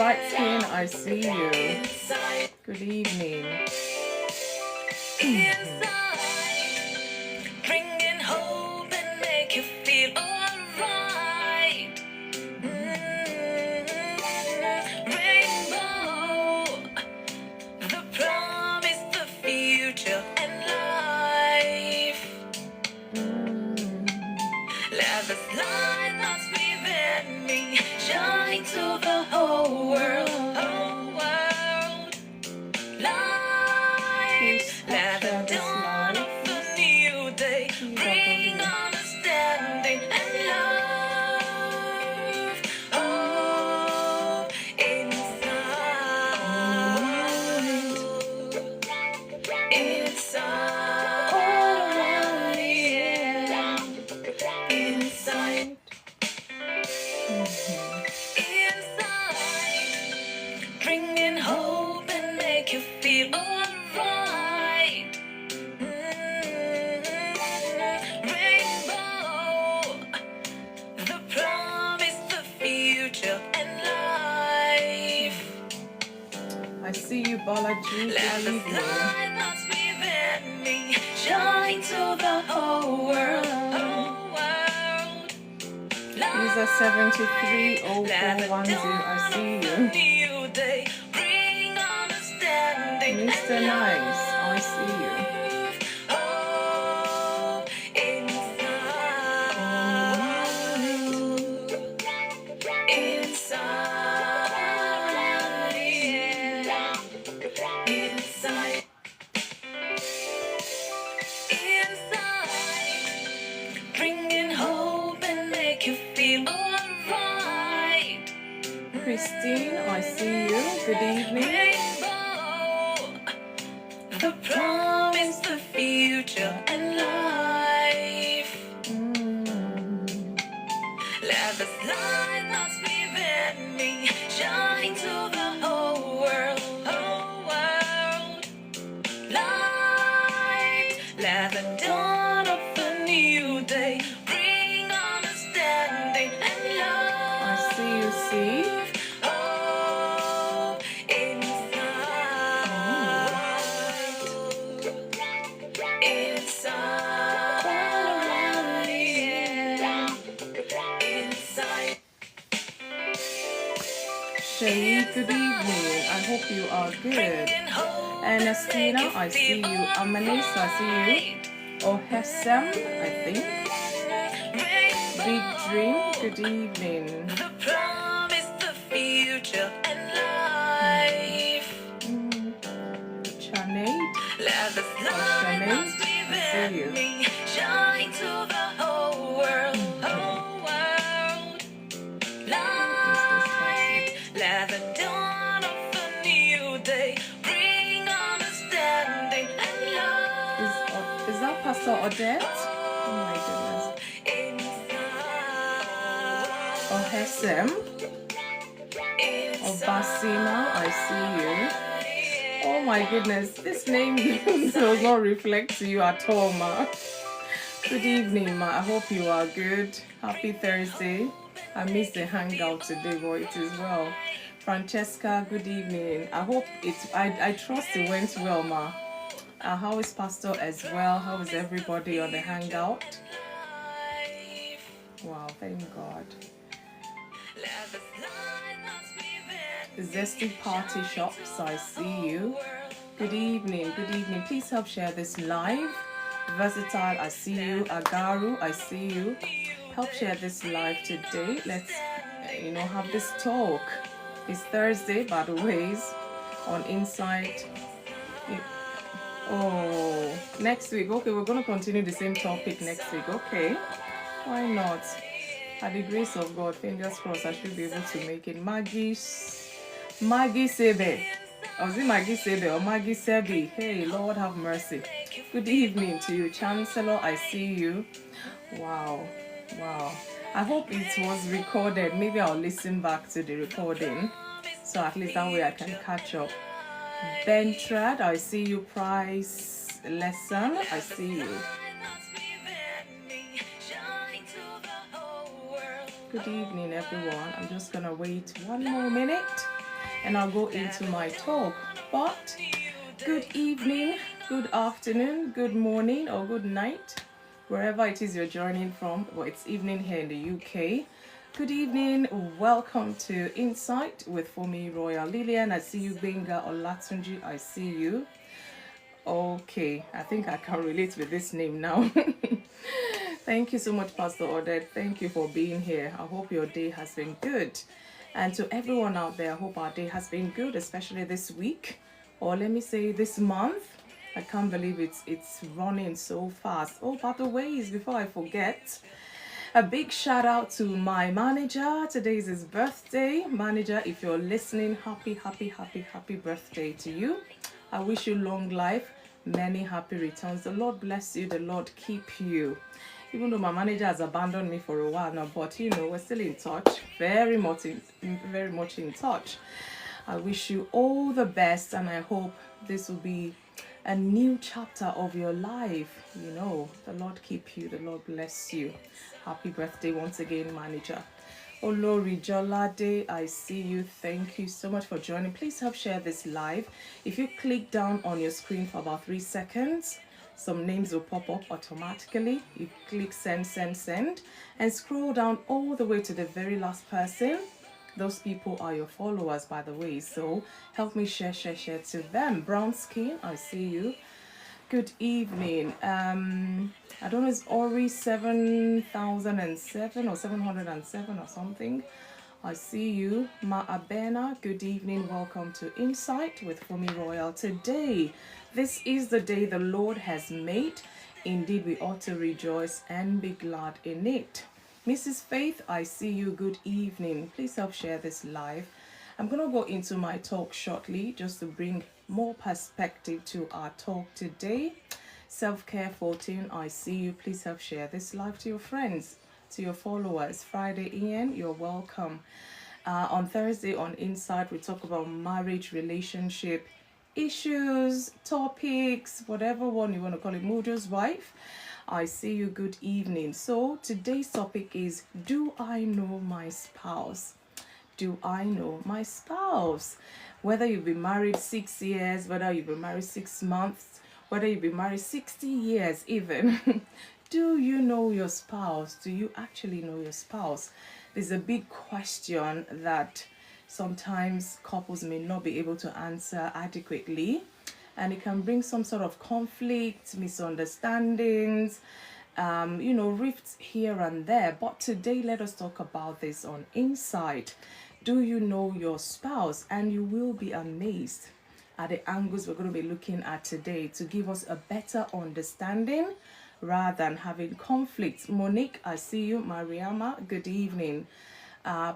light skin, I see you. Good evening. Bringing hope and make you feel alright. Rainbow, the promise, the future and life. Let this light that's within me shine to the whole world, whole world. Light, let the dawn of a new day bring understanding and love. Oh, inside, inside, yeah. Inside, inside, bringing hope and make you feel alright. Rainbow, the promise, the future and life. I see you, Balaji. Let Good the evening. light that's within me shine to the whole world, whole world. User 730410, I see you. Mr. Nice, I see you. Oh, inside, inside, yeah. Inside, inside, bringing hope and make you feel alright. Christine, I see you. Good evening. Rainbow, the promise, the future and life. Let the light that's within me shine to the whole world, whole world. Light, let the dawn of a new day bring understanding and love. I see you, see. Oh, inside, inside, yeah. Inside. Shay, good evening. I hope you are good. Ernestina, I see you. Amanis, I see you. Ohesem, I think. Big Dream, good evening. The promise, the future and life. Chanade, Let the light that's within you. me shine to the whole world, whole world. Light, let the dawn of a new day bring understanding and love. Is that Pastor Odette? Oh my goodness. Ohesem, Obasima, I see you. Oh my goodness, this name does not reflect to you at all, ma. Good evening, ma. I hope you are good. Happy Thursday. I missed the hangout today, but it is well. Francesca, good evening. I hope I trust it went well, ma. How is Pastor as well? How is everybody on the hangout? Wow, thank God. Zesty Party Shops, I see you. Good evening, good evening. Please help share this live. Versatile, I see you. Agaru, I see you. Help share this live today. Let's, have this talk. It's Thursday, by the ways, on Insight. Oh, next week. Okay, we're going to continue the same topic next week. Okay, why not? By the grace of God, fingers crossed, I should be able to make it. Maggie Sebe. Was it Maggie Sebe or Maggie Sebi? Hey, Lord have mercy. Good evening to you, Chancellor. I see you. Wow. I hope it was recorded. Maybe I'll listen back to the recording, so at least that way I can catch up. Bentrad, I see you. Price Lesson, I see you. Good evening, everyone. I'm just gonna wait one more minute and I'll go into my talk. But good evening, good afternoon, good morning, or good night, wherever it is you're joining from. Well, it's evening here in the UK. Good evening, welcome to Insight with FunmiRoyal. Lillian, I see you. Benga Olatunji, I see you. Okay, I think I can relate with this name now. Thank you so much, Pastor Odette. Thank you for being here. I hope your day has been good. And to everyone out there, I hope our day has been good, especially this week, or let me say this month. I can't believe it's running so fast. Oh, by the way, before I forget, a big shout out to my manager. Today is his birthday. Manager, if you're listening, happy birthday to you. I wish you long life, many happy returns. The Lord bless you, the Lord keep you. Even though my manager has abandoned me for a while now, but we're still in touch, very much in touch. I wish you all the best, and I hope this will be a new chapter of your life. The Lord keep you, the Lord bless you. Happy birthday once again, manager. Olori Jolade, I see you. Thank you so much for joining. Please help share this live. If you click down on your screen for about 3 seconds, some names will pop up automatically. You click send, and scroll down all the way to the very last person. Those people are your followers, by the way, so help me share to them. Brown skin, I see you. Good evening. I don't know, it's Ori 7007 or 707 or something. I see you. Ma Abena, good evening. Welcome to Insight with FunmiRoyal. Today, this is the day the Lord has made. Indeed, we ought to rejoice and be glad in it. Mrs. Faith, I see you. Good evening. Please help share this live. I'm going to go into my talk shortly just to bring more perspective to our talk today. Self-care 14, I see you. Please help share this live to your friends, to your followers. Friday, Ian, you're welcome. On Thursday on Insight, we talk about marriage, relationship, issues, topics, whatever one you want to call it. Mojo's wife, I see you. Good evening. So today's topic is, do I know my spouse? Do I know my spouse? Whether you've been married 6 years, whether you've been married 6 months, whether you've been married 60 years even, do you know your spouse? Do you actually know your spouse? There's a big question that sometimes couples may not be able to answer adequately, and it can bring some sort of conflict, misunderstandings, rifts here and there. But today, let us talk about this on Insight. Do you know your spouse? And you will be amazed at the angles we're going to be looking at today to give us a better understanding rather than having conflict. Monique, I see you. Mariama, good evening.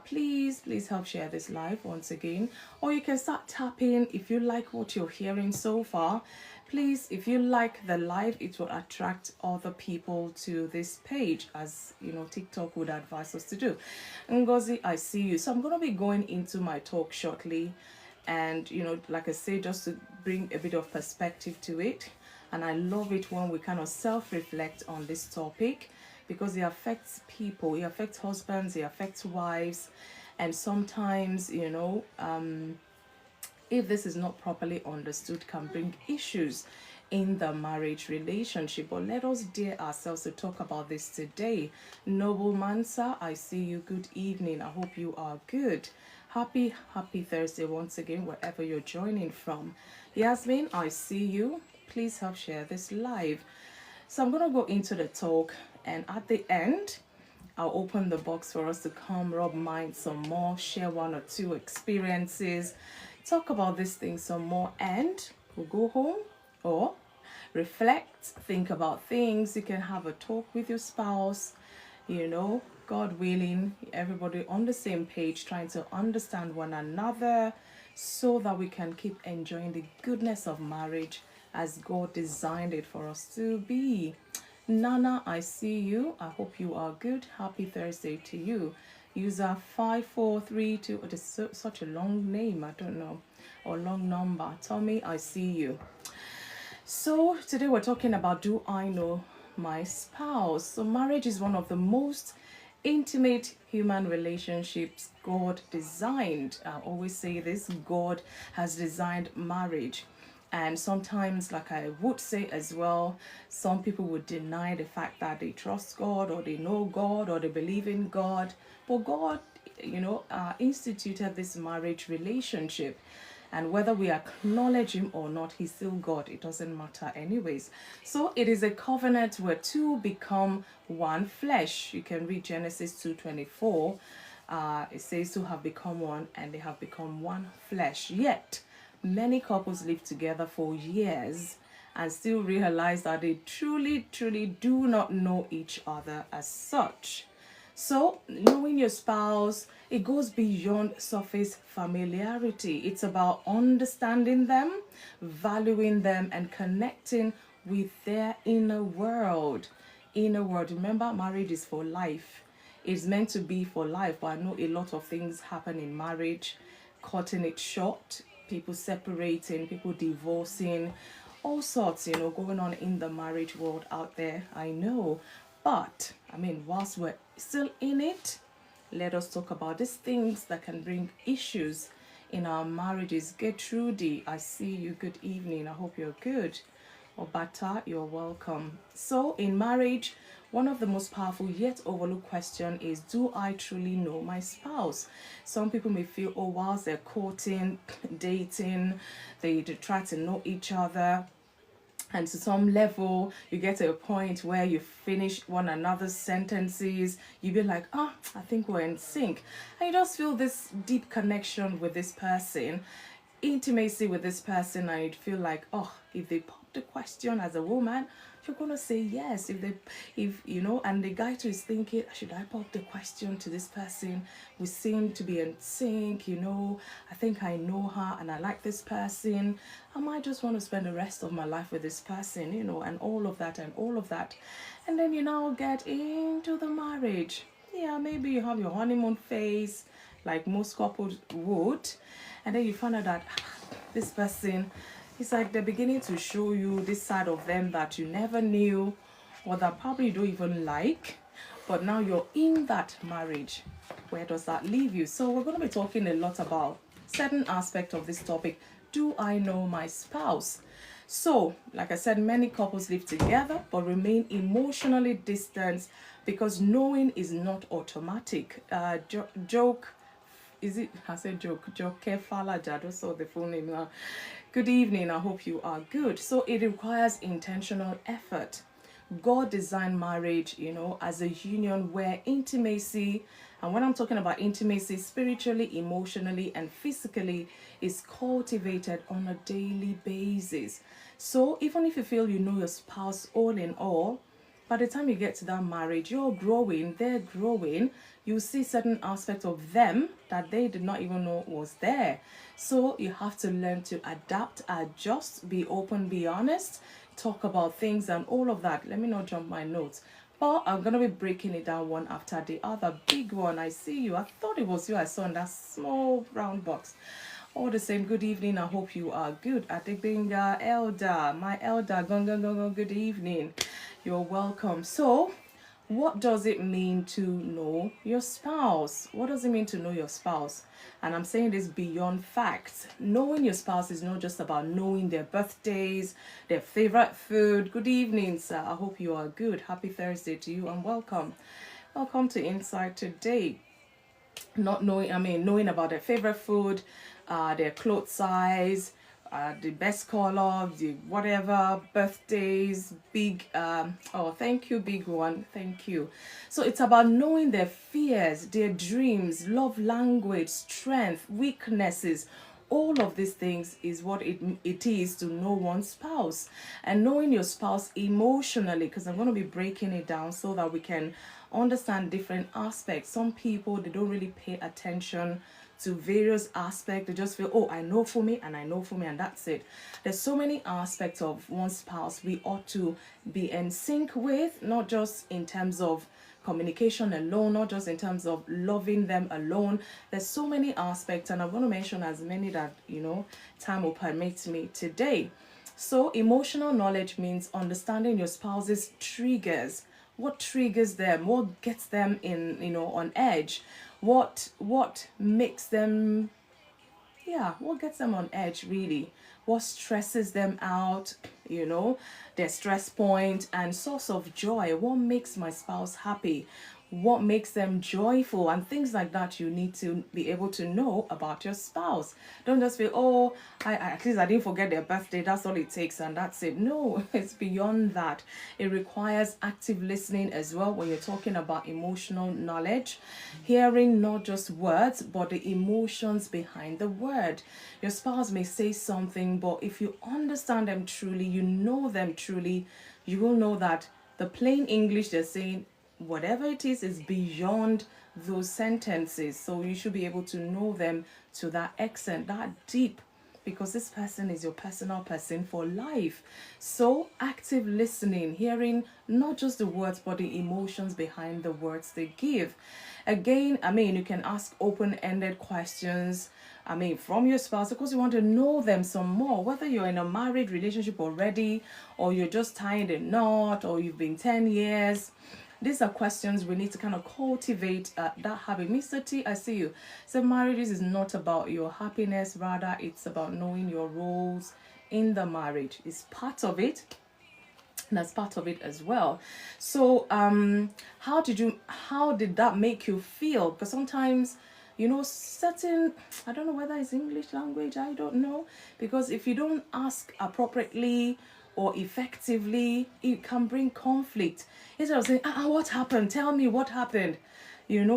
Please help share this live once again, or you can start tapping if you like what you're hearing so far. Please, if you like the live, it will attract other people to this page, as TikTok would advise us to do. Ngozi, I see you. So I'm going to be going into my talk shortly, and like I say, just to bring a bit of perspective to it. And I love it when we kind of self-reflect on this topic, because it affects people. It affects husbands, it affects wives, and sometimes if this is not properly understood, can bring issues in the marriage relationship. But let us dare ourselves to talk about this today. Noble Mansa, I see you. Good evening. I hope you are good. Happy Thursday once again, wherever you're joining from. Yasmin, I see you. Please help share this live. So I'm going to go into the talk, and at the end, I'll open the box for us to come rub minds some more, share 1 or 2 experiences, talk about this thing some more, and we'll go home or reflect, think about things. You can have a talk with your spouse, God willing, everybody on the same page, trying to understand one another so that we can keep enjoying the goodness of marriage as God designed it for us to be. Nana, I see you. I hope you are good. Happy Thursday to you. User 5432. It is such a long name, I don't know, or long number. Tommy, I see you. So today we're talking about, do I know my spouse? So marriage is one of the most intimate human relationships God designed. I always say this, God has designed marriage. And sometimes, like I would say as well, some people would deny the fact that they trust God or they know God or they believe in God. But God, instituted this marriage relationship. And whether we acknowledge him or not, he's still God. It doesn't matter anyways. So it is a covenant where two become one flesh. You can read Genesis 2:24. It says two have become one and they have become one flesh. Yet, many couples live together for years and still realize that they truly, truly do not know each other as such. So, knowing your spouse, it goes beyond surface familiarity. It's about understanding them, valuing them, and connecting with their inner world. Inner world. Remember, marriage is for life. It's meant to be for life, but I know a lot of things happen in marriage, cutting it short, people separating, people divorcing, all sorts, going on in the marriage world out there. I know. But, whilst we're still in it, let us talk about these things that can bring issues in our marriages. Gertrude, I see you. Good evening. I hope you're good. Obata, you're welcome. So, in marriage, one of the most powerful yet overlooked question is, do I truly know my spouse? Some people may feel, whilst they're courting, dating, they try to know each other, and to some level you get to a point where you finish one another's sentences, you be like, I think we're in sync, and you just feel this deep connection with this person, intimacy with this person, and you'd feel like, if they pop the question as a woman, you're gonna say yes. And the guy too is thinking, should I pop the question to this person? We seem to be in sync, I think I know her and I like this person. I might just want to spend the rest of my life with this person, and all of that. And then you now get into the marriage. Yeah, maybe you have your honeymoon phase, like most couples would, and then you find out that this person, it's like they're beginning to show you this side of them that you never knew, or that probably you don't even like, but now you're in that marriage. Where does that leave you? So we're going to be talking a lot about certain aspect of this topic. Do I know my spouse? So, like I said, many couples live together but remain emotionally distant because knowing is not automatic. Joke, is it? I said joke. Joke Falaja. I just saw the full name now. Good evening. I hope you are good. So it requires intentional effort. God designed marriage, as a union where intimacy, and when I'm talking about intimacy, spiritually, emotionally, and physically, is cultivated on a daily basis. So even if you feel you know your spouse all in all, by the time you get to that marriage, you're growing, they're growing, you see certain aspects of them that they did not even know was there. So you have to learn to adapt, adjust, be open, be honest, talk about things and all of that. Let me not jump my notes. But I'm going to be breaking it down one after the other. Big one, I see you. I thought it was you I saw in that small round box. All the same, good evening. I hope you are good. Adebinga Elder, my elder, good evening. You're welcome. So, what does it mean to know your spouse? What does it mean to know your spouse? And I'm saying this beyond facts. Knowing your spouse is not just about knowing their birthdays, their favorite food. Good evening, sir. I hope you are good. Happy Thursday to you and welcome. Welcome to Insight Today. Knowing about their favorite food, their clothes size, the best color, the whatever, birthdays, big, thank you, big one, thank you. So it's about knowing their fears, their dreams, love language, strength, weaknesses. All of these things is what it is to know one's spouse, and knowing your spouse emotionally, because I'm going to be breaking it down so that we can understand different aspects. Some people, they don't really pay attention to various aspects. They just feel, I know for me and I know for me and that's it. There's so many aspects of one spouse we ought to be in sync with, not just in terms of communication alone, not just in terms of loving them alone. There's so many aspects, and I'm going to mention as many that time will permit me today. So emotional knowledge means understanding your spouse's triggers, what triggers them, what gets them in, on edge, what makes them, yeah, what gets them on edge really, what stresses them out, their stress point and source of joy, what makes my spouse happy, what makes them joyful, and things like that. You need to be able to know about your spouse. Don't just feel, oh, at least I didn't forget their birthday, that's all it takes and that's it. No, it's beyond that. It requires active listening as well when you're talking about emotional knowledge, hearing not just words but the emotions behind the word. Your spouse may say something, but if you understand them truly, you know them truly, you will know that the plain English they're saying, whatever it is beyond those sentences. So you should be able to know them to that extent, that deep, because this person is your personal person for life. So active listening, hearing not just the words but the emotions behind the words they give. Again, you can ask open-ended questions, from your spouse, because you want to know them some more, whether you're in a married relationship already or you're just tying a knot or you've been 10 years. These are questions we need to kind of cultivate that habit. Mr. T, I see you. So marriage is not about your happiness, rather it's about knowing your roles in the marriage. It's part of it. That's part of it as well. So how did that make you feel? Because sometimes, certain, I don't know whether it's English language, I don't know, because if you don't ask appropriately or effectively, it can bring conflict. Instead of saying, what happened, tell me what happened,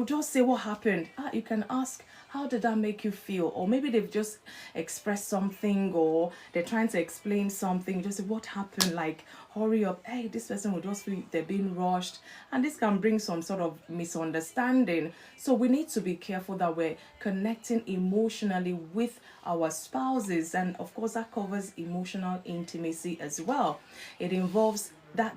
just say what happened. You can ask, how did that make you feel? Or maybe they've just expressed something, or they're trying to explain something. Just say, what happened? Like, hurry up. Hey, this person will just feel they're being rushed. And this can bring some sort of misunderstanding. So we need to be careful that we're connecting emotionally with our spouses. And of course, that covers emotional intimacy as well. It involves that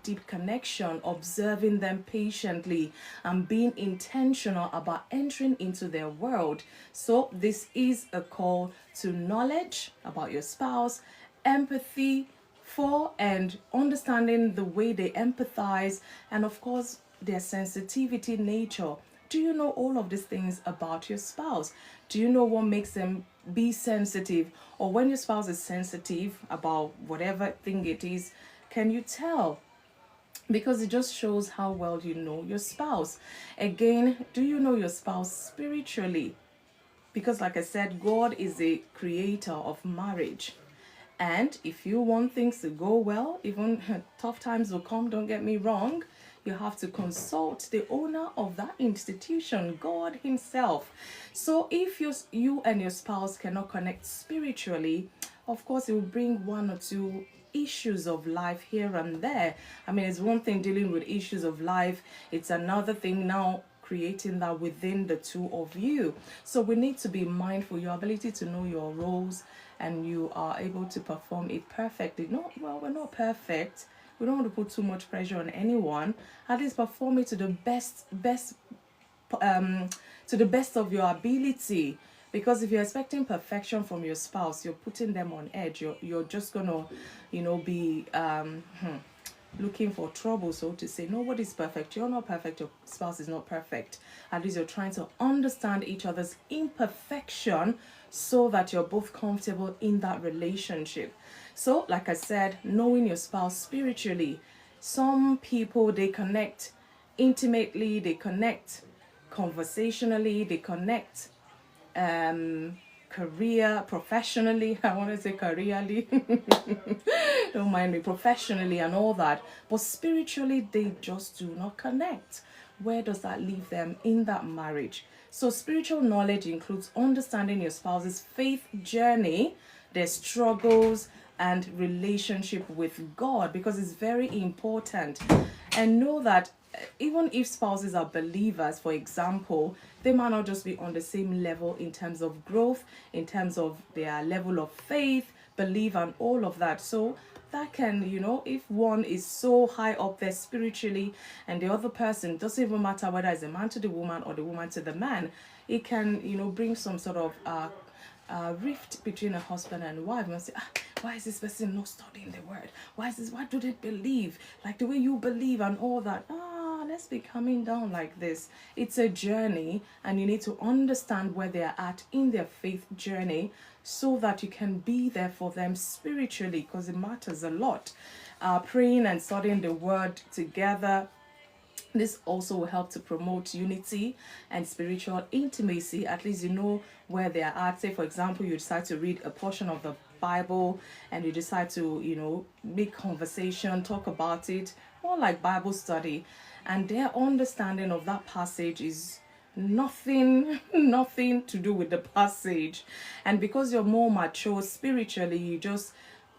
deep connection, observing them patiently and being intentional about entering into their world. So this is a call to knowledge about your spouse, empathy for and understanding the way they empathize, and of course their sensitivity nature. Do you know all of these things about your spouse? Do you know what makes them be sensitive? Or when your spouse is sensitive about whatever thing it is, can you tell? Because it just shows how well you know your spouse. Again, do you know your spouse spiritually? Because like I said, God is the creator of marriage. And if you want things to go well, even tough times will come, don't get me wrong, you have to consult the owner of that institution, God himself. So if you and your spouse cannot connect spiritually, of course it will bring one or two issues of life here and there. It's one thing dealing with issues of life, it's another thing now creating that within the two of you. So we need to be mindful. Your ability to know your roles and you are able to perform it perfectly. No, well, we're not perfect. We don't want to put too much pressure on anyone. At least perform it to the best to the best of your ability. Because if you're expecting perfection from your spouse, you're putting them on edge. You're just gonna, be looking for trouble, so to say. Nobody's perfect. You're not perfect. Your spouse is not perfect. At least you're trying to understand each other's imperfection so that you're both comfortable in that relationship. So, like I said, knowing your spouse spiritually. Some people, they connect intimately, they connect conversationally, they connect professionally. I want to say careerly. Don't mind me, professionally and all that. But spiritually, they just do not connect. Where does that leave them in that marriage? So spiritual knowledge includes understanding your spouse's faith journey, their struggles, and relationship with God, because it's very important. And know that even if spouses are believers, for example, they might not just be on the same level in terms of growth, in terms of their level of faith, belief, and all of that. So that can, if one is so high up there spiritually and the other person, doesn't even matter whether it's a man to the woman or the woman to the man, it can, bring some sort of rift between a husband and wife. You say, why is this person not studying the word? Why do they believe like the way you believe and all that? Let's be coming down like this. It's a journey, and you need to understand where they are at in their faith journey so that you can be there for them spiritually, because it matters a lot. Praying and studying the word together, this also will help to promote unity and spiritual intimacy. At least you know where they are at. Say, for example, you decide to read a portion of the Bible and you decide to, make conversation, talk about it, more like Bible study. And their understanding of that passage is nothing to do with the passage. And because you're more mature spiritually, you just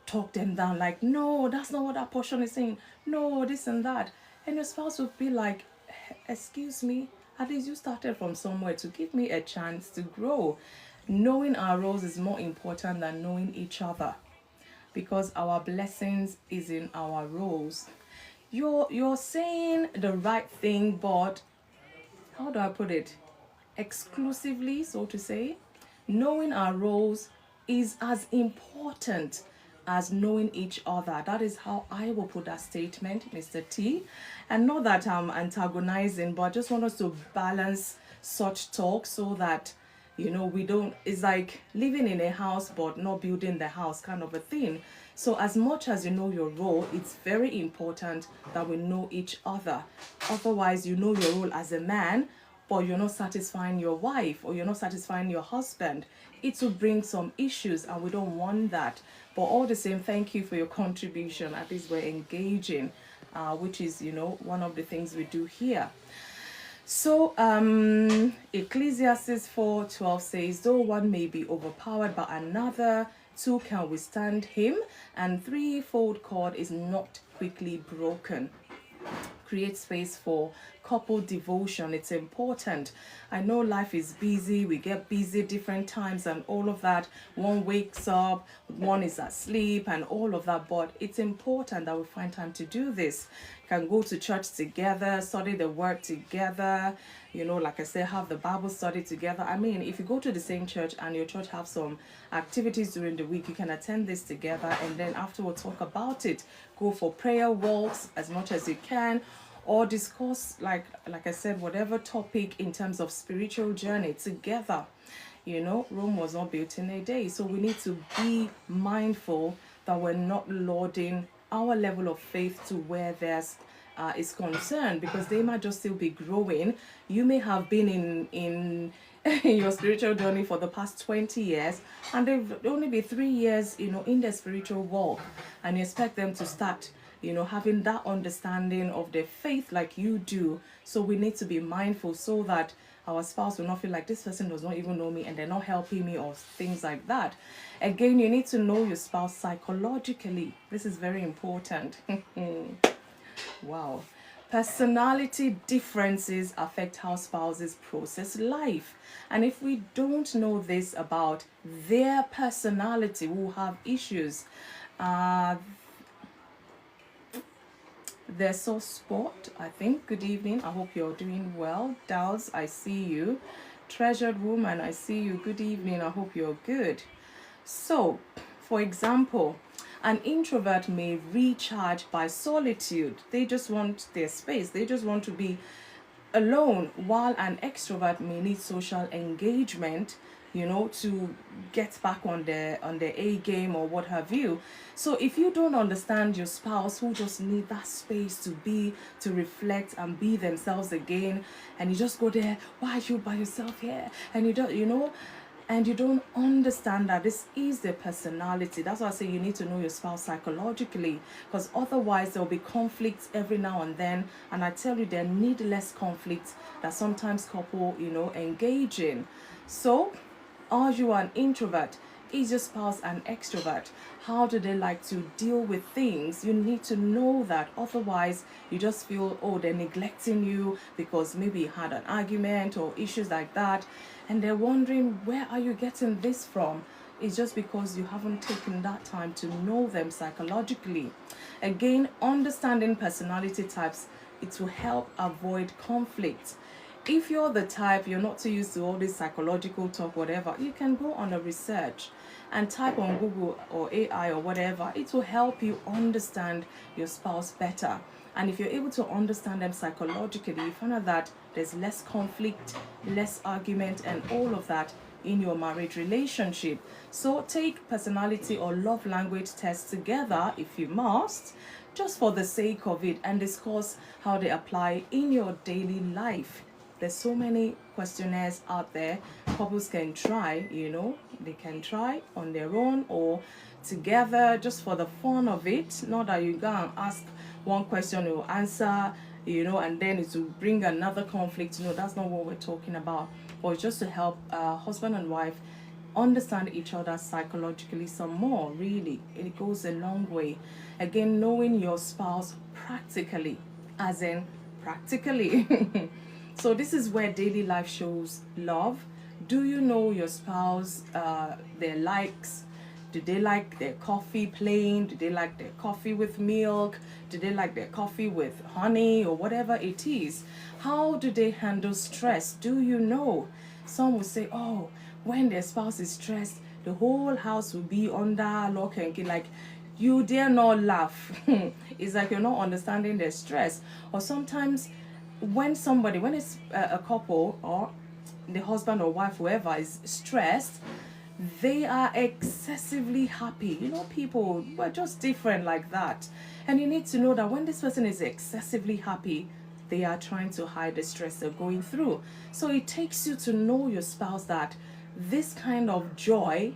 talk them down like, no, that's not what that portion is saying. No, this and that. And your spouse would be like, excuse me, at least you started from somewhere to give me a chance to grow. Knowing our roles is more important than knowing each other, because our blessings is in our roles. You're saying the right thing, but how do I put it? Exclusively, so to say. Knowing our roles is as important as knowing each other. That is how I will put that statement, Mr. T. And not that I'm antagonizing, but I just want us to balance such talk so that, we don't, it's like living in a house but not building the house kind of a thing. So as much as you know your role, it's very important that we know each other. Otherwise, you know your role as a man, but you're not satisfying your wife or you're not satisfying your husband. It will bring some issues, and we don't want that. But all the same, thank you for your contribution. At least we're engaging, which is, one of the things we do here. So Ecclesiastes 4:12 says, though one may be overpowered by another, two can withstand him, and threefold cord is not quickly broken. Create space for couple devotion. It's important. I know life is busy, we get busy different times and all of that. One wakes up, one is asleep and all of that, but it's important that we find time to do this. Can go to church together, study the word together, like I said, have the Bible study together. I mean, if you go to the same church and your church have some activities during the week, you can attend this together and then afterward talk about it. Go for prayer walks as much as you can, or discuss, like I said, whatever topic in terms of spiritual journey together. Rome was not built in a day, so we need to be mindful that we're not loading our level of faith to where there's is concerned, because they might just still be growing. You may have been in your spiritual journey for the past 20 years and they've only been 3 years in their spiritual walk, and you expect them to start having that understanding of their faith like you do. So we need to be mindful so that our spouse will not feel like this person does not even know me and they're not helping me or things like that. Again, you need to know your spouse psychologically. This is very important. Wow. Personality differences affect how spouses process life. And if we don't know this about their personality, we'll have issues. There's so sport, I think. Good evening. I hope you're doing well. Dals, I see you. Treasured woman, I see you. Good evening. I hope you're good. So, for example, an introvert may recharge by solitude. They just want their space. They just want to be alone, while an extrovert may need social engagement, to get back on their A game or what have you. So if you don't understand your spouse who just need that space to reflect and be themselves again, and you just go there, why are you by yourself here? And you don't, and you don't understand that this is their personality. That's why I say you need to know your spouse psychologically, because otherwise there'll be conflicts every now and then. And I tell you, there are needless conflicts that sometimes couple, engage in. So, are you an introvert? Is your spouse an extrovert? How do they like to deal with things? You need to know that. Otherwise, you just feel, oh, they're neglecting you because maybe you had an argument or issues like that. And they're wondering, where are you getting this from? It's just because you haven't taken that time to know them psychologically. Again, understanding personality types, it will help avoid conflict. If you're the type, you're not too used to all this psychological talk, whatever, you can go on a research and type on Google or AI or whatever. It will help you understand your spouse better. And if you're able to understand them psychologically, you find out that there's less conflict, less argument, and all of that in your marriage relationship. So take personality or love language tests together if you must, just for the sake of it, and discuss how they apply in your daily life. There's so many questionnaires out there couples can try, they can try on their own or together just for the fun of it. Not that you go and ask one question, you'll answer, and then it will bring another conflict. That's not what we're talking about. But it's just to help husband and wife understand each other psychologically some more. Really, it goes a long way. Again, knowing your spouse practically, as in practically. So this is where daily life shows love. Do you know your spouse, their likes? Do they like their coffee plain? Do they like their coffee with milk? Do they like their coffee with honey or whatever it is? How do they handle stress? Do you know? Some will say, oh, when their spouse is stressed, the whole house will be under lock and key. Like, you dare not laugh. It's like you're not understanding their stress. Or sometimes when it's a couple or the husband or wife, whoever is stressed, they are excessively happy. People were just different like that. And you need to know that when this person is excessively happy, they are trying to hide the stress they're going through. So it takes you to know your spouse that this kind of joy,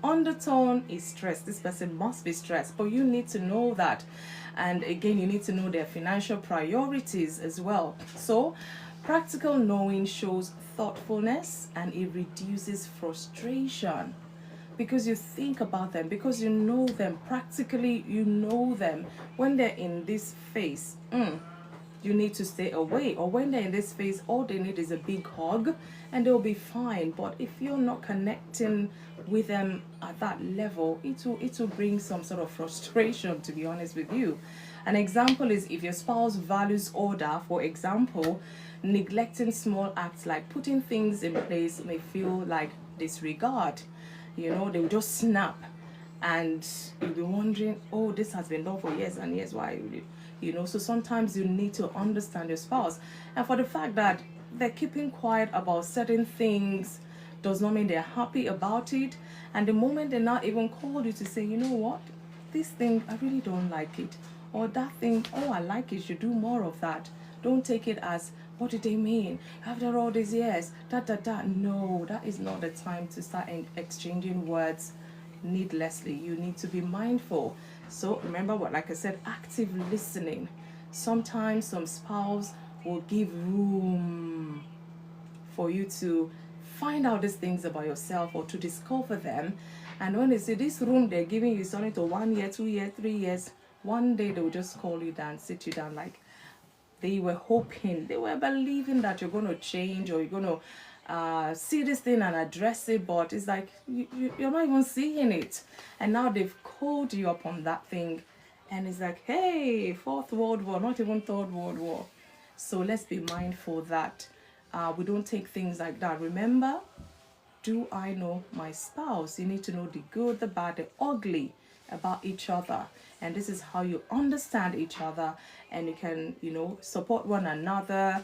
undertone is stress. This person must be stressed, but you need to know that. And again, you need to know their financial priorities as well. So practical knowing shows thoughtfulness and it reduces frustration because you think about them, because you know them practically. You know them when they're in this phase, you need to stay away, or when they're in this phase, all they need is a big hug and they'll be fine. But if you're not connecting with them at that level, it will bring some sort of frustration, to be honest with you. An example is if your spouse values order, for example, neglecting small acts like putting things in place may feel like disregard. They will just snap and you'll be wondering, oh, this has been done for years and years, why? So sometimes you need to understand your spouse. And for the fact that they're keeping quiet about certain things does not mean they're happy about it. And the moment they not even call you to say, you know what, this thing, I really don't like it. Or that thing, oh, I like it, you should do more of that. Don't take it as, what did they mean? After all these years, No, that is not the time to start exchanging words needlessly. You need to be mindful. So remember what, like I said, active listening. Sometimes some spouse will give room for you to find out these things about yourself or to discover them. And when they say this room they're giving you is only to 1 year, 2 years, 3 years, one day they will just call you down, sit you down, like they were hoping, they were believing that you're going to change or you're going to see this thing and address it, but it's like you're not even seeing it. And now they've called you up on that thing and it's like, hey, Fourth World War, not even Third World War. So let's be mindful that we don't take things like that. Remember, do I know my spouse? You need to know the good, the bad, the ugly about each other. And this is how you understand each other and you can, support one another,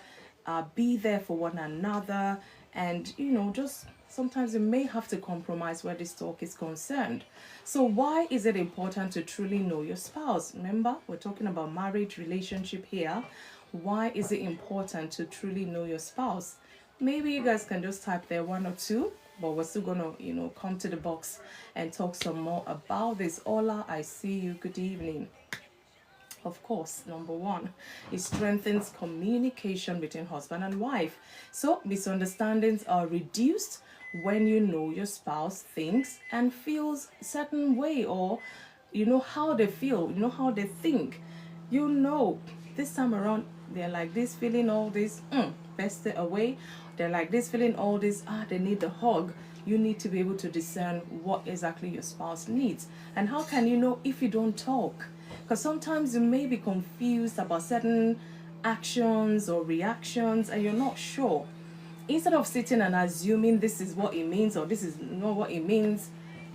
be there for one another. And, just sometimes you may have to compromise where this talk is concerned. So why is it important to truly know your spouse? Remember, we're talking about marriage relationship here. Why is it important to truly know your spouse? Maybe you guys can just type there 1 or 2, but we're still gonna, come to the box and talk some more about this. Ola, I see you. Good evening. Of course, number 1, it strengthens communication between husband and wife. So misunderstandings are reduced when you know your spouse thinks and feels a certain way, or you know how they feel, you know how they think. This time around they're like this, feeling all this, best stay away. They're like this, feeling all this, they need the hug. You need to be able to discern what exactly your spouse needs. And how can you know if you don't talk? Because sometimes you may be confused about certain actions or reactions and you're not sure, instead of sitting and assuming this is what it means or this is not what it means,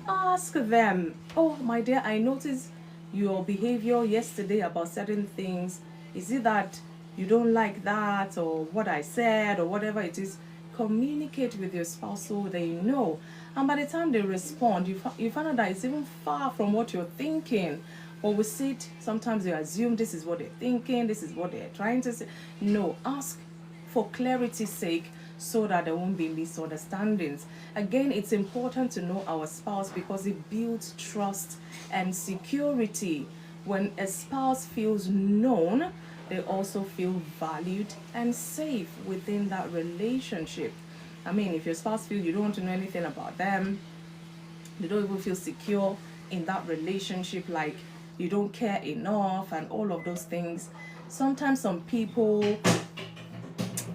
ask them, oh, my dear, I noticed your behavior yesterday about certain things. Is it that you don't like that or what I said or whatever it is? Communicate with your spouse so they know. And by the time they respond, you find out that it's even far from what you're thinking. Or we sit, sometimes you assume this is what they're thinking, this is what they're trying to say. No, ask for clarity's sake so that there won't be misunderstandings. Again, it's important to know our spouse because it builds trust and security. When a spouse feels known, they also feel valued and safe within that relationship. I mean, if your spouse feels you don't want to know anything about them, they don't even feel secure in that relationship, like you don't care enough and all of those things. Sometimes some people,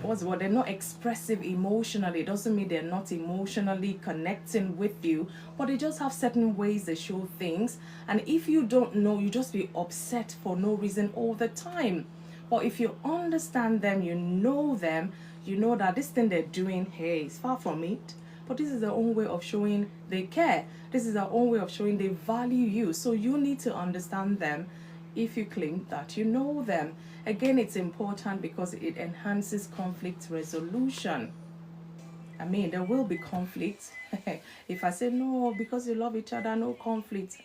what's what, they're not expressive emotionally. It doesn't mean they're not emotionally connecting with you, but they just have certain ways they show things. And if you don't know, you just be upset for no reason all the time. But if you understand them, you know them, you know that this thing they're doing, hey, it's far from it, but this is their own way of showing they care. This is their own way of showing they value you. So you need to understand them if you claim that you know them. Again, it's important because it enhances conflict resolution. I mean, there will be conflict. If I say no, because you love each other, no conflict,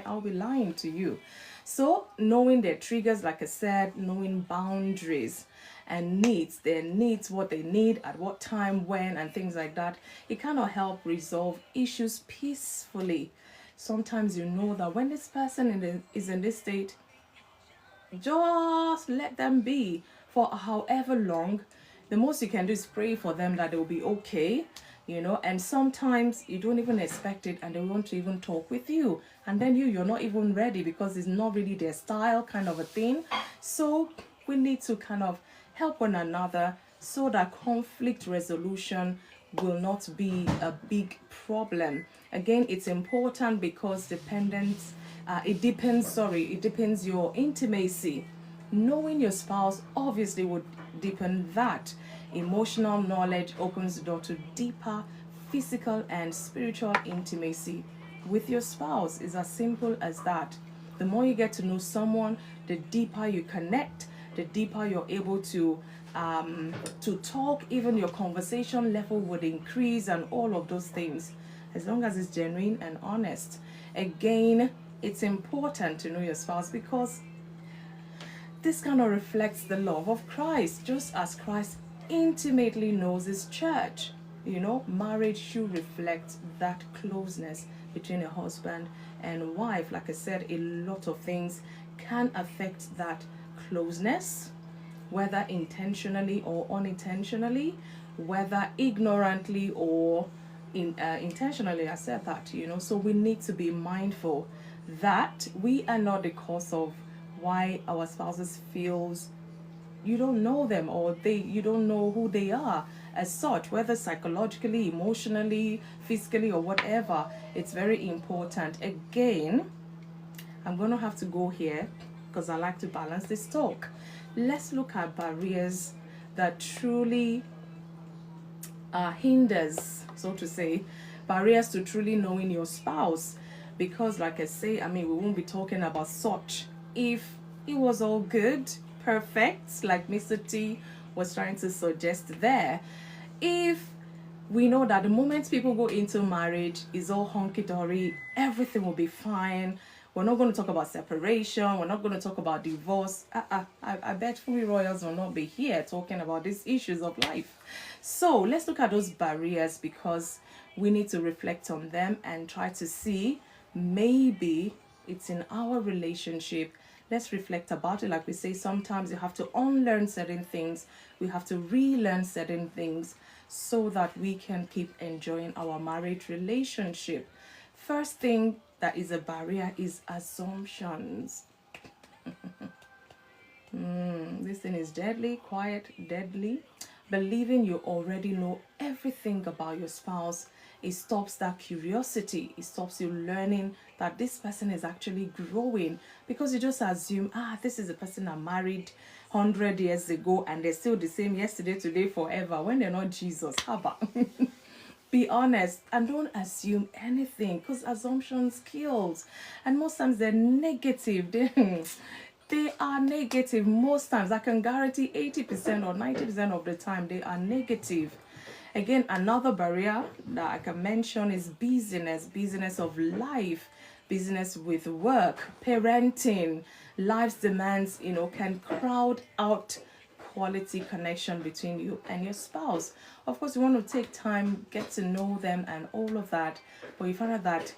I'll be lying to you. So, knowing their triggers, like I said, knowing boundaries and needs, their needs, what they need, at what time, when, and things like that, it cannot help resolve issues peacefully. Sometimes you know that when this person is in this state, just let them be for however long. The most you can do is pray for them that they'll be okay, and sometimes you don't even expect it and they want to even talk with you, and then you're not even ready because it's not really their style, kind of a thing. So we need to kind of help one another so that conflict resolution will not be a big problem. Again, it's important because it depends your intimacy. Knowing your spouse obviously would deepen that. Emotional knowledge opens the door to deeper physical and spiritual intimacy with your spouse. It's as simple as that. The more you get to know someone, the deeper you connect, the deeper you're able to talk. Even your conversation level would increase and all of those things, as long as it's genuine and honest. Again, it's important to know your spouse because this kind of reflects the love of Christ, just as Christ intimately knows his church. Marriage should reflect that closeness between a husband and wife. Like I said, a lot of things can affect that closeness, whether intentionally or unintentionally, whether ignorantly or intentionally. I said that, so we need to be mindful that we are not the cause of why our spouses feels you don't know them, or you don't know who they are as such, whether psychologically, emotionally, physically, or whatever. It's very important. Again, I'm going to have to go here because I like to balance this talk. Let's look at barriers that truly hinders, so to say, barriers to truly knowing your spouse. Because, like I say, I mean, we won't be talking about such if it was all good, perfect, like Mr. T was trying to suggest there. If we know that the moment people go into marriage is all hunky-dory, everything will be fine. We're not going to talk about separation. We're not going to talk about divorce. I bet FunmiRoyals will not be here talking about these issues of life. So let's look at those barriers because we need to reflect on them and try to see maybe it's in our relationship. Let's reflect about it. Like we say, sometimes you have to unlearn certain things. We have to relearn certain things so that we can keep enjoying our marriage relationship. First thing that is a barrier is assumptions. This thing is deadly, deadly. Believing you already know everything about your spouse It stops that curiosity. It stops you learning that this person is actually growing, because you just assume, this is a person I married 100 years ago and they're still the same yesterday, today, forever, when they're not Jesus. How about? Be honest and don't assume anything, because assumptions kills, and most times they're negative. They are negative most times. I can guarantee 80% or 90% of the time they are negative. Again, another barrier that I can mention is busyness of life, business with work, parenting, life's demands, can crowd out quality connection between you and your spouse. Of course, you want to take time, get to know them and all of that, but you find out that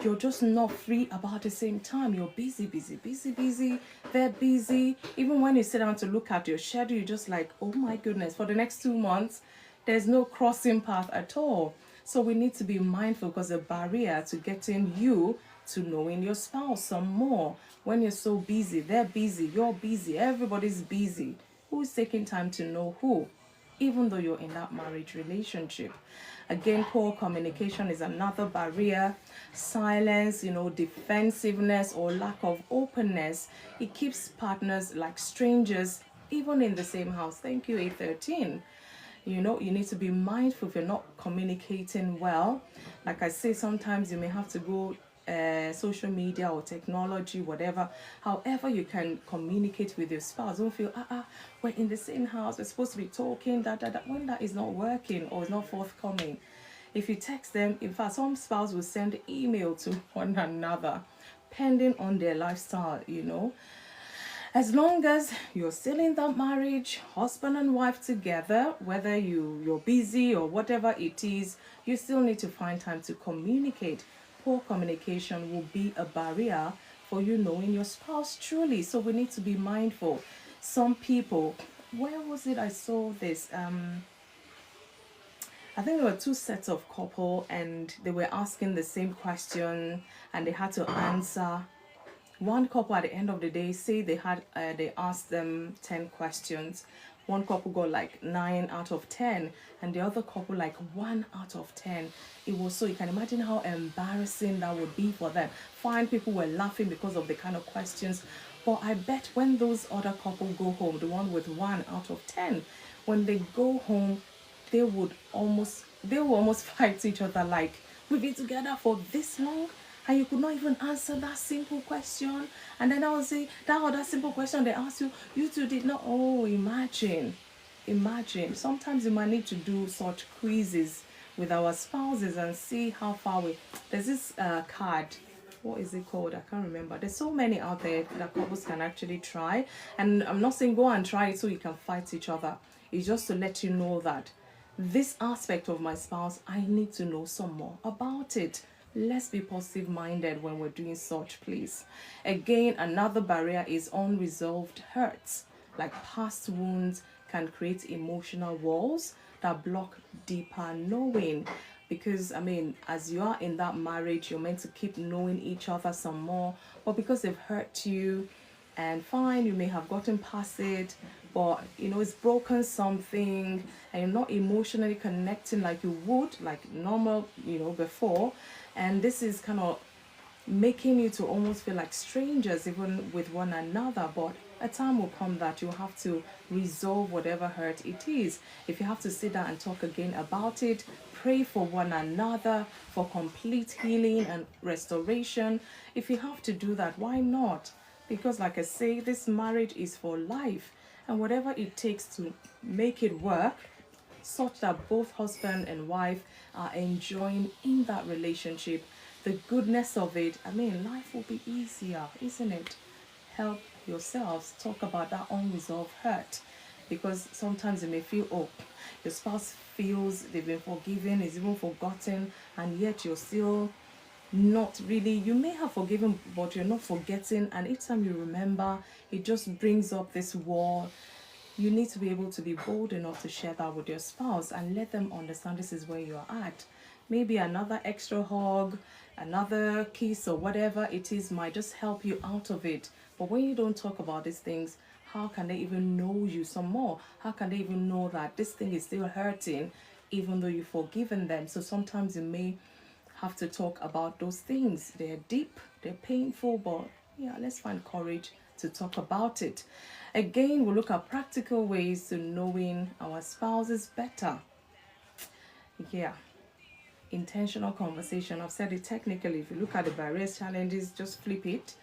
you're just not free about the same time. You're busy. They're busy. Even when you sit down to look at your schedule, you're just like, oh my goodness, for the next 2 months, there's no crossing path at all. So we need to be mindful, because a barrier to getting you to knowing your spouse some more. When you're so busy, they're busy, you're busy, everybody's busy. Who's taking time to know who? Even though you're in that marriage relationship. Again, poor communication is another barrier. Silence, defensiveness or lack of openness. It keeps partners like strangers, even in the same house. Thank you, 813. You need to be mindful if you're not communicating well. Like I say, sometimes you may have to go social media or technology, whatever. However, you can communicate with your spouse. Don't feel, we're in the same house, we're supposed to be talking, when that is not working or is not forthcoming. If you text them, in fact, some spouse will send email to one another, depending on their lifestyle, As long as you're still in that marriage, husband and wife together, whether you're busy or whatever it is, you still need to find time to communicate. Poor communication will be a barrier for you knowing your spouse truly. So we need to be mindful. Some people, where was it I saw this? I think there were 2 sets of couple and they were asking the same question and they had to answer. One couple at the end of the day, say they asked them 10 questions. One couple got like 9 out of 10 and the other couple like 1 out of 10. It was, so you can imagine how embarrassing that would be for them. Fine, people were laughing because of the kind of questions, but I bet when those other couple go home, the one with 1 out of 10, when they go home, they will almost fight each other, like, we've been together for this long and you could not even answer that simple question. And then I would say that other simple question they asked you, you two did not. Oh, imagine. Sometimes you might need to do such quizzes with our spouses and see how far we. There's this card. What is it called? I can't remember. There's so many out there that couples can actually try. And I'm not saying go and try it so you can fight each other. It's just to let you know that this aspect of my spouse, I need to know some more about it. Let's be positive minded when we're doing such, please. Again, another barrier is unresolved hurts. Like past wounds can create emotional walls that block deeper knowing. Because, as you are in that marriage, you're meant to keep knowing each other some more. But because they've hurt you, and fine, you may have gotten past it, but it's broken something and you're not emotionally connecting like you would, like normal, before. And this is kind of making you to almost feel like strangers even with one another. But a time will come that you'll have to resolve whatever hurt it is. If you have to sit down and talk again about it, pray for one another for complete healing and restoration. If you have to do that, why not? Because like I say, this marriage is for life, and whatever it takes to make it work such that both husband and wife are enjoying in that relationship the goodness of it, life will be easier, isn't it? Help yourselves talk about that unresolved hurt, because sometimes you may feel, your spouse feels they've been forgiven, is even forgotten, and yet you're still not really. You may have forgiven, but you're not forgetting, and each time you remember, it just brings up this wall. You need to be able to be bold enough to share that with your spouse and let them understand this is where you're at. Maybe another extra hug, another kiss, or whatever it is might just help you out of it. But when you don't talk about these things, how can they even know you some more? How can they even know that this thing is still hurting? even though you've forgiven them. So sometimes you may have to talk about those things. They're deep, they're painful, but yeah, let's find courage to talk about it. Again, we'll look at practical ways to knowing our spouses better. Yeah, intentional conversation. I've said it technically. If you look at the barriers, challenges, just flip it.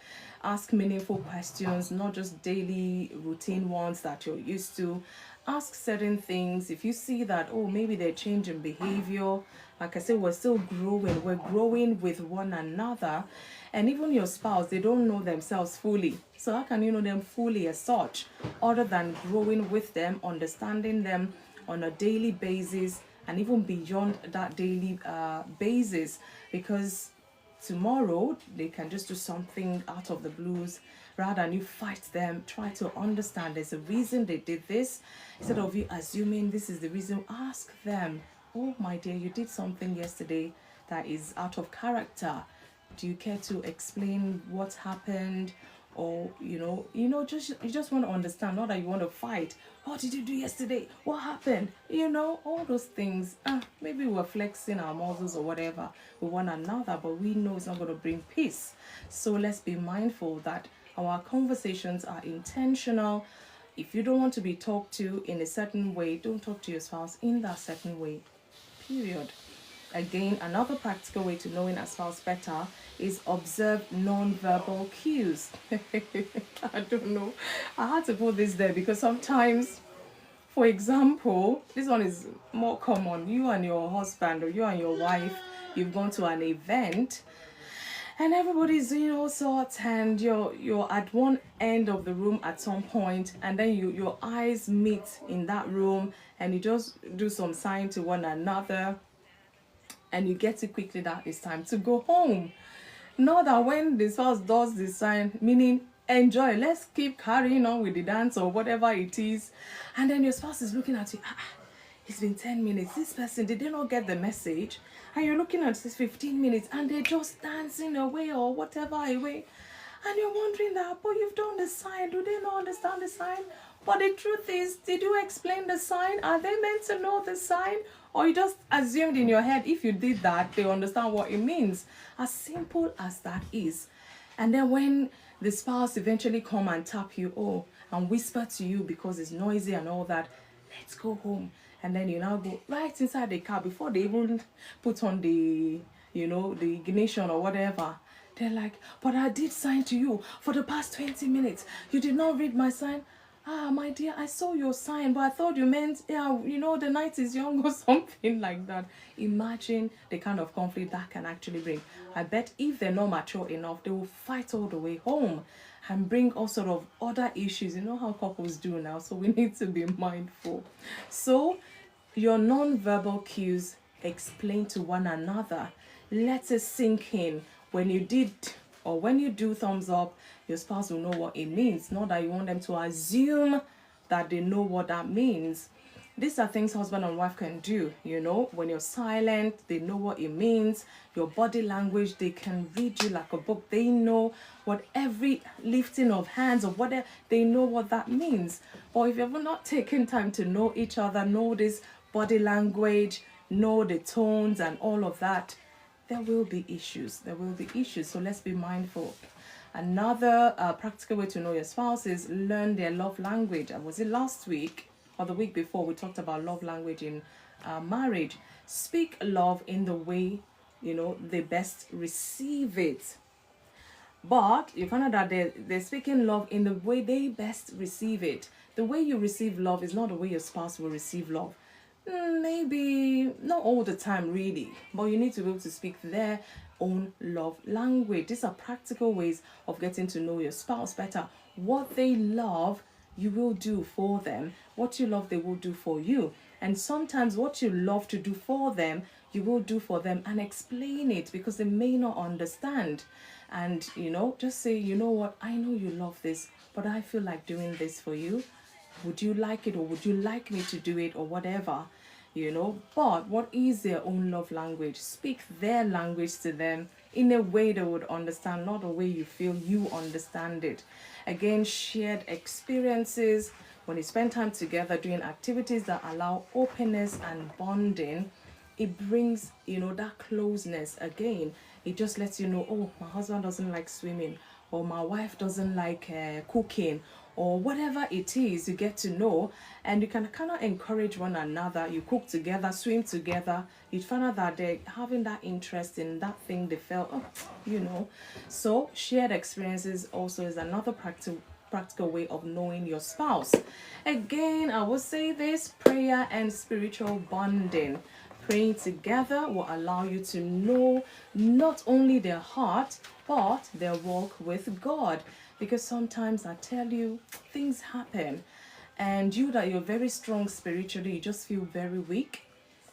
Ask meaningful questions, not just daily routine ones that you're used to. Ask certain things. If you see that, oh, maybe they're changing behavior, like I said, we're still growing. We're growing with one another. And even your spouse, they don't know themselves fully. So how can you know them fully as such, other than growing with them, understanding them on a daily basis, and even beyond that daily basis? Because tomorrow they can just do something out of the blues. Rather than you fight them, try to understand there's a reason they did this. Instead of you assuming this is the reason, ask them, oh my dear, you did something yesterday that is out of character. Do you care to explain what happened? Or just you just want to understand, not that you want to fight. What did you do yesterday? What happened? All those things. Maybe we're flexing our muscles or whatever with one another, but we know it's not going to bring peace. So let's be mindful that our conversations are intentional. If you don't want to be talked to in a certain way, don't talk to your spouse in that certain way, period. Again, another practical way to knowing a spouse better is observe non-verbal cues. I don't know. I had to put this there because sometimes, for example, this one is more common. You and your husband or you and your wife, you've gone to an event and everybody's doing all sorts, and you're at one end of the room at some point, and then your eyes meet in that room and you just do some sign to one another, and you get it quickly that it's time to go home. Not that when the spouse does the sign, meaning enjoy, let's keep carrying on with the dance or whatever it is, and then your spouse is looking at you, it's been 10 minutes, this person, did they not get the message? And you're looking at this 15 minutes and they're just dancing away or whatever away, and you're wondering that, but you've done the sign, do they not understand the sign? But the truth is, did you explain the sign? Are they meant to know the sign? Or you just assumed in your head if you did that, they understand what it means? As simple as that is. And then when the spouse eventually come and tap you, and whisper to you because it's noisy and all that, let's go home. And then you now go right inside the car before they even put on the ignition or whatever. They're like, but I did sign to you for the past 20 minutes. You did not read my sign. My dear, I saw your sign, but I thought you meant, the night is young or something like that. Imagine the kind of conflict that can actually bring. I bet if they're not mature enough, they will fight all the way home and bring all sort of other issues. You know how couples do now, so we need to be mindful. So, your non-verbal cues, explain to one another. Let it sink in. When you did or when you do thumbs up, your spouse will know what it means. Not that you want them to assume that they know what that means. These are things husband and wife can do, When you're silent, they know what it means. Your body language, they can read you like a book. They know what every lifting of hands or whatever, they know what that means. Or if you've not taken time to know each other, know this body language, know the tones and all of that, there will be issues. So let's be mindful. Another practical way to know your spouse is learn their love language. Was it last week or the week before we talked about love language in marriage? Speak love in the way they best receive it. But you find out that they're speaking love in the way they best receive it. The way you receive love is not the way your spouse will receive love. Maybe not all the time really, but you need to be able to speak their own love language. These are practical ways of getting to know your spouse better. What they love, you will do for them. What you love, they will do for you. And sometimes what you love to do for them, you will do for them, and explain it because they may not understand. And just say, you know what, I know you love this, but I feel like doing this for you. Would you like it, or would you like me to do it, or whatever? But what is their own love language? Speak their language to them in a way they would understand, not the way you feel you understand it. Again, shared experiences. When you spend time together doing activities that allow openness and bonding, it brings, that closeness again. It just lets you know, oh, my husband doesn't like swimming, or my wife doesn't like cooking, or whatever it is. You get to know, and you can kind of encourage one another. You cook together, swim together. You find out that they're having that interest in that thing they felt, So shared experiences also is another practical way of knowing your spouse. Again, I will say this: prayer and spiritual bonding. Praying together will allow you to know not only their heart but their walk with God. Because sometimes I tell you, things happen, and you're very strong spiritually, you just feel very weak.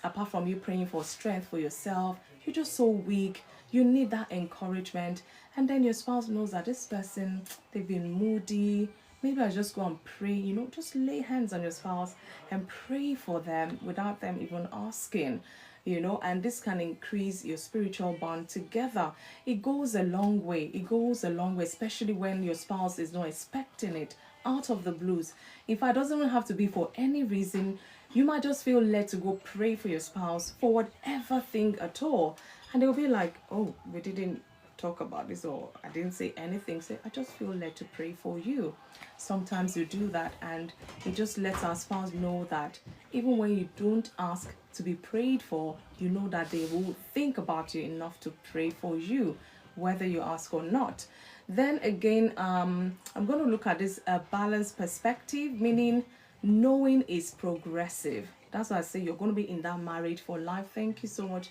Apart from you praying for strength for yourself, you're just so weak. You need that encouragement. And then your spouse knows that this person, they've been moody. Maybe I just go and pray, just lay hands on your spouse and pray for them without them even asking, and this can increase your spiritual bond together. It goes a long way. It goes a long way, especially when your spouse is not expecting it out of the blues. In fact, it doesn't even have to be for any reason. You might just feel led to go pray for your spouse for whatever thing at all. And they'll be like, oh, we didn't talk about this, or I didn't say anything. Say, I just feel led to pray for you. Sometimes you do that, and it just lets our spouse know that even when you don't ask to be prayed for, you know that they will think about you enough to pray for you, whether you ask or not. Then again, I'm going to look at this balanced perspective, meaning knowing is progressive. That's why I say you're going to be in that marriage for life. Thank you so much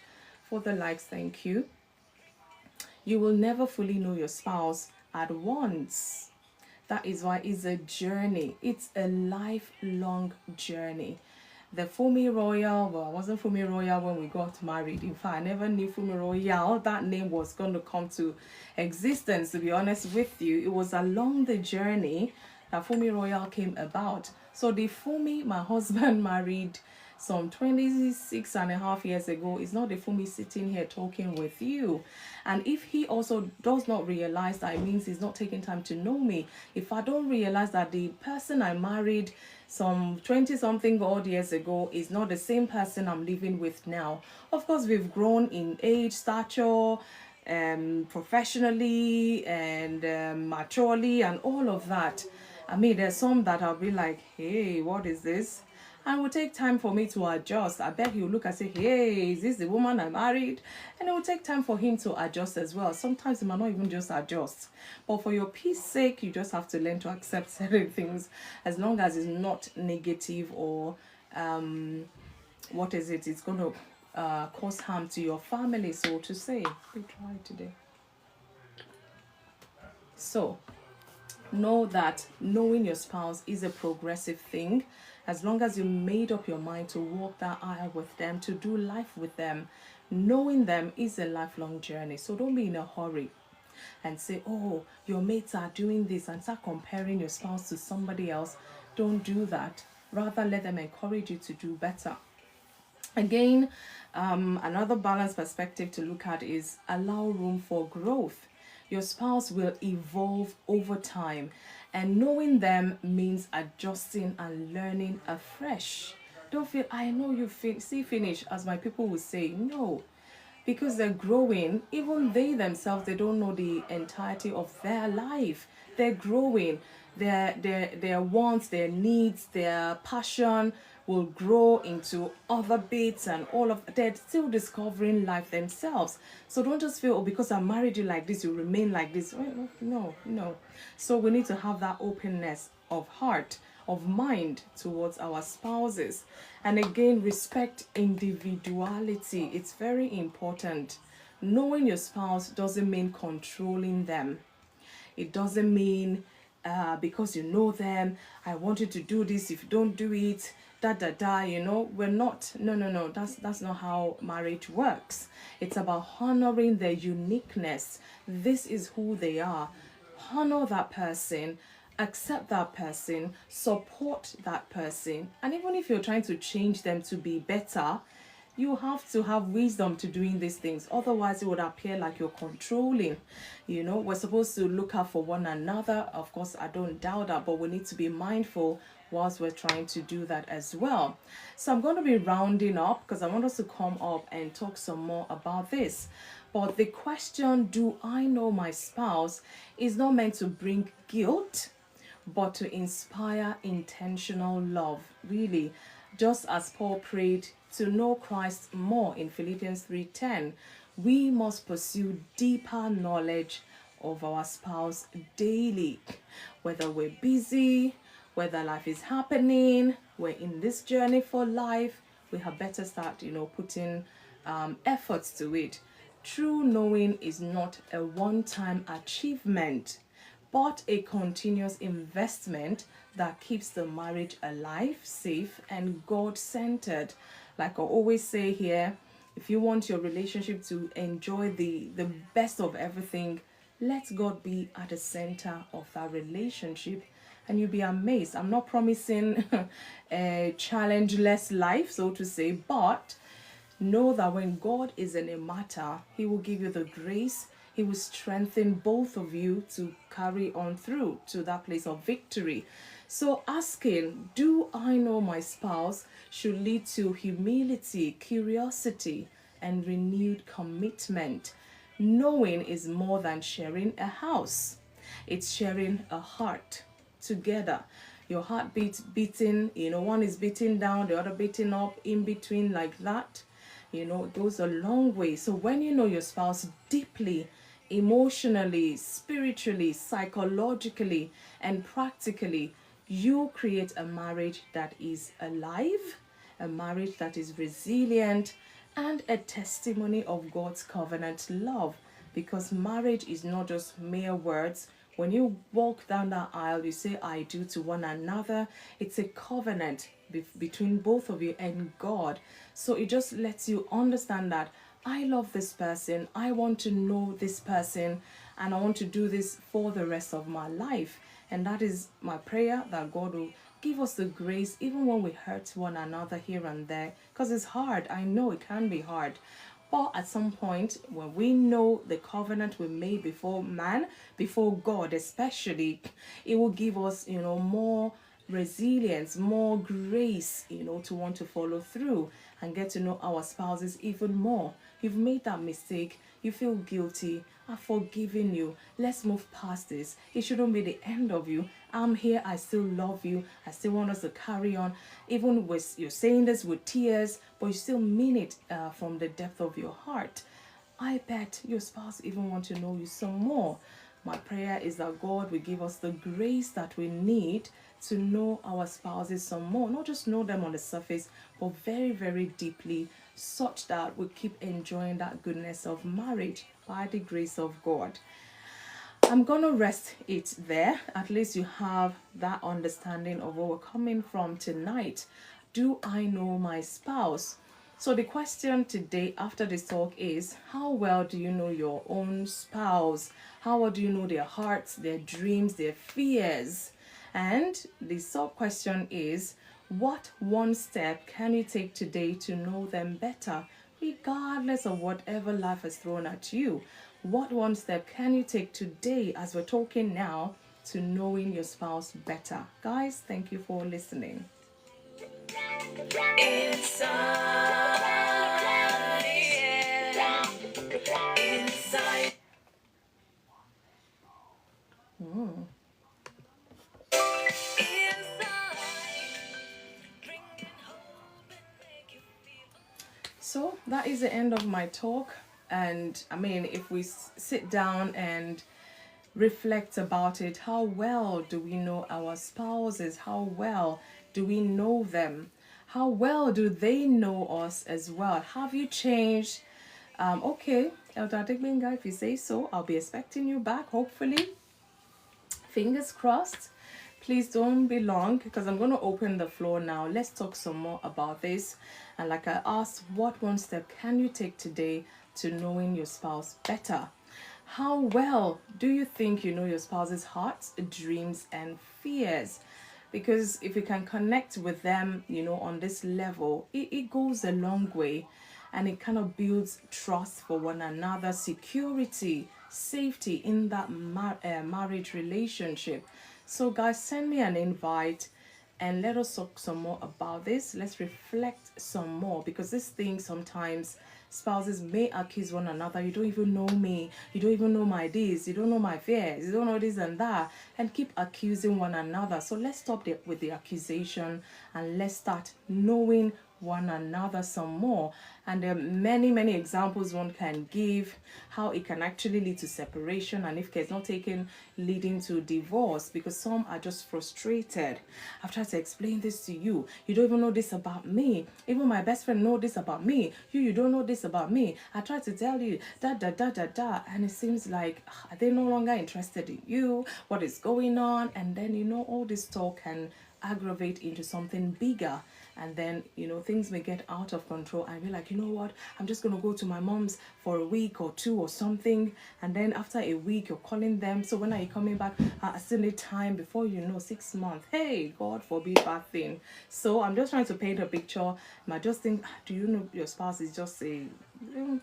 for the likes. Thank you. You will never fully know your spouse at once. That is why it's a journey. It's a lifelong journey. The FunmiRoyal, well, I wasn't FunmiRoyal when we got married. In fact, I never knew FunmiRoyal, that name was going to come to existence, to be honest with you. It was along the journey that FunmiRoyal came about. So the Funmi my husband married some 26 and a half years ago is not the Funmi sitting here talking with you. And if he also does not realize that, it means he's not taking time to know me. If I don't realize that the person I married some 20 something odd years ago is not the same person I'm living with now. Of course, we've grown in age, stature, professionally, and maturely, and all of that. I mean, there's some that I'll be like, hey, what is this? And it will take time for me to adjust. I bet he'll look and say, hey, is this the woman I married? And it will take time for him to adjust as well. Sometimes he might not even just adjust. But for your peace sake, you just have to learn to accept certain things, as long as it's not negative or, it's going to cause harm to your family, so to say. We try today. So, know that knowing your spouse is a progressive thing. As long as you made up your mind to walk that aisle with them, to do life with them, knowing them is a lifelong journey. So don't be in a hurry and say, oh, your mates are doing this, and start comparing your spouse to somebody else. Don't do that. Rather, let them encourage you to do better. Again, another balanced perspective to look at is allow room for growth. Your spouse will evolve over time, and knowing them means adjusting and learning afresh. Don't feel, I know you see finish, as my people will say. No, because they're growing. Even they themselves, they don't know the entirety of their life. They're growing. Their wants, their needs, their passion will grow into other bits, and all of they're still discovering life themselves. So don't just feel, oh, because I married you like this, you remain like this. No. So we need to have that openness of heart, of mind towards our spouses. And again, respect individuality. It's very important. Knowing your spouse doesn't mean controlling them. It doesn't mean because you know them, I want you to do this, if you don't do it, we're not, no, that's not how marriage works. It's about honoring their uniqueness. This is who they are. Honor that person, accept that person, support that person. And even if you're trying to change them to be better, you have to have wisdom to doing these things. Otherwise, it would appear like you're controlling. We're supposed to look out for one another. Of course, I don't doubt that, but we need to be mindful whilst we're trying to do that as well. So I'm going to be rounding up because I want us to come up and talk some more about this. But the question, do I know my spouse, is not meant to bring guilt, but to inspire intentional love. Really, just as Paul prayed to know Christ more in Philippians 3:10, we must pursue deeper knowledge of our spouse daily. Whether we're busy, whether life is happening, we're in this journey for life, we have better start, putting efforts to it. True knowing is not a one-time achievement, but a continuous investment that keeps the marriage alive, safe, and God-centered. Like I always say here, if you want your relationship to enjoy the best of everything, let God be at the center of that relationship, and you'll be amazed. I'm not promising a challenge-less life, so to say, but know that when God is in a matter, He will give you the grace. He will strengthen both of you to carry on through to that place of victory. So asking, do I know my spouse, should lead to humility, curiosity, and renewed commitment. Knowing is more than sharing a house. It's sharing a heart together. Your heartbeat beating, one is beating down, the other beating up, in between like that. It goes a long way. So when you know your spouse deeply, emotionally, spiritually, psychologically, and practically, you create a marriage that is alive, a marriage that is resilient, and a testimony of God's covenant love. Because marriage is not just mere words. When you walk down that aisle, you say, I do to one another. It's a covenant between both of you and God. So it just lets you understand that I love this person, I want to know this person, and I want to do this for the rest of my life. And that is my prayer, that God will give us the grace, even when we hurt one another here and there, because it's hard. I know it can be hard. But at some point, when we know the covenant we made before man, before God especially, it will give us, more resilience, more grace, to want to follow through and get to know our spouses even more. You've made that mistake, you feel guilty, I've forgiven you, let's move past this. It shouldn't be the end of you. I'm here, I still love you, I still want us to carry on, even with you're saying this with tears, but you still mean it from the depth of your heart. I bet your spouse even want to know you some more. My prayer is that God will give us the grace that we need to know our spouses some more. Not just know them on the surface, but very, very deeply, such that we keep enjoying that goodness of marriage by the grace of God. I'm going to rest it there. At least you have that understanding of where we're coming from tonight. Do I know my spouse? So the question today after this talk is, how well do you know your own spouse? How well do you know their hearts, their dreams, their fears? And the sub question is, what one step can you take today to know them better, regardless of whatever life has thrown at you? What one step can you take today, as we're talking now, to knowing your spouse better? Guys, thank you for listening. Inside, yeah. Inside. So that is the end of my talk. And I mean, if we sit down and reflect about it, how well do we know our spouses? How well do we know them? How well do they know us as well? Have you changed? Okay, Elder Adegbenga, if you say so, I'll be expecting you back, hopefully. Fingers crossed. Please don't be long, because I'm going to open the floor now. Let's talk some more about this. And like I asked, what one step can you take today to knowing your spouse better? How well do you think you know your spouse's hearts, dreams, and fears? Because if you can connect with them, on this level, it goes a long way, and it kind of builds trust for one another, security, safety in that marriage relationship. So guys, send me an invite and let us talk some more about this. Let's reflect some more, because this thing sometimes spouses may accuse one another. You don't even know me, you don't even know my this, you don't know my fears, you don't know this and that, and keep accusing one another. So let's stop with the accusation, and let's start knowing one another some more. And there are many examples one can give how it can actually lead to separation, and if care is not taken, leading to divorce, because some are just frustrated. I've tried to explain this to you, you don't even know this about me, even my best friend know this about me, you don't know this about me, I tried to tell you da, and it seems like are they no longer interested in you, what is going on? And then all this talk can aggravate into something bigger, and then things may get out of control, and be like, what, I'm just gonna go to my mom's for a week or two or something, and then after a week you're calling them, so when are you coming back? I still need time. Before 6 months, hey, God forbid bad thing. So I'm just trying to paint a picture. I just think, do you know your spouse is just a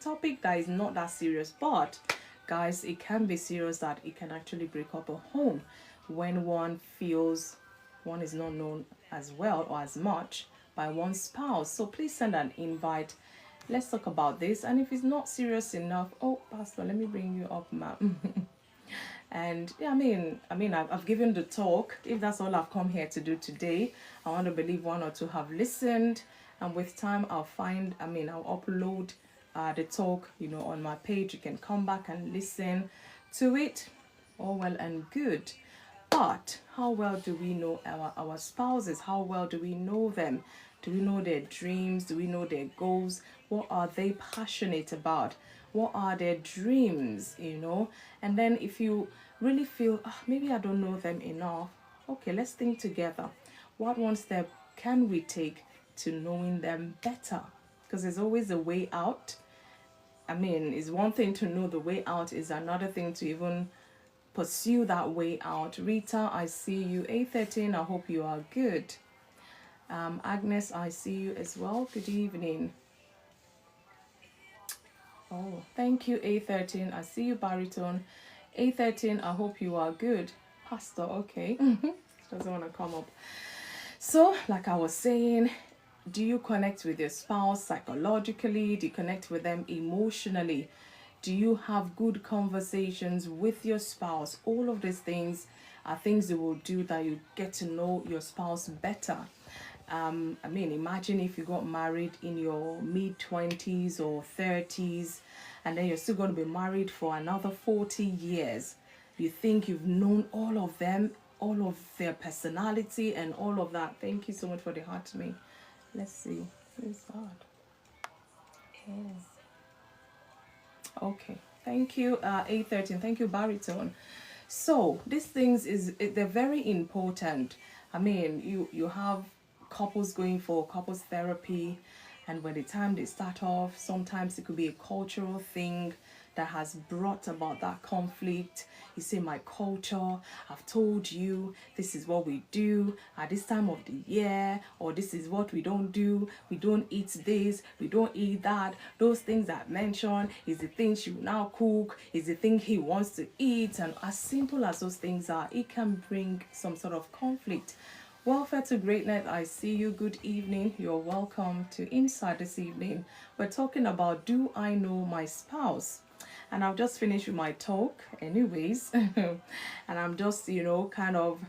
topic that is not that serious, but guys, it can be serious, that it can actually break up a home when one feels one is not known as well or as much by one spouse. So please send an invite. Let's talk about this. And if it's not serious enough, oh, Pastor, let me bring you up, ma'am. And yeah, I've given the talk. If that's all I've come here to do today, I want to believe one or two have listened. And with time, I'll upload the talk, on my page. You can come back and listen to it. All well and good. But how well do we know our spouses? How well do we know them? Do we know their dreams? Do we know their goals? What are they passionate about? What are their dreams? And then if you really feel, maybe I don't know them enough, okay, let's think together. What one step can we take to knowing them better? Because there's always a way out. It's one thing to know the way out, is another thing to even pursue that way out. Rita, I see you. A13, I hope you are good. Agnes, I see you as well. Good evening. Oh, thank you, A13. I see you, baritone. A13, I hope you are good. Pastor, okay. Doesn't want to come up. So, like I was saying, do you connect with your spouse psychologically? Do you connect with them emotionally? Do you have good conversations with your spouse? All of these things are things you will do that you get to know your spouse better. Imagine if you got married in your mid-20s or 30s, and then you're still going to be married for another 40 years. You think you've known all of them, all of their personality and all of that. Thank you so much for the heart to me. Let's see. Who's that? Oh. Okay. Thank you, A13. Thank you, baritone. So these things they're very important. You have couples going for couples therapy, and by the time they start off, sometimes it could be a cultural thing that has brought about that conflict. You say, my culture, I've told you this is what we do at this time of the year, or this is what we don't do. We don't eat this, we don't eat that. Those things I mentioned is the things you now cook, is the thing he wants to eat. And as simple as those things are, it can bring some sort of conflict. Welfare to Greatness, I see you. Good evening. You're welcome to Inside this evening. We're talking about, do I know my spouse? And I've just finished with my talk anyways. And I'm just, kind of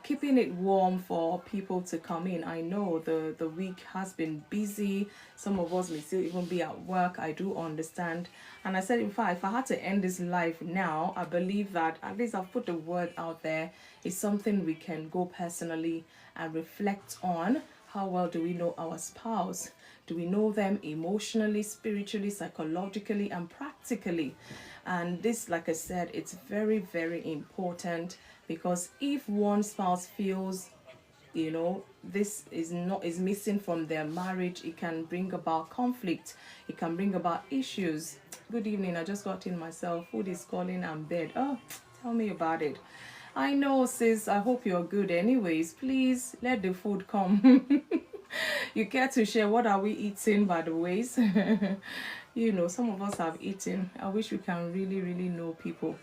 keeping it warm for people to come in. I know the week has been busy. Some of us may still even be at work. I do understand. And I said, in fact, if I had to end this live now, I believe that at least I've put the word out there. It's something we can go personally and reflect on. How well do we know our spouse? Do we know them emotionally, spiritually, psychologically, and practically? And this, like I said, it's very, very important, because if one spouse feels, this is missing from their marriage, it can bring about conflict. It can bring about issues. Good evening. I just got in myself. Food is calling. I'm bed. Oh, tell me about it. I know, sis. I hope you're good. Anyways, please let the food come. You care to share? What are we eating, by the ways? Some of us have eaten. I wish we can really, really know people.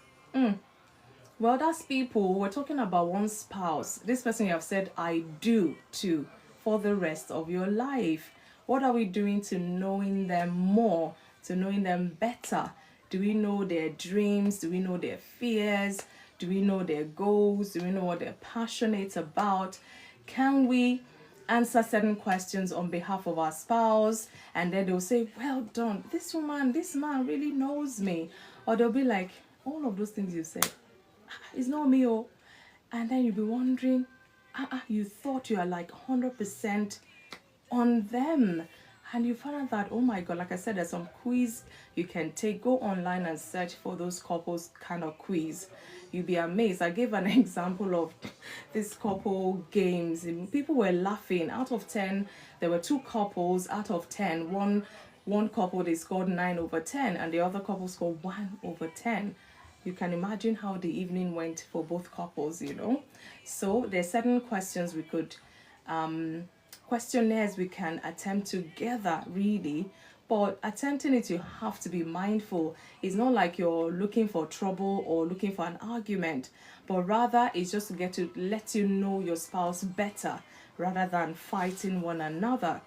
Well, that's people. We're talking about one spouse. This person you have said I do to for the rest of your life. What are we doing to knowing them more, to knowing them better? Do we know their dreams? Do we know their fears? Do we know their goals? Do we know what they're passionate about? Can we answer certain questions on behalf of our spouse? And then they'll say, well done. This woman, this man really knows me. Or they'll be like, all of those things you said, it's not me, oh. And then you'll be wondering, you thought you are like 100% on them. And you find out that, oh my God, like I said, there's some quiz you can take. Go online and search for those couples kind of quiz. You'll be amazed. I gave an example of this couple games. And people were laughing. Out of 10, there were two couples. Out of 10, one couple, they scored 9 over 10, and the other couple scored 1 over 10. You can imagine how the evening went for both couples, you know. So there's certain questions we could questionnaires we can attempt together, really. But attempting it, you have to be mindful. It's not like you're looking for trouble or looking for an argument, but rather it's just to get to let you know your spouse better rather than fighting one another.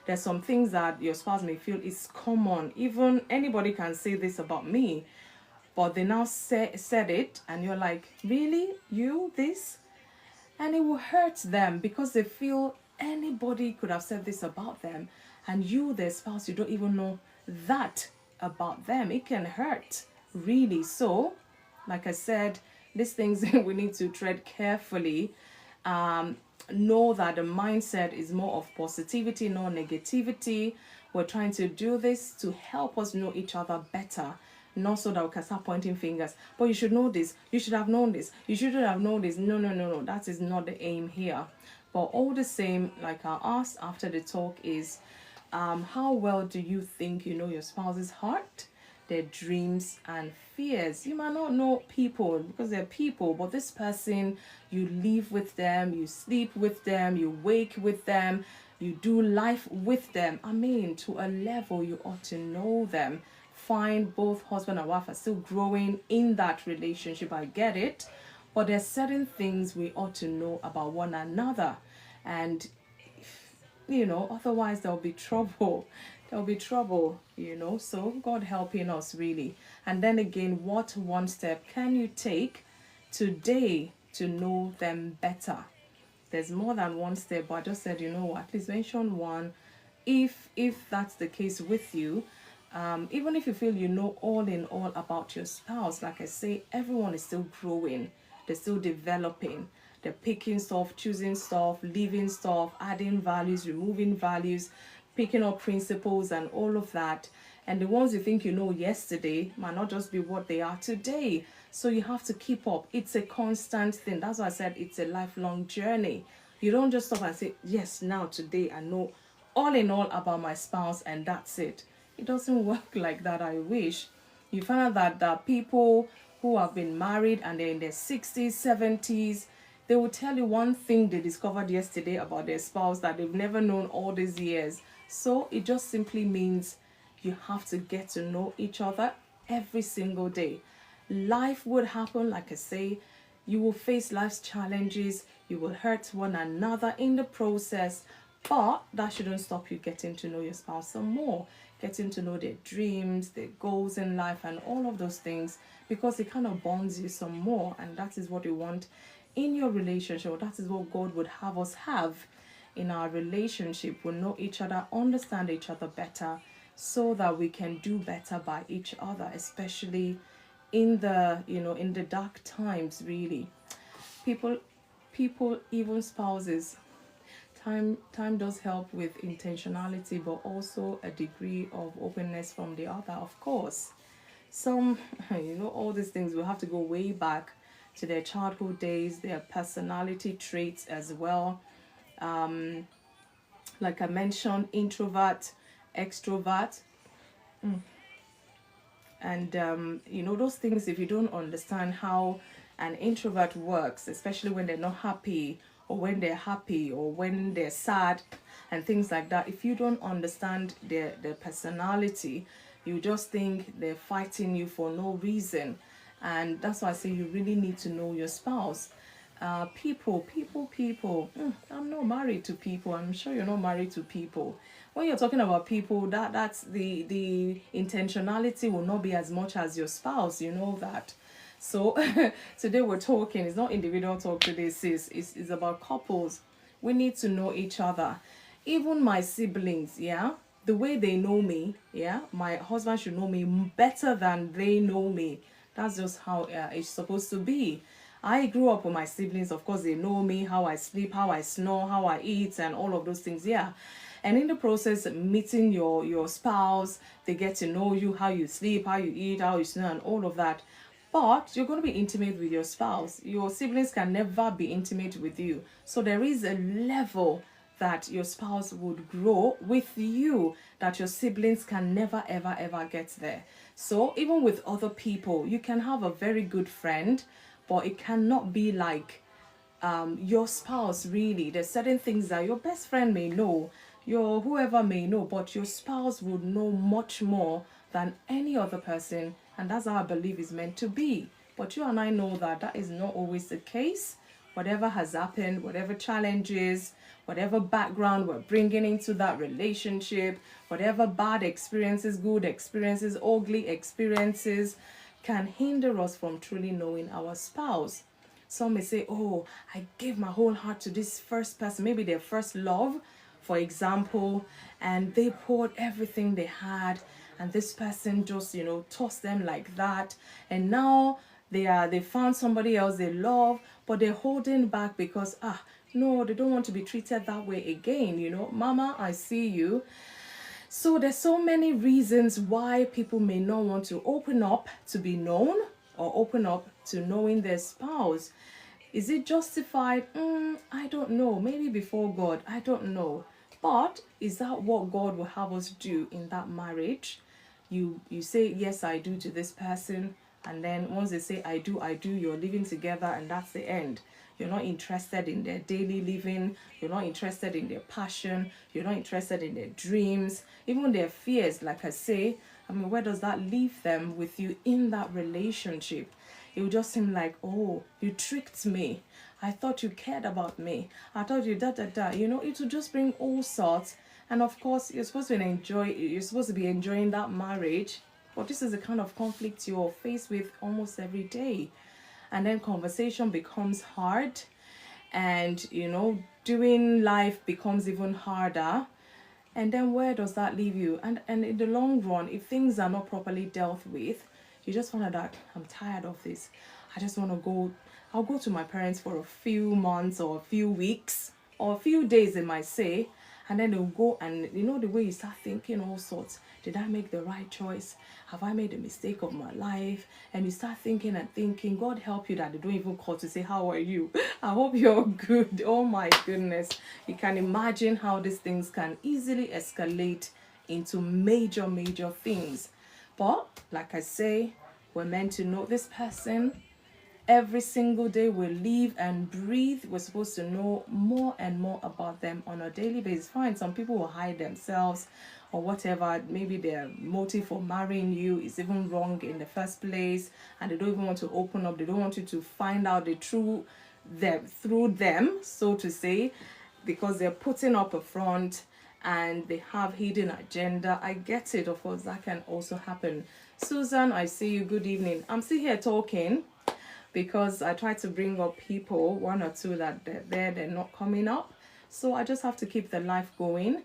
There's some things that your spouse may feel is common. Even anybody can say this about me, but they now said it, and you're like, really? You? This? And it will hurt them because they feel anybody could have said this about them, and you, their spouse, you don't even know that about them. It can hurt, really. So, like I said, these things we need to tread carefully. Know that the mindset is more of positivity, no negativity. We're trying to do this to help us know each other better, not so that we can start pointing fingers. But you should know this, you should have known this, you shouldn't have known this. No, no, no, no. That is not the aim here. But all the same, like I asked after the talk is, how well do you think you know your spouse's heart, their dreams and fears? You might not know people because they're people, but this person, you live with them, you sleep with them, you wake with them, you do life with them. I mean, to a level you ought to know them. Find both husband and wife are still growing in that relationship. I get it, but there's certain things we ought to know about one another, and you know, otherwise there'll be trouble. There'll be trouble, you know. So God helping us really. And then again, what one step can you take today to know them better? There's more than one step, but I just said, you know what, at least mention one. If that's the case with you, even if you feel you know all in all about your spouse, like I say, everyone is still growing, they're still developing, they're picking stuff, choosing stuff, leaving stuff, adding values, removing values, picking up principles and all of that. And the ones you think you know yesterday might not just be what they are today. So you have to keep up. It's a constant thing. That's why I said it's a lifelong journey. You don't just stop and say, yes, now today I know all in all about my spouse and that's it. It doesn't work like that, I wish. You find out that the people who have been married and they're in their 60s, 70s, they will tell you one thing they discovered yesterday about their spouse that they've never known all these years. So it just simply means you have to get to know each other every single day. Life would happen, like I say, you will face life's challenges, you will hurt one another in the process, but that shouldn't stop you getting to know your spouse some more, getting to know their dreams, their goals in life, and all of those things, because it kind of bonds you some more, and that is what you want in your relationship. That is what God would have us have in our relationship. We'll know each other, understand each other better, so that we can do better by each other, especially in the, you know, in the dark times, really. People, even spouses, time does help with intentionality, but also a degree of openness from the other, of course. Some, you know, all these things will have to go way back to their childhood days, their personality traits as well. Like I mentioned, introvert, extrovert, and you know, those things, if you don't understand how an introvert works, especially when they're not happy or when they're happy or when they're sad and things like that, if you don't understand their personality, you just think they're fighting you for no reason. And that's why I say you really need to know your spouse. People. I'm not married to people. I'm sure you're not married to people. When you're talking about people, that's the intentionality will not be as much as your spouse. You know that. So today we're talking. It's not individual talk today, sis. It's about couples. We need to know each other. Even my siblings, yeah, the way they know me, yeah, my husband should know me better than they know me. That's just how it's supposed to be. I grew up with my siblings. Of course, they know me, how I sleep, how I snore, how I eat, and all of those things. Yeah. And in the process, meeting your spouse, they get to know you, how you sleep, how you eat, how you snore, and all of that. But you're going to be intimate with your spouse. Your siblings can never be intimate with you. So there is a level that your spouse would grow with you that your siblings can never ever ever get there. So even with other people, you can have a very good friend, but it cannot be like your spouse. Really, there's certain things that your best friend may know, your whoever may know, but your spouse would know much more than any other person, and that's how I believe is meant to be. But you and I know that that is not always the case. Whatever has happened, whatever challenges, whatever background we're bringing into that relationship, whatever bad experiences, good experiences, ugly experiences, can hinder us from truly knowing our spouse. Some may say, oh, I gave my whole heart to this first person, maybe their first love, for example, and they poured everything they had, and this person just, tossed them like that. And now they found somebody else they love, but they're holding back because no, they don't want to be treated that way again. Mama, I see you. So there's so many reasons why people may not want to open up to be known or open up to knowing their spouse. Is it justified? I don't know. Maybe before God, I don't know. But is that what God will have us do in that marriage? You say yes, I do to this person, and then once they say I do, you're living together, and that's the end. You're not interested in their daily living. You're not interested in their passion. You're not interested in their dreams, even their fears. Like I say, where does that leave them with you in that relationship? It would just seem like, oh, you tricked me. I thought you cared about me. I thought you da. It would just bring all sorts. And of course, you're supposed to be enjoying that marriage. But this is the kind of conflict you're faced with almost every day. And then conversation becomes hard. And, doing life becomes even harder. And then where does that leave you? And in the long run, if things are not properly dealt with, you just find out that I'm tired of this. I just want to go. I'll go to my parents for a few months or a few weeks or a few days, they might say. And then they'll go, and the way you start thinking all sorts. Did I make the right choice? Have I made a mistake of my life? And you start thinking and thinking. God help you that they don't even call to say, how are you? I hope you're good. Oh my goodness. You can imagine how these things can easily escalate into major, major things. But like I say, we're meant to know this person. Every single day we live and breathe, we're supposed to know more and more about them on a daily basis. Fine, some people will hide themselves or whatever. Maybe their motive for marrying you is even wrong in the first place, and they don't even want to open up. They don't want you to find out the true them through them, so to say, because they're putting up a front and they have hidden agenda. I get it. Of course, that can also happen. Susan, I see you. Good evening. I'm still here talking because I try to bring up people, one or two that they're not coming up. So I just have to keep the life going.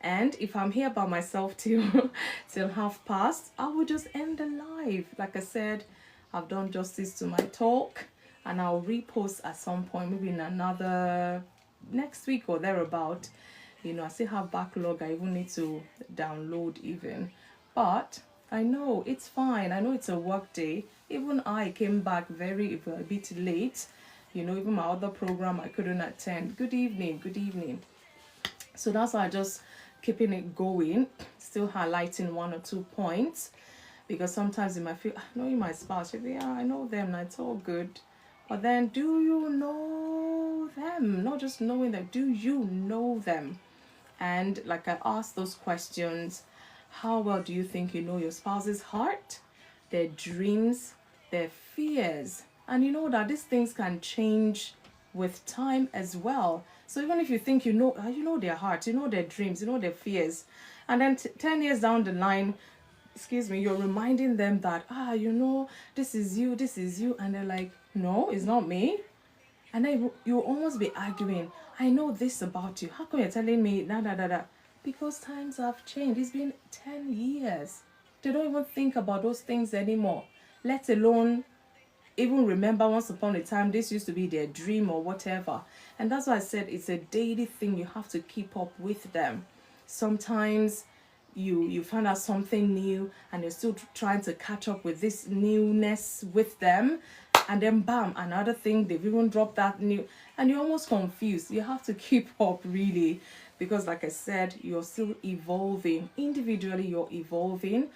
And if I'm here by myself till 1:30, I will just end the live. Like I said, I've done justice to my talk, and I'll repost at some point, maybe in another next week or thereabout. I still have backlog. I even need to download even. But I know it's fine. I know it's a work day. Even I came back a bit late. Even my other program I couldn't attend. Good evening. So that's why I just keeping it going, still highlighting one or two points, because sometimes you might feel, knowing my spouse, yeah, I know them, and it's all good. But then, do you know them? Not just knowing them, do you know them? And like I asked those questions, how well do you think you know your spouse's heart, their dreams, their fears. And you know that these things can change with time as well. So even if you think you know their heart, you know their dreams, you know their fears, and then 10 years down the line, excuse me, you're reminding them that, you know, this is you, and they're like, no, it's not me. And then you almost be arguing, I know this about you. How come you're telling me da? Because times have changed. It's been 10 years. They don't even think about those things anymore, let alone even remember once upon a time this used to be their dream or whatever. And that's why I said it's a daily thing. You have to keep up with them. Sometimes you find out something new and you're still trying to catch up with this newness with them, and then bam, another thing, they've even dropped that new, and you're almost confused. You have to keep up, really, because like I said, you're still evolving individually. You're evolving,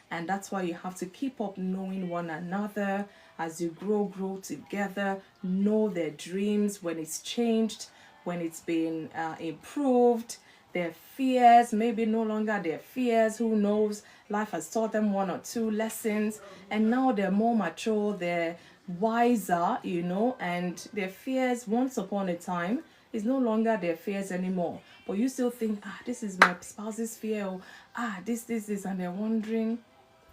and that's why you have to keep up knowing one another as you grow together. Know their dreams, when it's changed, when it's been improved, their fears, maybe no longer their fears, who knows, life has taught them one or two lessons, and now they're more mature, they're wiser, you know, and their fears once upon a time is no longer their fears anymore. But you still think, this is my spouse's fear, or this, and they're wondering.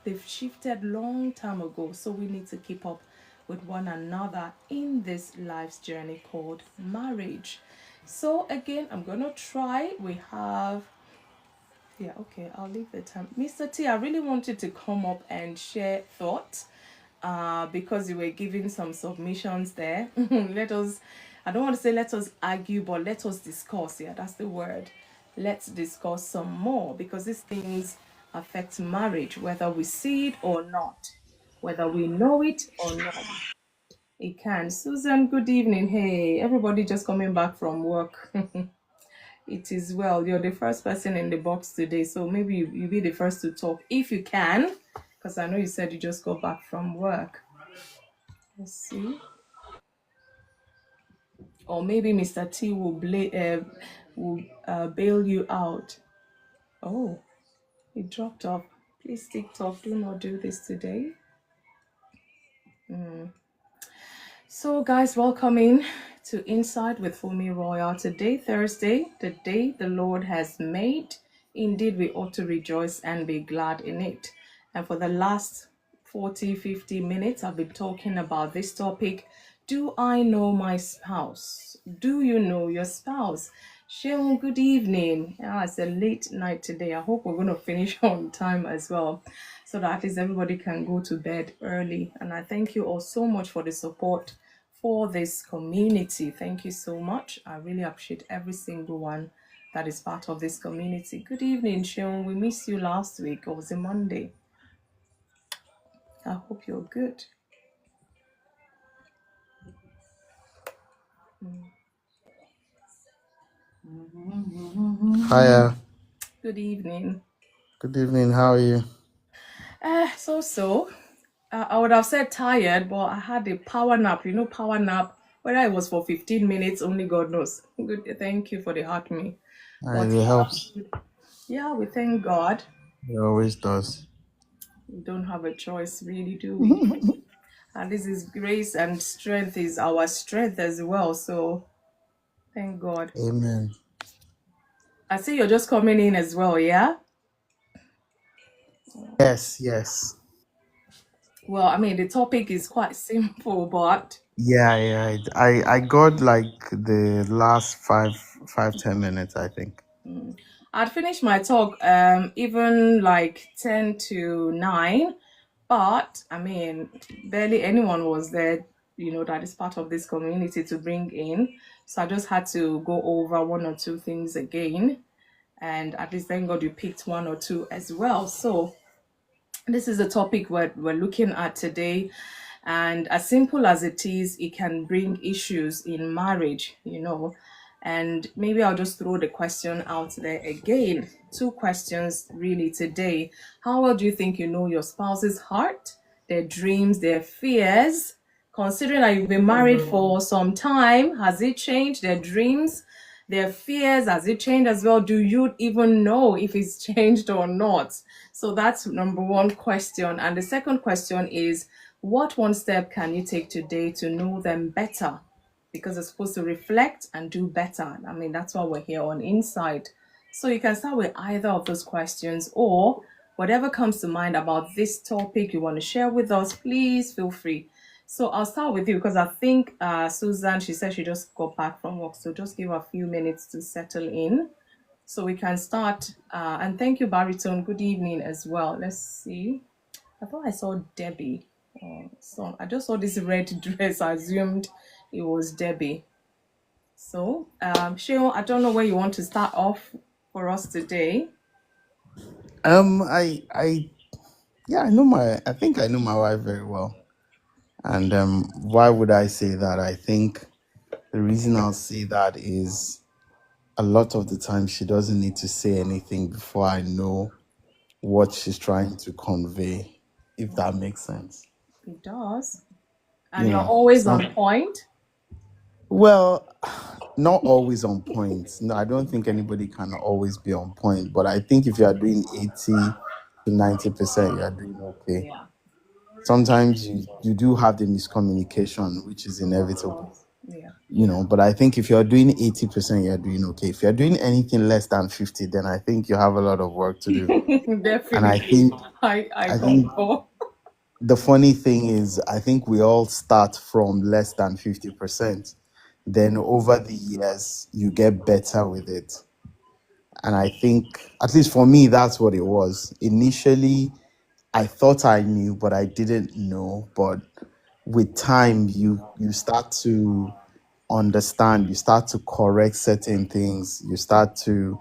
They've shifted long time ago. So we need to keep up with one another in this life's journey called marriage. So again, I'm gonna try. We have, yeah, okay, I'll leave the time. Mr. T, I really wanted to come up and share thoughts because you were giving some submissions there. Let us, I don't want to say let us argue, but let us discuss. Yeah, that's the word. Let's discuss some more, because these things affect marriage, whether we see it or not, whether we know it or not. It can. Susan, good evening. Hey, everybody just coming back from work. It is well. You're the first person in the box today, so maybe you be the first to talk if you can, because I know you said you just got back from work. Let's see. Or maybe Mr. T will bail you out. Oh, it dropped off. Please, TikTok, do not do this today. So guys, welcome in to Inside with FunmiRoyal. Today, Thursday, the day the Lord has made. Indeed, we ought to rejoice and be glad in it. And for the last 40-50 minutes, I've been talking about this topic. Do I know my spouse? Do you know your spouse? Sharon, good evening. It's a late night today. I hope we're going to finish on time as well, so that at least everybody can go to bed early. And I thank you all so much for the support for this community. Thank you so much. I really appreciate every single one that is part of this community. Good evening, Sharon. We missed you last week. It was a Monday. I hope you're good. Hiya. Good evening. Good evening. How are you? So. I would have said tired, but I had a power nap. You know, power nap. Whether it was for 15 minutes, only God knows. Good. Thank you for the heart me. But It helps. yeah, we thank God. It always does. We don't have a choice, really, do we? And this is grace, and strength is our strength as well. So thank God. Amen. I see you're just coming in as well, yeah? Yes. Well, I mean, the topic is quite simple, but Yeah. I got like the last 10 minutes, I think. I'd finished my talk even like 10 to 9, but I mean, barely anyone was there, you know, that is part of this community to bring in. So I just had to go over one or two things again, and at least thank God you picked one or two as well. So this is the topic we're looking at today. And as simple as it is, it can bring issues in marriage, you know. And maybe I'll just throw the question out there again. Two questions really today. How well do you think you know your spouse's heart, their dreams, their fears? Considering that you've been married for some time, has it changed their dreams, their fears? Has it changed as well? Do you even know if it's changed or not? So that's number one question. And the second question is, What one step can you take today to know them better? Because it's supposed to reflect and do better. I mean, that's why we're here on Insight. So you can start with either of those questions, or whatever comes to mind about this topic you want to share with us, please feel free. So I'll start with you because I think Susan, she said she just got back from work. So just give her a few minutes to settle in so we can start. And thank you, Baritone. Good evening as well. Let's see. I thought I saw Debbie. So I just saw this red dress. I assumed it was Debbie. So, Sheo, I don't know where you want to start off for us today. I yeah, I think I know my wife very well. And why would I say that? I think the reason I'll say that is a lot of the time she doesn't need to say anything before I know what she's trying to convey, if that makes sense. It does. And You you're know, always on point. well, not always on point. No, I don't think anybody can always be on point, but I think if you are doing 80 to 90%, you are doing okay. Yeah, Sometimes you do have the miscommunication, which is of inevitable, course. Yeah, but I think if you're doing 80%, you're doing okay. If you're doing anything less than 50, then I think you have a lot of work to do. And definitely. I I think concur. the funny thing is, I think we all start from less than 50%. Then over the years, you get better with it. And I think, at least for me, that's what it was. Initially, I thought I knew, but I didn't know. But with time, you start to understand, you start to correct certain things, you start to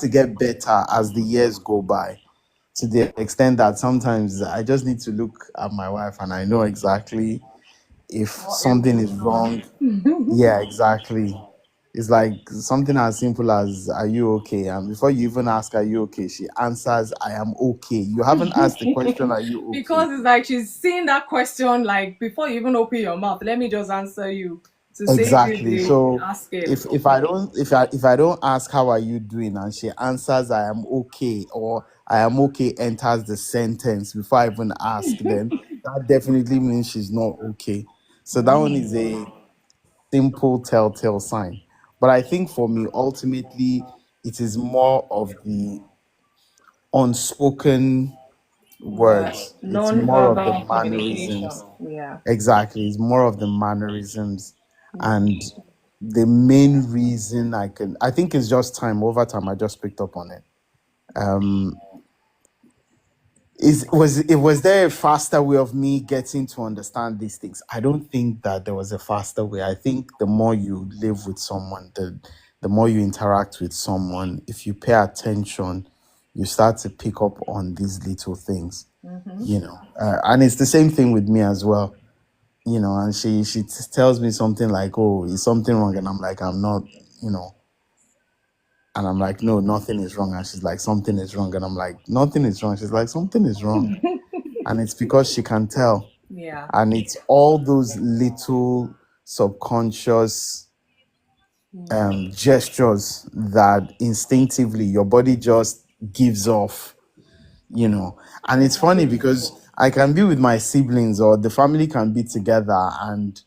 get better as the years go by, to the extent that sometimes I just need to look at my wife and I know exactly if What is something is going on? wrong. Yeah, exactly. It's like something as simple as, "Are you okay?" And before you even ask, "Are you okay?" she answers, "I am okay." You haven't asked the question, "Are you okay?" Because it's like she's seeing that question like before you even open your mouth. Let me just answer you to save you Exactly. the So asking. if I don't ask, "How are you doing?" and she answers, "I am okay," or "I am okay" enters the sentence before I even ask, then that definitely means she's not okay. So that one is a simple telltale sign. But I think for me, ultimately, it is more of the unspoken Word, words. It's more of the non-verbal communication. mannerisms. Yeah. Exactly. It's more of the mannerisms. And the main reason I think it's just time. Over time, I just picked up on it. Um, was there a faster way of me getting to understand these things? I don't think that there was a faster way. I think the more you live with someone, the more you interact with someone, if you pay attention, you start to pick up on these little things. And it's the same thing with me as well. And she tells me something like, "Oh, is something wrong?" And I'm like, "I'm not," you know. And I'm like, "No, nothing is wrong." And she's like, "Something is wrong." And I'm like, "Nothing is wrong." She's like, "Something is wrong." And it's because she can tell. Yeah. And it's all those little subconscious gestures that instinctively your body just gives off. And it's funny because I can be with my siblings or the family can be together and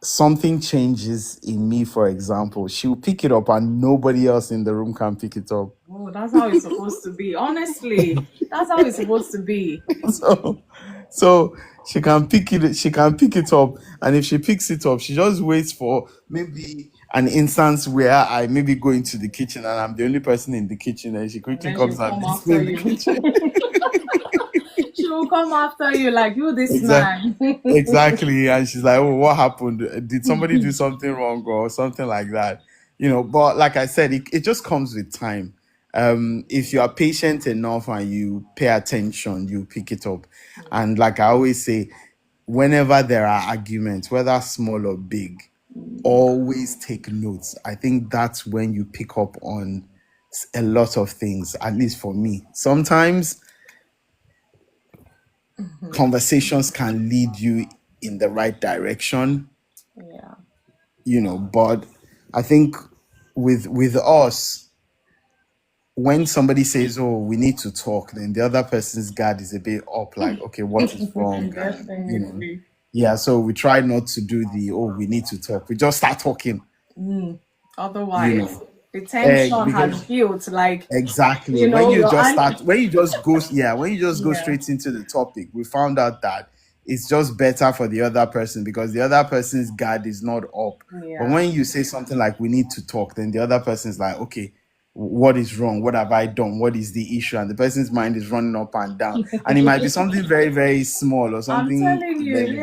something changes in me, for example. She'll pick it up and nobody else in the room can pick it up. Oh, that's how it's supposed to be. Honestly, that's how it's supposed to be. so so she can pick it up, and if she picks it up, she just waits for maybe an instance where I maybe go into the kitchen and I'm the only person in the kitchen, and she And quickly then she'll comes and come meets me after in the you. kitchen. She will come after you like you this exactly man. exactly and she's like, "Oh, what happened? Did somebody do something wrong or something like that?" But like I said, it just comes with time. If you are patient enough and you pay attention, you pick it up. And like I always say, whenever there are arguments, whether small or big, always take notes. I think that's when you pick up on a lot of things, at least for me. Sometimes conversations can lead you in the right direction, Yeah. but I think with us, when somebody says, "Oh, we need to talk," then the other person's guard is a bit up, like, "Okay, what is wrong?" And Definitely. yeah. So we try not to do the, "Oh, we need to talk." We just start talking, you Otherwise, know, the tension because had built, like, exactly. your aunt. When you just go, yeah, when you just go Yeah, straight into the topic, we found out that it's just better for the other person because the other person's guard is not up. But yeah. when you say something like "we need to talk," then the other person's like, "Okay, what is wrong? What have I done? What is the issue?" And the person's mind is running up and down, and it might be something very, very small or I'm something telling you, irrelevant,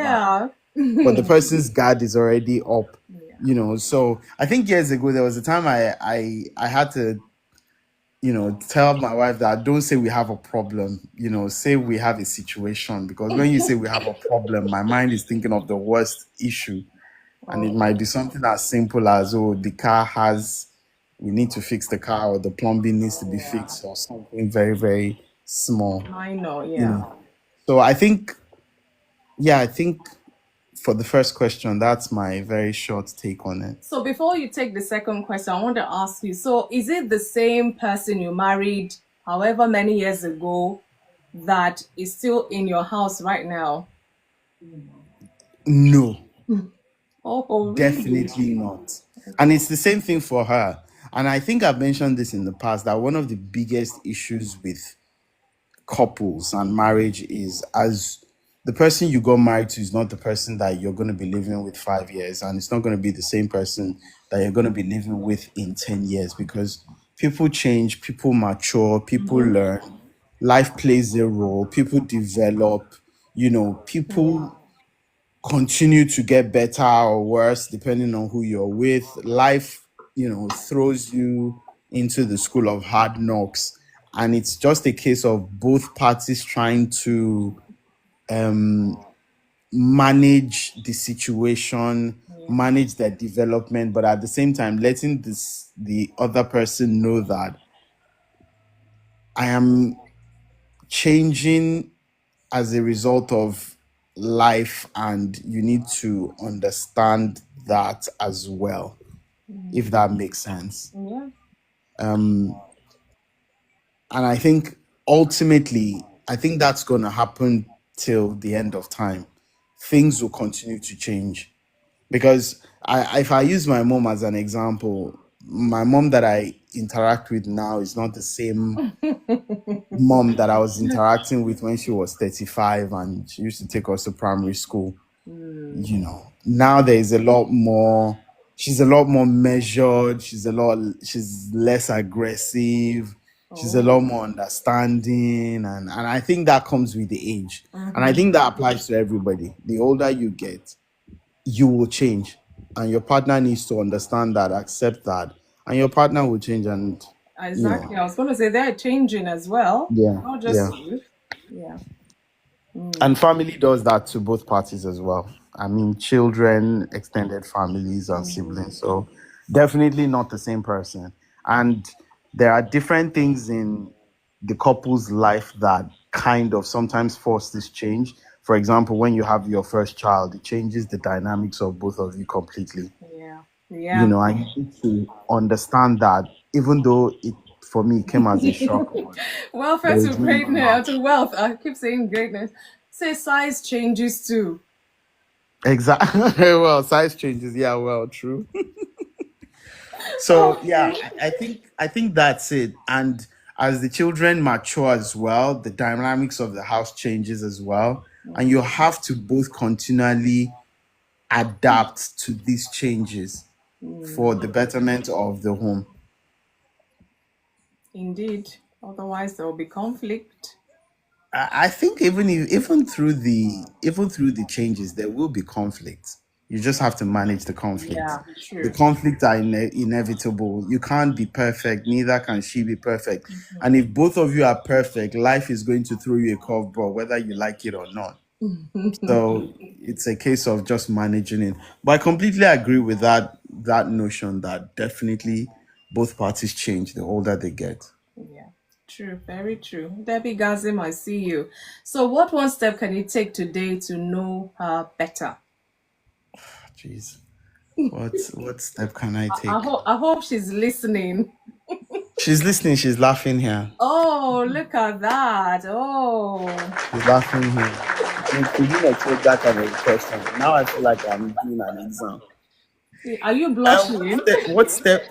yeah. but the person's guard is already up. Yeah. So I think years ago there was a time I had to, tell my wife that don't say we have a problem, say we have a situation. Because when you say we have a problem, my mind is thinking of the worst issue. And it might Oh, be something as simple as, oh, we need to fix the car, or the plumbing needs to be yeah. fixed, or something very, very small, I know, you yeah. know. So I think for the first question, that's my very short take on it. So before you take the second question, I want to ask you, so is it the same person you married however many years ago that is still in your house right now? No. Oh, really? Definitely not. And Okay. it's the same thing for her. And I think I've mentioned this in the past that one of the biggest issues with couples and marriage is, as the person you got married to is not the person that you're going to be living with 5 years, and it's not going to be the same person that you're going to be living with in 10 years, because people change, people mature, people learn, life plays a role, people develop, Yeah. people continue to get better or worse depending on who you're with. Life, throws you into the school of hard knocks. And it's just a case of both parties trying to manage the situation, Yeah. manage their development, but at the same time letting the other person know that I am changing as a result of life, and you need to understand that as well, if that makes sense. Yeah. And I think ultimately, I think that's going to happen till the end of time. Things will continue to change because if I use my mom as an example, my mom that I interact with now is not the same mom that I was interacting with when she was 35 and she used to take us to primary school. Now there's a lot more, she's a lot more measured, she's less aggressive, she's a Oh. lot more understanding, and I think that comes with the age. And I think that applies to everybody. The older you get, you will change, and your partner needs to understand that, accept that, and your partner will change. And you Exactly. know I was going to say they're changing as well, yeah, not yeah. just you. Yeah. And family does that to both parties as well. I mean, children, extended families, and siblings. So definitely not the same person. And there are different things in the couple's life that kind of sometimes force this change. For example, when you have your first child, it changes the dynamics of both of you completely. Yeah. Yeah. And you need to understand that, even though it, for me, came as a shock, but Welfare there to is really not greatness, to much. wealth. I keep saying greatness. Say size changes too. Exactly. Well, size changes. Yeah, well, true. So yeah, Okay. I think that's it. And as the children mature as well, the dynamics of the house changes as well. And you have to both continually adapt to these changes for the betterment of the home. Indeed. Otherwise, there will be conflict. I think even through the changes, there will be conflict. You just have to manage the conflict. Yeah, The true. conflicts are inevitable. You can't be perfect, neither can she be perfect. And if both of you are perfect, life is going to throw you a curveball, whether you like it or not. So it's a case of just managing it. But I completely agree with that notion that definitely both parties change the older they get. Yeah, true. Very true. Debbie Gazim, I see you. So, what one step can you take today to know her better? Jeez. What step can I I take? hope I hope she's listening. She's listening. She's laughing here. Oh, look at that. Oh. She's laughing here. She didn't expect that kind of question. Now I feel like I'm doing an exam. Are you What blushing? step? What step?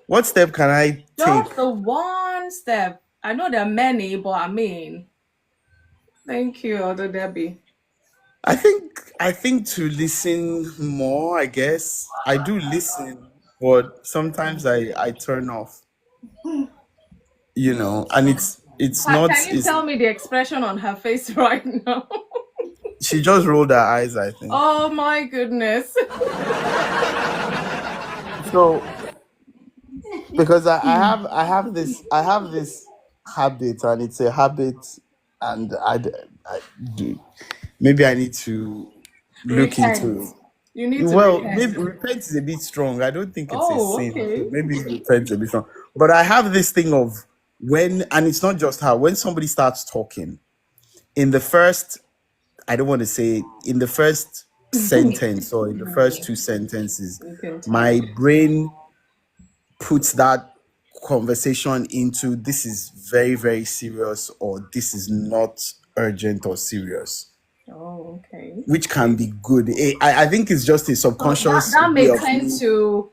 What step can I take? Just the one step. I know there are many, but I mean, thank you, Other Debbie. I think to listen more, I guess. I do listen, but sometimes I turn off, and it's not Can you it's tell me the expression on her face right now? she just rolled her eyes, I think. Oh my goodness. So because I have this habit, and it's a habit, and I do maybe I need to look Repent. into. You need to Well, maybe repent. repent is a bit strong. I don't think it's a Oh, sin, so okay. maybe repent is a bit strong. But I have this thing of and it's not just how, when somebody starts talking in the first, I don't want to say in the first sentence or in the first two sentences, You can tell. my brain puts that conversation into this is very, very serious, or this is not urgent or serious, Oh, okay. which can be good. I think it's just a So that subconscious that way may of tend me. to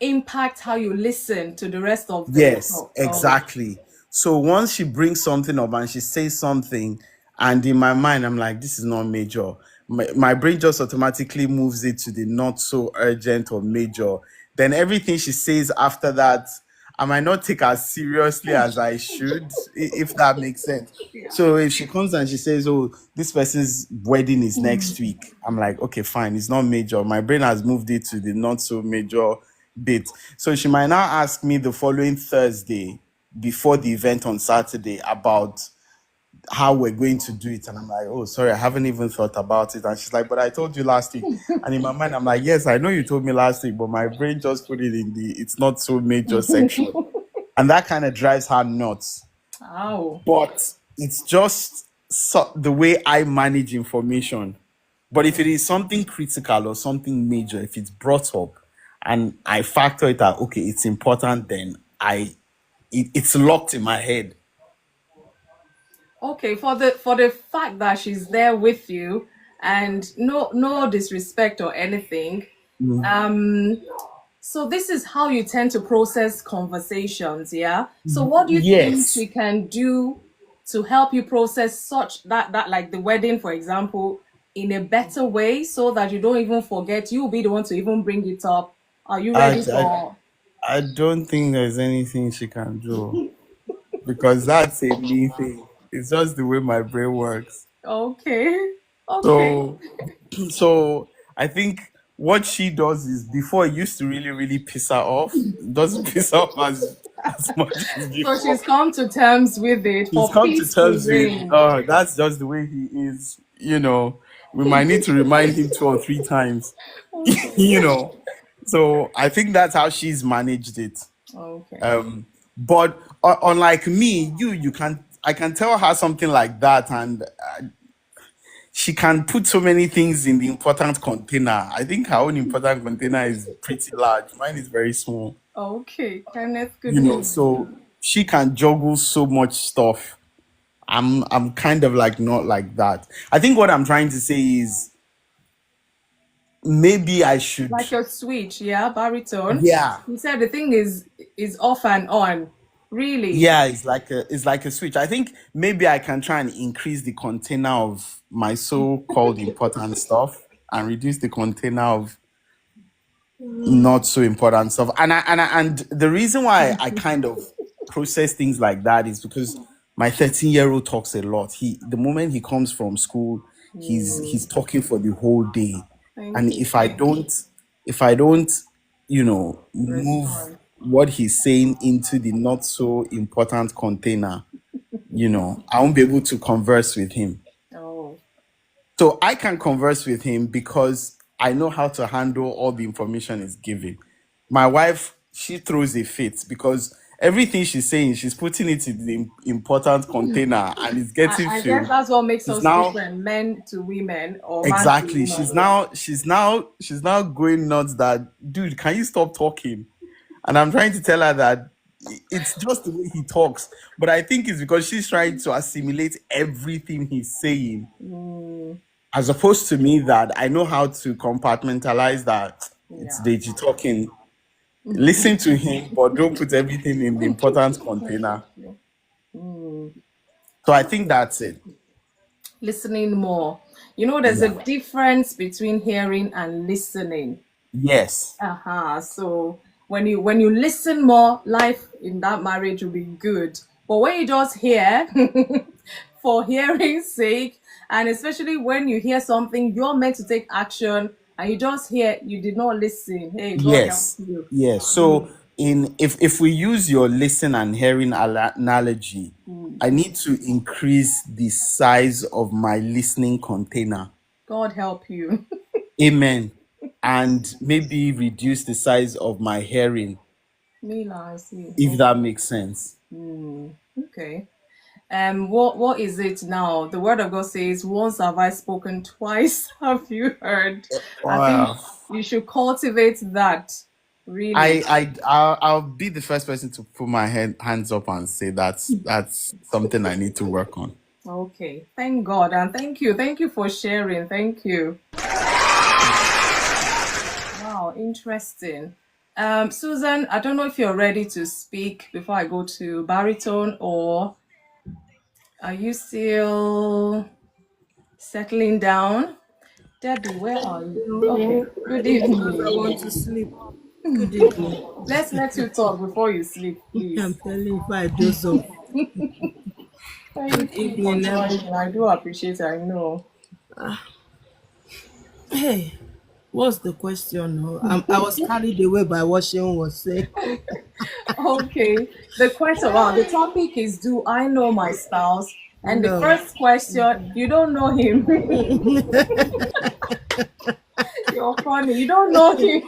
impact how you listen to the rest of the Yes, talk. Oh, exactly. So once she brings something up and she says something, and in my mind, I'm like, this is not major. My brain just automatically moves it to the not so urgent or major. Then everything she says after that, I might not take as seriously as I should, if that makes sense. yeah. So if she comes and she says, "Oh, this person's wedding is next week," I'm like, "Okay, fine. It's not major." My brain has moved it to the not so major bit. So she might now ask me the following Thursday before the event on Saturday about how we're going to do it. And I'm like, "Oh, sorry, I haven't even thought about it." And she's like, "But I told you last week." And in my mind, I'm like, "Yes, I know you told me last week, but my brain just put it in the it's not so major section." And that kind of drives her nuts. Oh, But it's just the way I manage information. But if it is something critical or something major, if it's brought up and I factor it out, okay, it's important, then it's locked in my head. okay. For the fact that she's there with you, and no disrespect or anything. Um, so this is how you tend to process conversations, yeah? So what do you think Yes. she can do to help you process such that like the wedding, for example, in a better way so that you don't even forget, you'll be the one to even bring it up. Are you I, ready I, for I don't think there's anything she can do, because that's a me thing. It's just the way my brain works. okay. Okay. So So I think what she does is, before, it used to really, really piss her off. It doesn't piss her off as much as So before. she's come to terms with it He's for come to peace to terms with, reign. that's just the way he is. We might need to remind him 2 or 3 times. you Okay. know. So I think that's how she's managed it. Okay. But unlike me, you can I can tell her something like that, and she can put so many things in the important container. I think her own important container is pretty large. Mine is very small. Okay. Kenneth, good news. So she can juggle so much stuff. I'm kind of like not like that. I think what I'm trying to say is, maybe I should. Like your switch, yeah, baritone. Yeah. You said the thing is off and on. Really? Yeah, it's like a switch. I think maybe I can try and increase the container of my so-called important stuff and reduce the container of not so important stuff. And the reason why I kind of process things like that is because my 13-year-old talks a lot. The moment he comes from school, he's talking for the whole day. Thank And you. if I don't move Respond. what he's saying into the not so important container, I won't be able to converse with him. Oh. So I can converse with him because I know how to handle all the information he's giving. My wife, she throws a fit because everything she's saying, she's putting it in the important container and it's getting I guess filled. that's what makes She's us now different, men to women or man to exactly. woman. She's now going nuts that, dude, can you stop talking? And I'm trying to tell her that it's just the way he talks. But I think it's because she's trying to assimilate everything he's saying, Mm, as opposed to me that I know how to compartmentalize that. It's yeah. Deji talking. Listen to him, but don't put everything in the important container. Exactly. Mm. So I think that's it. Listening more. You know, there's a Yeah. difference between hearing and listening. Yes. Uh-huh. So when you listen more, life in that marriage will be good. But when you just hear for hearing's sake, and especially when you hear something, you're meant to take action, and you just hear, you did not listen. Hey, God help Yes. you. Yes. So in if we use your listen and hearing analogy, I need to increase the size of my listening container. God help you. Amen. And maybe reduce the size of my hearing, Mila, I see. if that Okay. makes sense. Okay. What is it now? The word of God says, "Once have I spoken, twice have you heard." I think Wow. you should cultivate that. Really. I'll be the first person to put my hands up and say that's something I need to work on. Okay. Thank God and thank you. Thank you for sharing. Thank you. Wow, interesting. Susan, I don't know if you're ready to speak before I go to baritone, or are you still settling down? Debbie, where are you? Okay. No, Good it's because I evening. want to sleep. Good evening. Let's let you talk before you sleep, I'm please. telling you, if I doze off. Good Thank you for evening, joining. I do appreciate it. I know. Hey, what's the question? Oh, I was carried away by what Sean was saying. Okay. The question, well, the topic is, do I know my spouse? And the No. first question, you don't know him. You're funny. You don't know him.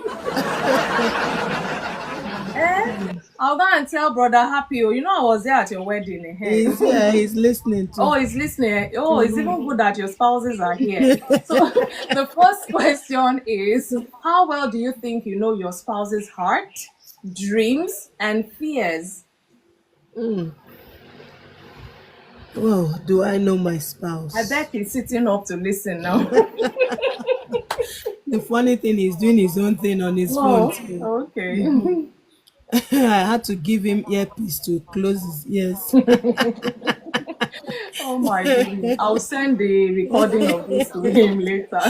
Eh? I'll go and tell brother Happy. Oh, you know I was there at your wedding. Eh? He's here, he's listening to. Oh, he's listening. Oh, it's even good that your spouses are here. So the first question is, how well do you think you know your spouse's heart, dreams, and fears? Oh, do I know my I spouse? bet he's sitting up to listen now. The funny thing is doing his own thing on his phone Oh, too. okay. I had to give him earpiece to close his ears. Oh my goodness. I'll send the recording of this to him later.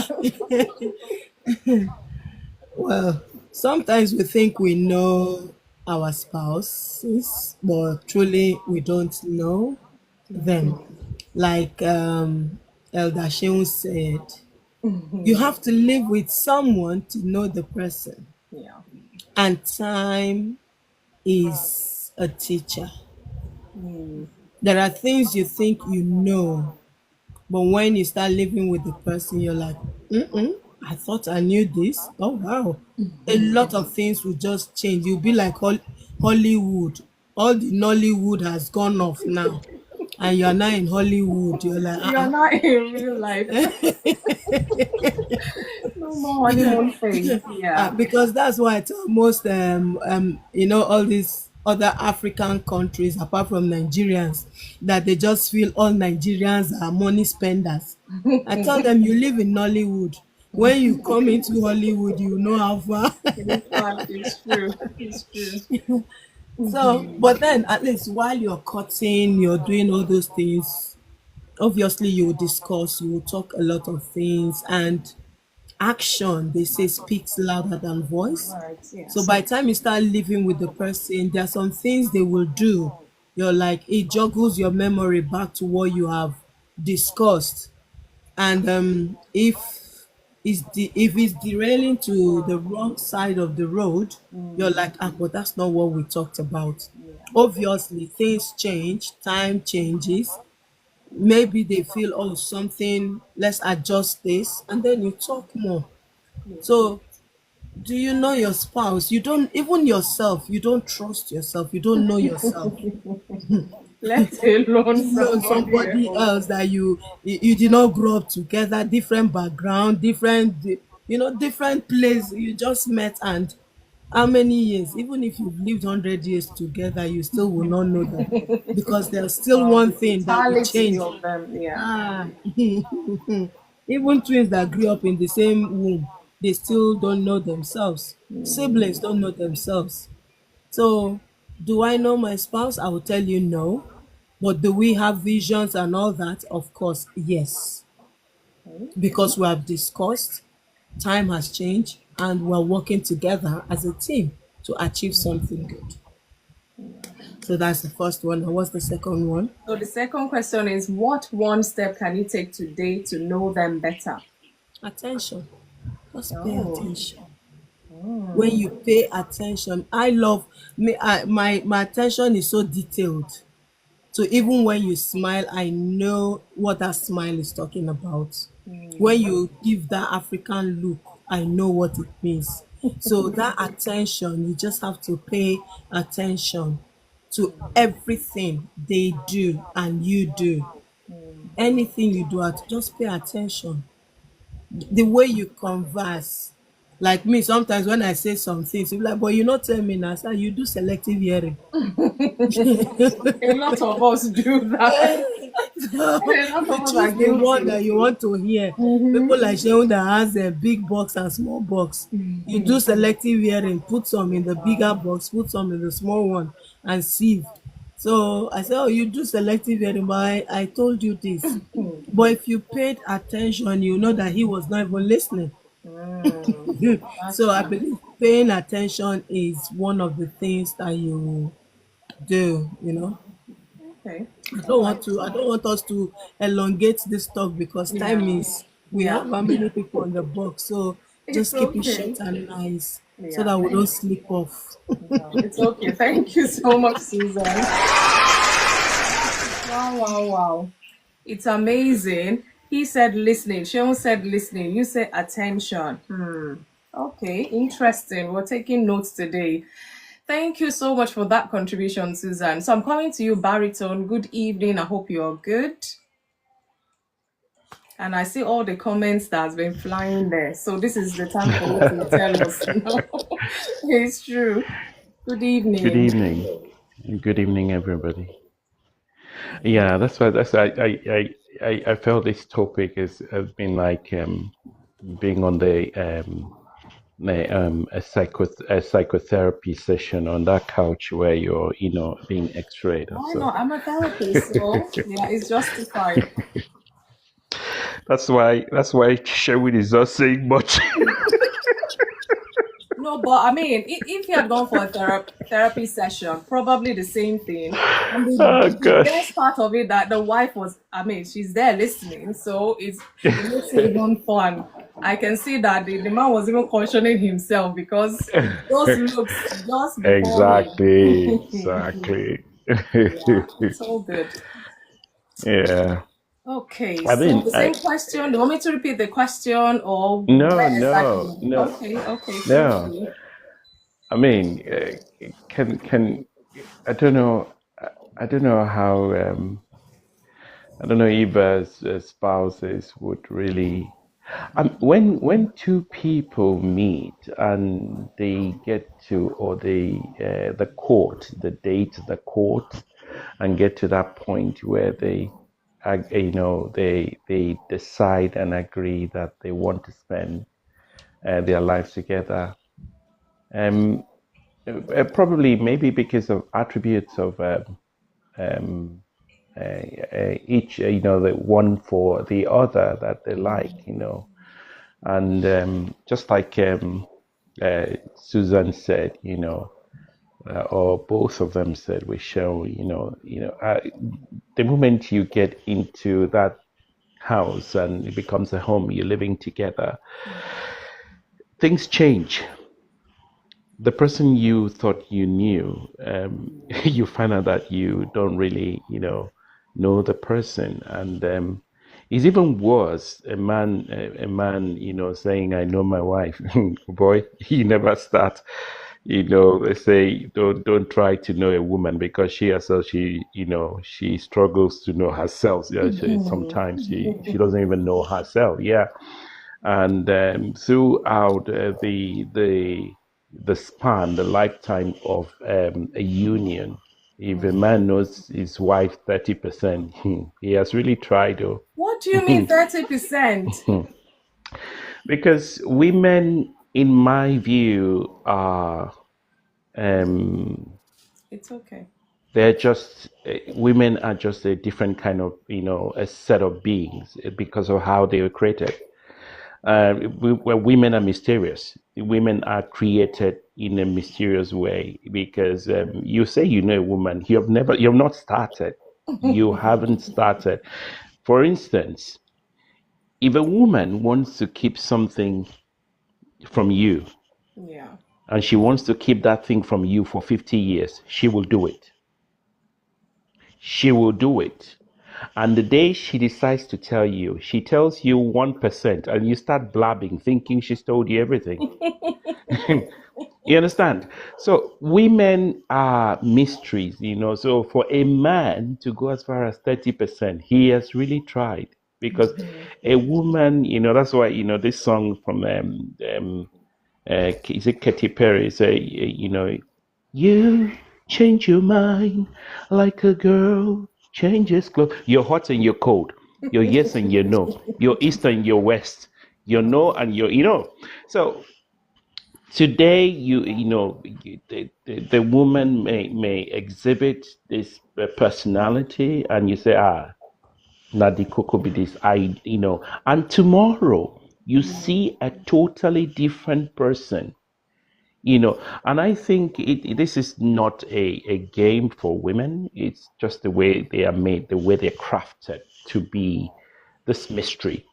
Well, sometimes we think we know our spouses, but truly we don't know them. Like Elder Sheun said, you have to live with someone to know the person, Yeah. and time is a teacher. There are things you think you know, but when you start living with the person, you're like, I thought I knew this. Oh, wow. A lot of things will just change. You'll be like Hollywood. All the Nollywood has gone off now. And you're now in Hollywood. You're like, You're not in real life. No more honeymoon phase. Yeah. because that's why I tell most, all these other African countries, apart from Nigerians, that they just feel all Nigerians are money spenders. I tell them, you live in Nollywood. When you come into Hollywood, you know how far. In fact, it's true. It's true. So, but then at least while you're cutting, you're doing all those things, obviously you will discuss, you will talk a lot of things, and action, they say, speaks louder than voice. Right. So Yes. by the time you start living with the person, there are some things they will do. You're like, it joggles your memory back to what you have discussed. And if it's derailing to the wrong side of the road, you're like, but that's not what we talked about. Yeah. Obviously, things change, time changes. Maybe they feel, oh, something, let's adjust this, and then you talk more. Yeah. So, do you know your spouse? You don't, even yourself, you don't trust yourself, you don't know yourself. Let alone No, somebody somebody else. else that you did not grow up together, different background, different, different place, you just met, and How many years? Even if you've lived 100 years together, you still will not know them because there's still Well, one the thing that will totality change. of them, yeah. Ah, even twins that grew up in the same womb, they still don't know themselves. Siblings don't know themselves. So, do I know my spouse? I will tell you no. But do we have visions and all that? Of course, yes. Okay. Because we have discussed, time has changed, and we're working together as a team to achieve something good. So that's the first one. And what's the second one? So the second question is, what one step can you take today to know them better? Attention. Just pay Oh. attention. When you pay attention, I love me. My attention is so detailed. So even when you smile, I know what that smile is talking about. When you give that African look, I know what it means. So that attention, you just have to pay attention to everything they do and you do. Anything you do, just pay attention. The way you converse. Like me, sometimes when I say some things, you be like, but you not tell me now, sir, you do selective hearing. A lot of us do that. So A lot you of us are choose the one guilty. that you want to hear. People like Shehu that has a big box and small box. You do selective hearing, put some in the bigger box, put some in the small one, and sieve. So I said, oh, you do selective hearing, but I told you this. But if you paid attention, you know that he was not even listening. That's So I true. believe paying attention is one of the things that you do. Okay. I All don't want right. to I don't want us to elongate this talk because time Yeah. is we Yeah. have how many people on the box. So It's just keep it short okay. and nice so Yeah. that we Thank don't slip off. No, it's okay. Thank you so much, Susan. Wow, wow, wow. It's amazing. He said listening. Sean said listening. You said attention. Okay, interesting. We're taking notes today. Thank you so much for that contribution, Susan. So I'm coming to you, Baritone. Good evening. I hope you're good. And I see all the comments that has been flying there. So this is the time for you to tell us. No, it's true. Good Good evening. evening. Good evening, everybody. Yeah, that's why I felt this topic has been like being on a psychotherapy session on that couch where you're being X-rayed or Why so. not? I'm a therapist, so yeah, it's justified. That's why Sherwood is not saying much. No, but I mean, if you had gone for a therapy session, probably the same thing. And Oh the best gosh. part of it that the wife was, I mean, she's there listening, so it makes it even fun. I can see that the man was even cautioning himself because those looks just before Exactly. him. Exactly. Yeah, it's all good. Yeah. Okay, I so mean, the same question. Do you want me to repeat the question or no, where no, exactly? no, Okay, feel no. free. I mean, can I don't know. I don't know how. I don't know if spouses would really. When two people meet and they get to, or they date the court, and get to that point where they decide and agree that they want to spend their lives together. Um, Probably maybe because of attributes of um, each, the one for the other that they like. And just like Susan said, or both of them said, we shall, the moment you get into that house and it becomes a home, you're living together, things change. The person you thought you knew, you find out that you don't really, know the person, and it's even worse. A man, saying, "I know my wife." Boy, you never start. They say don't try to know a woman because she herself, she struggles to know herself. Yeah, sometimes she doesn't even know herself. Yeah, and throughout the the span, the lifetime of a union. If a man knows his wife 30%, he has really tried, though. What do you mean 30%? Because women, in my view, are um, It's okay. they're just women are just a different kind of a set of beings because of how they were created. Well, women are mysterious. Women are created in a mysterious way because you say you know a woman, you've not started. You haven't started. For instance, if a woman wants to keep something from you Yeah. and she wants to keep that thing from you for 50 years, she will do it. She will do it. And the day she decides to tell you, she tells you 1%, and you start blabbing, thinking she's told you everything. You understand? So women are mysteries. So for a man to go as far as 30%, he has really tried. Because a woman, that's why, this song from is it Katy Perry? Say, you change your mind like a girl changes clothes. You're hot and you're cold. You're yes and you're no. You're east and you're west. You're no and you're. So today, the woman may exhibit this personality, and you say, Nadi Coco be this. And tomorrow you see a totally different person. And I think this is not a game for women. It's just the way they are made, the way they're crafted to be this mystery.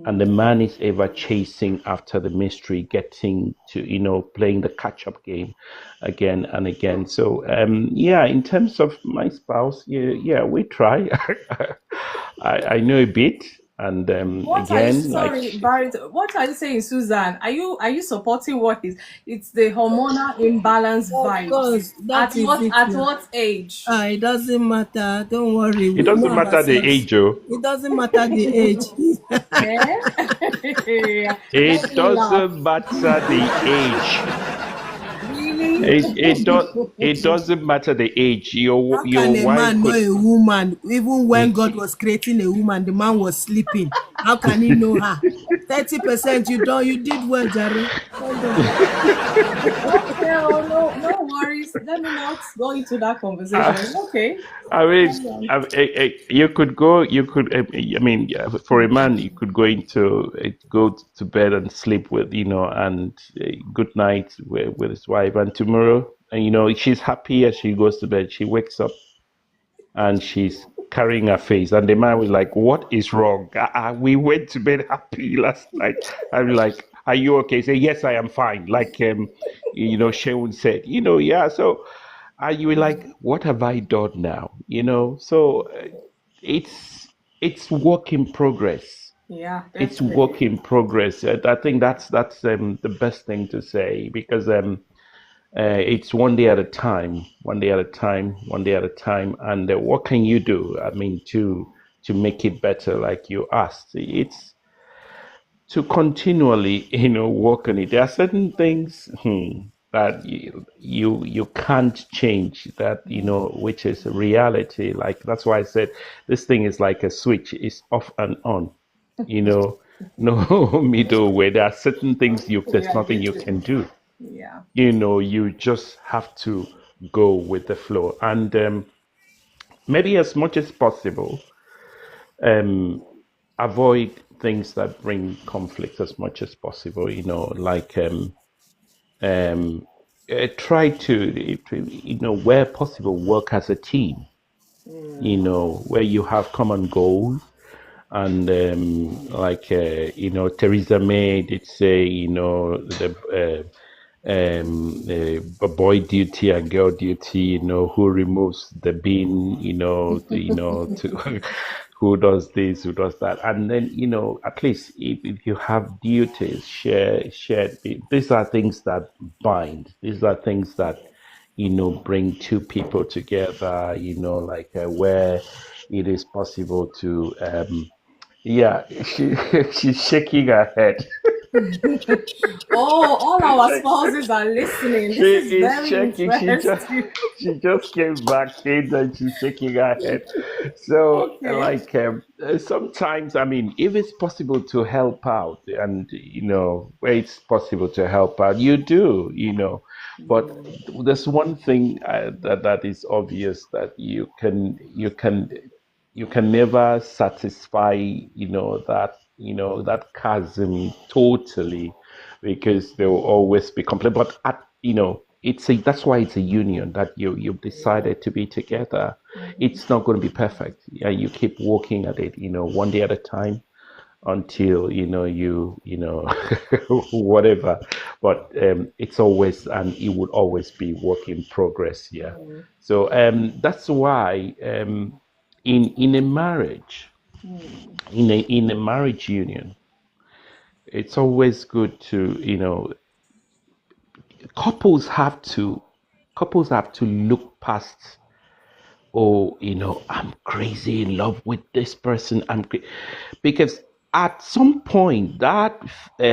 And the man is ever chasing after the mystery, getting to, playing the catch up game again and again. So, yeah, in terms of my spouse, yeah, we try. I know a bit. And What are you again, like, sorry, Barry? What are you saying, Susan? Are you supporting what is it's the hormonal imbalance Of vibes? course, that is it At now. what age? It doesn't matter. Don't worry. it We know doesn't matter the ourselves. age, oh. It doesn't matter the age. Eh? Let It me laugh. doesn't matter the age. Really? It doesn't matter the age. Your How can your a wife man know could. a woman? Even when God was creating a woman, the man was sleeping. How can he know her? 30%, you did well, Jerry. Well done. Okay, oh, no worries. Let me not go into that conversation. Okay. I mean, you could go. You could. I mean, yeah, for a man, you could go to bed and sleep and good night with his wife, and tomorrow, and she's happy as she goes to bed. She wakes up and she's carrying her face, and the man was like, "What is wrong? We went to bed happy last night." I'm like, "Are you okay?" Say, "Yes, I am fine." Like Shaun said, yeah. So you were like, "What have I done now?" So it's work in progress. Yeah, It's definitely. work in progress. I think that's the best thing to say because it's one day at a time, one day at a time, one day at a time. And what can you do? I mean, to make it better, like you asked. It's to continually, work on it. There are certain things that you can't change. That which is reality. Like that's why I said this thing is like a switch. It's off and on. You know, no middle way. There are certain things Hopefully, there's I nothing get you it. can do. Yeah. You just have to go with the flow and maybe as much as possible avoid things that bring conflict as much as possible, like try to where possible work as a team, where you have common goals and like Theresa May did say, the boy duty and girl duty, who removes the bin, to who does this, who does that, and then at least if you have duties, shared. These are things that bind. These are things that bring two people together. Like where it is possible to. Yeah, she's shaking her head. Oh, all She's our check- spouses are listening. she This is is very checking. interesting. She just came back in and she's shaking her head. So Okay. sometimes, I mean, if it's possible to help out, and where it's possible to help out, you do. But there's one thing that is obvious, that you can never satisfy that chasm totally, because there will always be complaint. But that's why it's a union, that you've decided to be together. It's not going to be perfect. Yeah, you keep working at it, one day at a time, until whatever. But it's always, and it would always be, work in progress. Yeah. So that's why, in a marriage, in a marriage union, it's always good to, couples have to couples have to look past, oh, I'm crazy in love with this person. Because at some point, that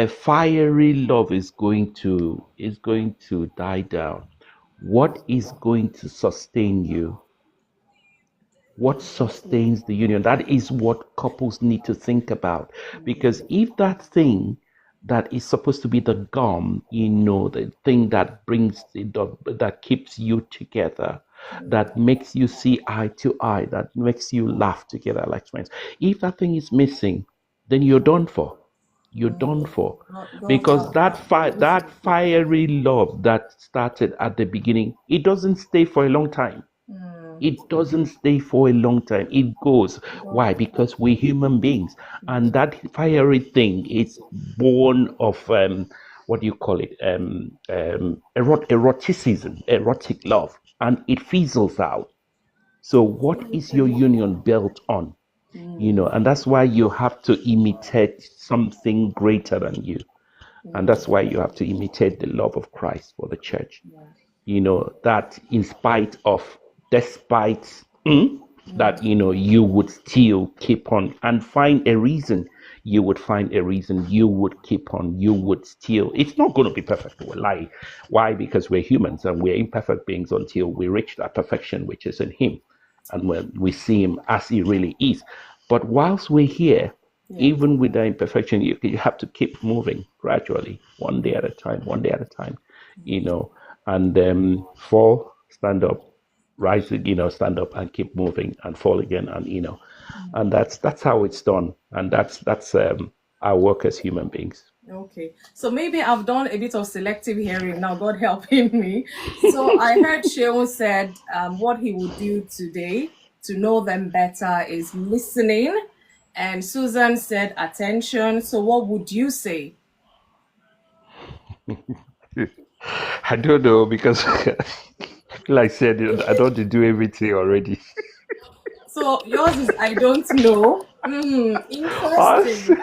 fiery love is going to die down. What is going to sustain you? What sustains the union? That is what couples need to think about. Because if that thing that is supposed to be the gum, the thing that brings it up, that keeps you together, that makes you see eye to eye, that makes you laugh together like friends, if that thing is missing, then you're done for. You're done for. God Because help that us. that fiery love that started at the beginning, it doesn't stay for a long time. It doesn't stay for a long time. It goes. Why? Because we're human beings. And that fiery thing is born of, what do you call it? Eroticism, erotic love. And it fizzles out. So what is your union built on? And that's why you have to imitate something greater than you. And that's why you have to imitate the love of Christ for the church. That in spite of, despite, that, you would still keep on and find a reason. You would find a reason. You would keep on. You would still. It's not going to be perfect. We'll lie. Why? Because we're humans and we're imperfect beings until we reach that perfection which is in Him, and when we see Him as He really is. But whilst we're here, even with the imperfection, you have to keep moving gradually, one day at a time, one day at a time, and fall, stand up, rise, stand up and keep moving, and fall again, and and that's how it's done, and that's our work as human beings. Okay, so maybe I've done a bit of selective hearing now, God helping me. So I heard Sheon said what he would do today to know them better is listening, and Susan said attention. So what would you say? I don't know, because like I said, I don't want to do everything already. So yours is I don't know. Us, Interesting.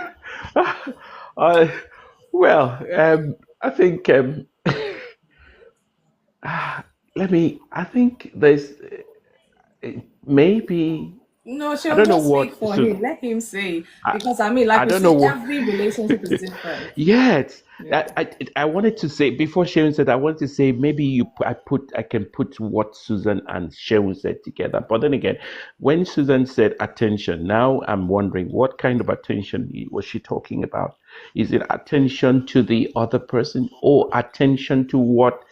I, well, I think, I think there's, maybe, No, I she'll don't know just speak what, for so him. Let him say. I, Because I mean, like I we don't know say, what. every relationship is different. Yes, Yeah. I wanted to say, before Sharon said, I wanted to say, maybe I can put what Susan and Sharon said together. But then again, when Susan said attention, now I'm wondering, what kind of attention was she talking about? Is it attention to the other person, or attention to what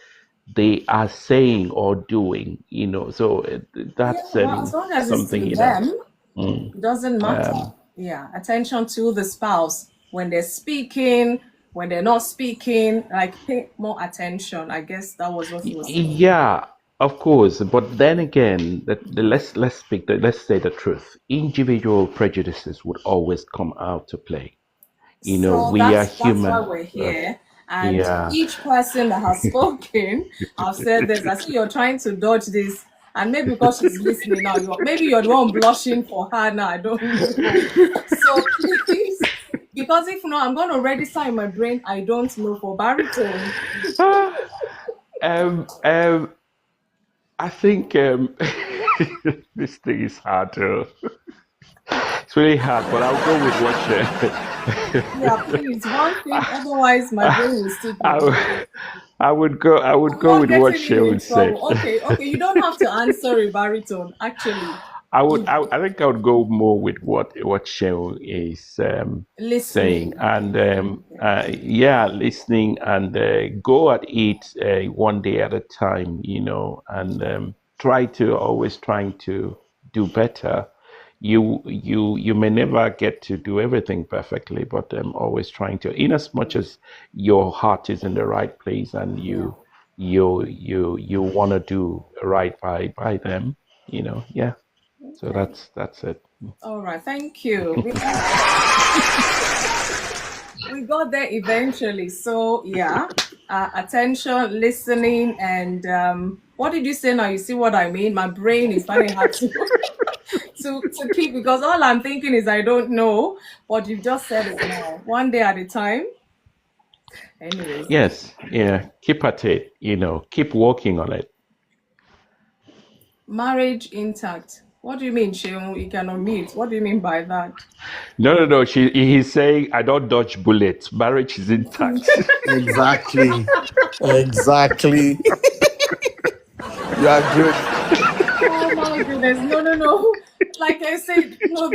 they are saying or doing? So Yeah, that's well, as long as it's something, to them, Mm, it doesn't matter. um, Yeah. Attention to the spouse when they're speaking, when they're not speaking, like pay more attention. I guess that was what he was saying. Yeah, of course. But then again, let's say the truth. Individual prejudices would always come out to play. So We are that's why human. we're here. And Yeah. each person that has spoken, I've said this. I see you're trying to dodge this, and maybe because she's listening now, maybe you're the one blushing for her now. I don't know. So please, because if not, I'm going to register in my brain. I don't know for baritone. um, um, I think, this thing is hard to. It's really hard, but I'll go with what Yeah, please, one thing. Otherwise, my brain will stick I, with you. w- I would I'm go not with what getting you in Shehu said. trouble. Okay, okay. You don't have to answer a baritone. Actually, you I think I would go more with what Shehu is saying, listening. and yeah, listening, and go at it one day at a time, and try to always trying to do better. You may never get to do everything perfectly, but always trying to, in as much as your heart is in the right place and Yeah. you want to do right by them, yeah. So Okay. that's it. All right. Thank you. We got there eventually. So yeah, attention, listening, and what did you say now? You see what I mean? My brain is finding hard to to keep because all I'm thinking is I don't know, but you just said it now. One day at a time. Anyways, Yes, yeah. Keep at it. Keep working on it. marriage intact. What do you mean, Sheon? You cannot meet. What do you mean by that? No, no, no. He's saying I don't dodge bullets. Marriage is intact. Exactly. Exactly. You are good. Oh my goodness. No, no, no. Like I said, no,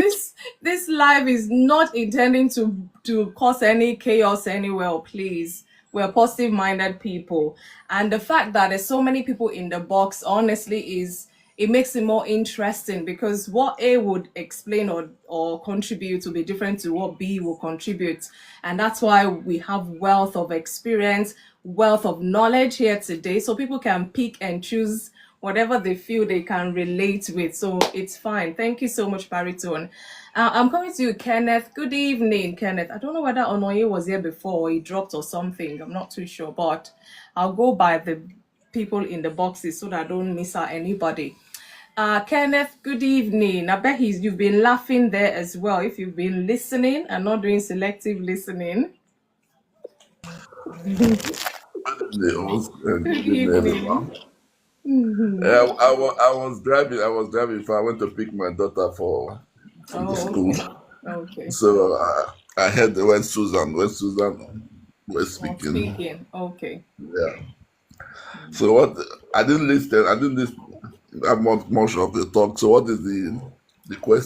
this live is not intending to cause any chaos anywhere, please. We're positive minded people. And the fact that there's so many people in the box, honestly, is it makes it more interesting because what A would explain or contribute will be different to what B will contribute. And that's why we have wealth of experience, wealth of knowledge here today. So people can pick and choose whatever they feel they can relate with. So it's fine. Thank you so much, Baritone. I'm coming to you, Kenneth. Good evening, Kenneth. I don't know whether Onoye was here before or he dropped or something. I'm not too sure, but I'll go by the people in the boxes so that I don't miss out anybody. Kenneth, good evening. I bet you've been laughing there as well if you've been listening and not doing selective listening. Good Good evening, evening. everyone. I was driving. I was driving. I went to pick my daughter from the Oh, school. okay. Okay. So I heard when Susan was Not speaking. speaking. Okay. Yeah. So what? I didn't listen. I didn't listen. I want much of the talk. So what is the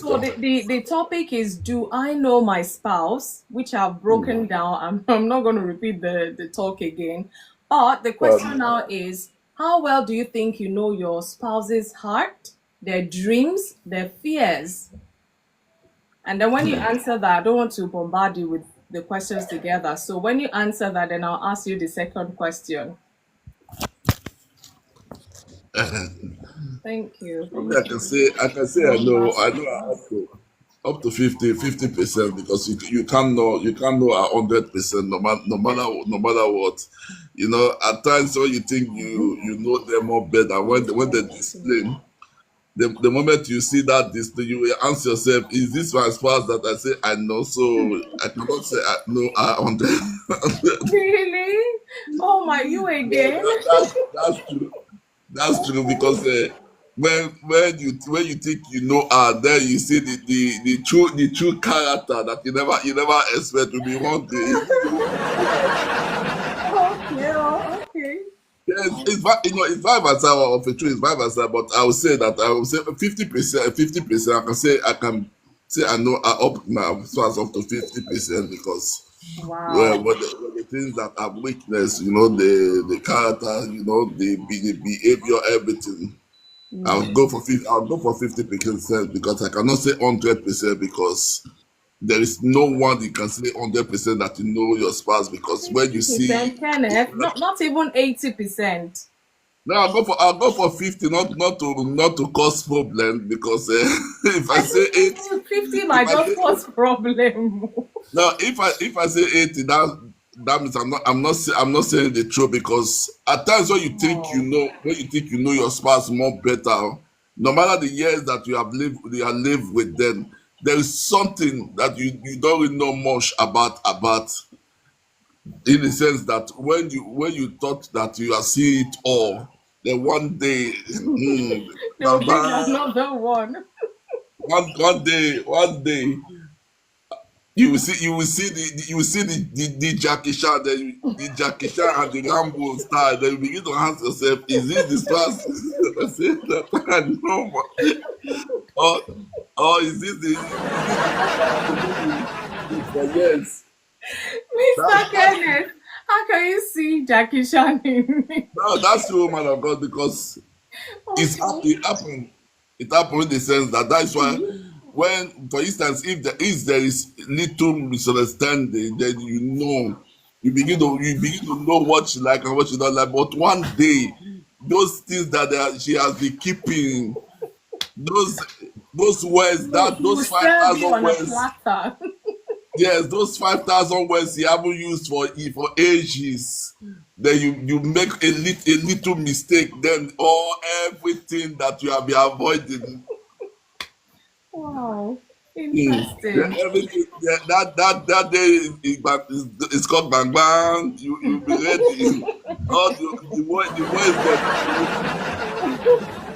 So question? the topic is, do I know my spouse? Which I've Hmm. broken down. I'm not going to repeat the talk again. But the question Um, now is, how well do you think you know your spouse's heart, their dreams, their fears? And then when you answer that, I don't want to bombard you with the questions together. So when you answer that, then I'll ask you the second question. Thank you. For me, Thank you. I know up to 50% because you can't know 100% no matter what. At times when you think you know them more better, when they display, the moment you see that display, you will ask yourself, is this my spouse that I say I know? So I cannot say I know 100. Really? Oh my, you Yeah, again? that's true. That's true because when you think you know her, then you see the true character that you never expect to be one day. Okay, oh, okay. Yes, it's vice versa of a true, it's vice versa. But I would say 50%, 50%. I know her up now, so as up to 50% because Wow. when the things that have weakness, the character, the behavior, everything. I'll go for 50% because I cannot say 100% because there is no one you can say 100% that you know your spouse because when you see 50%, Kenneth. Not even 80%. no, I'll go for 50, not to cause problem because if I I say think 8, 50 if might I just say cause problem. no, if I say 80, that means I'm not saying the truth because at times Oh, when you think you know your spouse more better, no matter the years that you have lived with them, there is something that you don't really know much about in the sense that when you thought that you are seeing it all, then one day, they will bring baba, another one. one day you will see the Jackie Chan, the Jackie Chan and the Rambo style. Then you begin to ask yourself, is this the stars? I say that I know, or is this the for yes? Mr. Kenneth, how can you see Jackie Chan in me? No, that's true, man of God, because Okay. it happened. It happened in the sense that that's why when, for instance, if there is little misunderstanding, then you begin to know what you like and what you don't like. But one day, those things that she has been keeping, those those words, He will those five serve you thousand on a words, platter. yes, those 5,000 words you haven't used for ages. Then you make a little mistake, then all everything that you have been avoiding. Wow. Then Interesting. everything that day is called bang bang. You'll be ready. All the words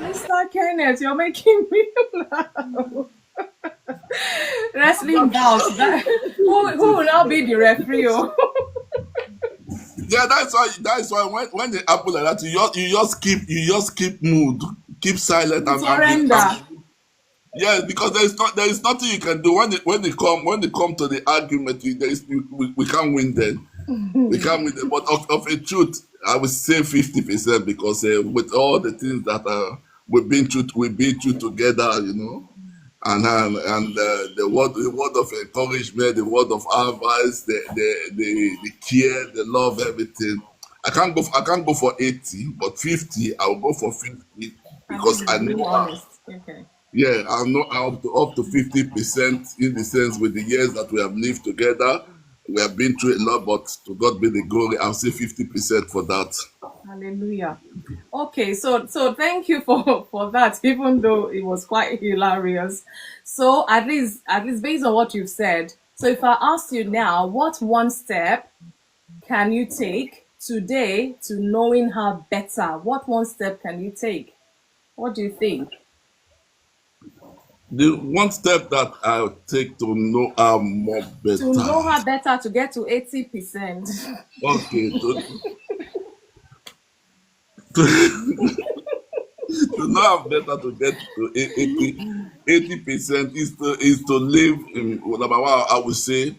Mr. Kenneth, you're making me laugh. Wrestling bouts. Who will now be the referee? Oh? yeah, that's why when they happen like that, you just keep mood, keep silent Surrender. yes, because there is nothing you can do when they come to the argument. We can't win then. We can't win them. But of a truth, I would say 50% because with all the things that we've been through together, and the word of encouragement, the word of advice, the care, the love, everything. I can't go for 80, but 50. I'll go for 50 And this because is I being know. honest. Okay. Yeah, I know up to 50% in the sense with the years that we have lived together. We have been through a lot, but to God be the glory. I'll say 50% for that. Hallelujah. Okay, so thank you for that, even though it was quite hilarious. So at least based on what you've said, so if I ask you now, what one step can you take today to knowing her better? What one step can you take? What do you think? The one step that I'll take to know her more To better. know her better to get to 80%. Okay, to know her better to get to 80% is to live in, well, number one, I would say,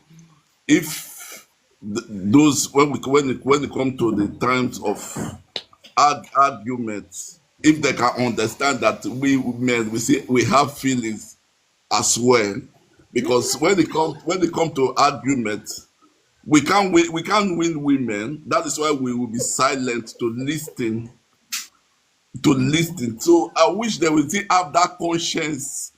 if those when it come to the times of arguments, if they can understand that we men we say we have feelings as well, because when it come to argument, we can't win women. That is why we will be silent to listen. So I wish they will still have that conscience,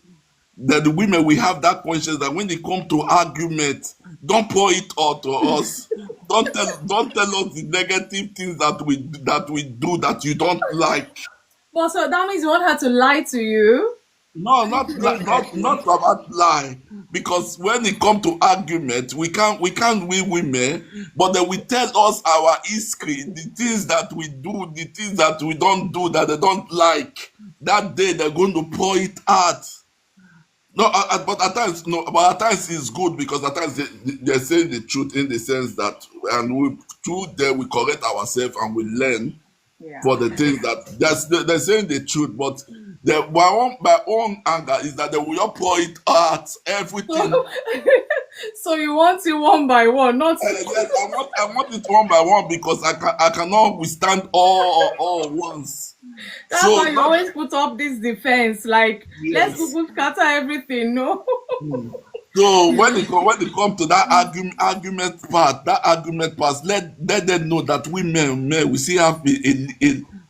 that the women will have that conscience, that when they come to argument, don't pour it out to us. Don't tell us the negative things that we do that you don't like. Well, so that means you want her to lie to you? No, Definitely. not about lie. Because when it come to argument, we can't win women, but they will tell us our history, the things that we do, the things that we don't do that they don't like. That day they're going to pour it out. No, but at times, no, but at times it's good because at times they're saying the truth in the sense that, and we through there we correct ourselves and we learn Yeah. for the things that they're saying the truth, but my own anger is that they will not pour it out everything. So, so you want it one by one, not Yes, I want it one by one because I cannot withstand all once. that's So why you not always put up this defense. Like, let's yes. Google scatter everything, no? So when it come to that argument part, let them know that we men we still have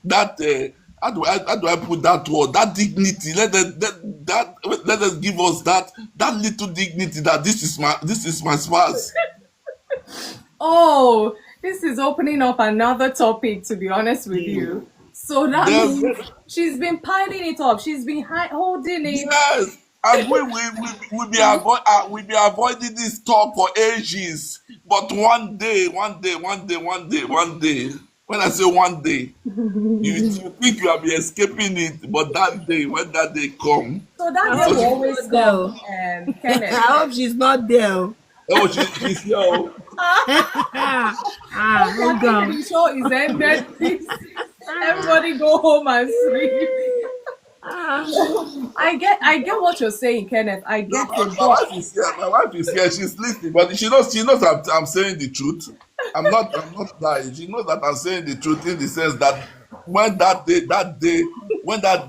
that how do I put that word, that dignity. Let us give us that little dignity that this is my spouse. Oh, this is opening up another topic, to be honest with you. So that Then means she's been piling it up. She's been holding it. yes, and we be avoiding this talk for ages. But one day. When I say one day, you think you have been escaping it, but that day, when that day come, So that I day hope will because she's always not there. come, Oh. Kenneth. I hope she's not there. Oh. Oh, she's here. Oh. Okay, I Oh think God. the show is ended. Please, everybody go home and sleep. I get what you're saying, Kenneth. I No, get my, it, my but wife is here. My wife is here. She's listening, but she knows I'm saying the truth. I'm not lying. She knows that I'm saying the truth in the sense that when that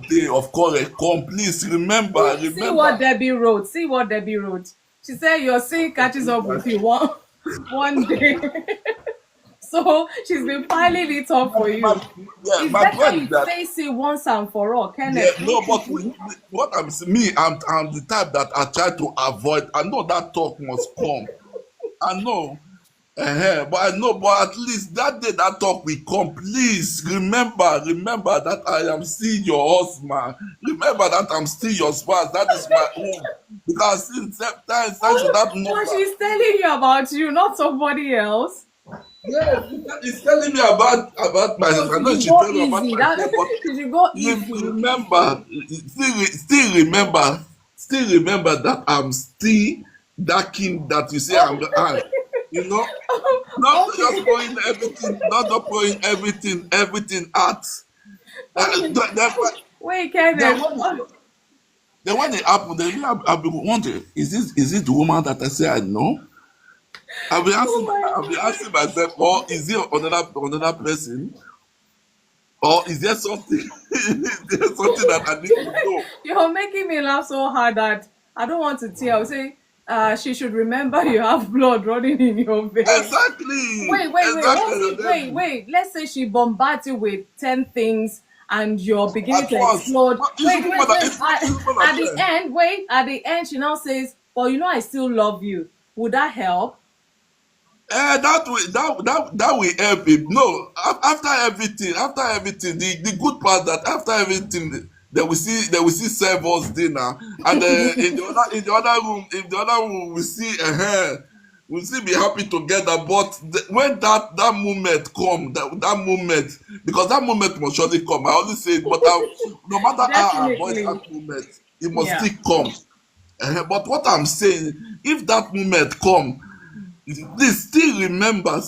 day of quarrel come, please remember, see what remember. Debbie wrote. See what Debbie wrote. She said your sin catches up with you one day. So she's been piling it up for you. Yeah, It's my better point is you that face it once and for all, yeah, Kenneth. no, Don't you but think? what I'm the type that I try to avoid. I know that talk must come. I know. But I know, but at least that day that talk will come. Please remember that I am still your husband. Remember that I'm still your spouse. That is my home. Because since times to that But number. she's telling you about you, not somebody else. Yes, it's telling me about So myself. I she know should she go tell me about easy. That myself, but she should go easy. remember, still remember that I'm still that king that you say I'm. You know, not Okay. just pouring everything out. Okay. Then, Wait, then Kenneth. when it happened, then I'll be wondering, is it the woman that I say I know? Oh my I'll be asking myself, or is it another person, or is there something, is there something that I need to know? You're making me laugh so hard that I don't want to tell. Say, she should remember you have blood running in your veins. Wait. What's it? Exactly. Wait. Let's say she bombards you with 10 things and you're beginning At to once, explode. but it's Wait, even wait, more than wait. it's At, even more at than the ten. end, wait. At the end, she now says, "Well, I still love you." Would that help? That will help him. No, after everything, the good part that after everything, they will see serve us dinner, and in the other room we still be happy together. But when that moment come, that moment, because that moment must surely come. I always say it, but no matter how I avoid Definitely. that moment, it must Yeah. still come. But what I'm saying, if that moment come, please still remember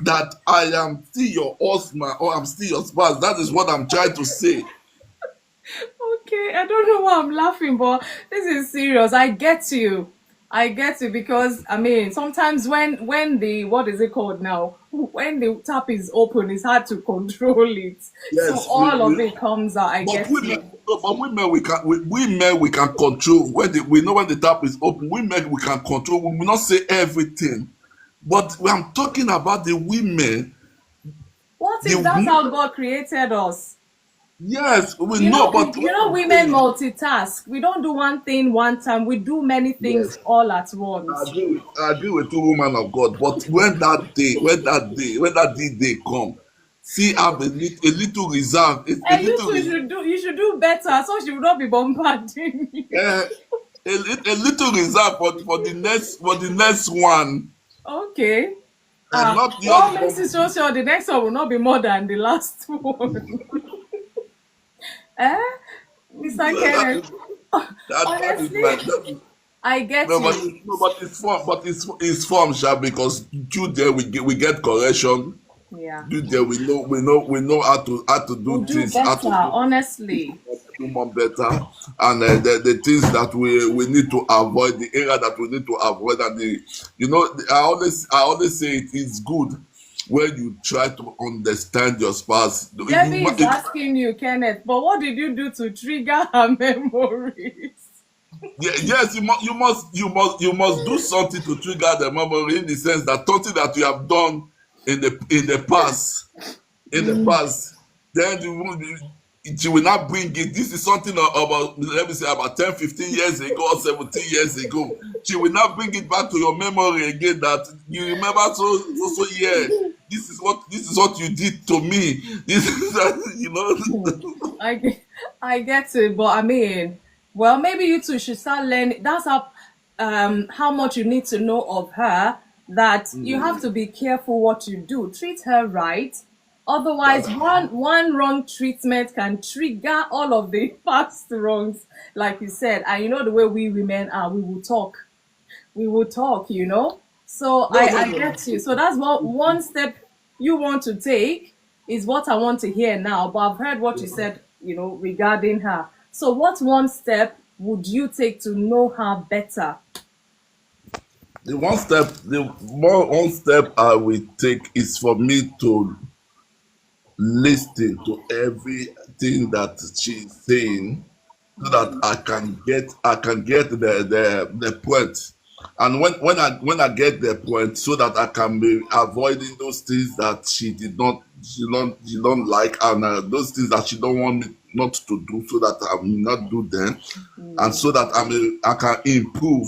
that I am still your husband or I'm still your spouse. That is what I'm trying to say. Okay, I don't know why I'm laughing, but this is serious. I get you. I get you because I mean sometimes when the what is it called now? When the tap is open, it's hard to control it. So Yes, all of it comes out. I but get women, you. no, but women we can control we know when the tap is open. Women we can control. We will not say everything, but I'm talking about the women. What The if that's how women, God created us? yes, we You know, know, but what I'm women saying, multitask. We don't do one thing one time. We do many things yes, all at I once. agree with I agree with you, woman of God. But when that day come, see have a little reserve, a And you little two reserve, should do better so she will not be bombarding you. uh, a little reserve for the next one, Okay. and not What just makes bomb. it so sure the next one will not be more than the last one? Eh? Mr. That Kenneth, is that is honestly, my that is, I get no, but you. it's form, sha, because through there we get correction. Yeah. Do there we know how to We'll do do things, how better, to honestly. do more better, and the things that we need to avoid, the area that we need to avoid, and I always say it is good when you try to understand your spouse. Debbie is asking you, Kenneth, but what did you do to trigger her memories? Yes, you must do something to trigger the memory, in the sense that something that you have done in the past, then she will not bring it. This is something about, let me say, about 10, 15 years ago or 17 years ago. She will not bring it back to your memory again, that you remember, so yeah, this is what you did to me. This is I get it, but I mean, well, maybe you two should start learning. That's how much you need to know of her. That you have to be careful what you do. Treat her right. Otherwise, that one wrong treatment can trigger all of the past wrongs, like you said. And you know the way we women are, we will talk. we will talk, you know. So No, no, I no, get you. So no. that's what one step you want to take is what I want to hear now. But I've heard what you said, you know, regarding her. So what one step would you take to know her better? The more one step I will take is for me to listen to everything that she's saying so that I can get the point. And when I get the point, so that I can be avoiding those things that she don't like, and those things that she don't want me not to do, so that I will not do them, and so that I can improve.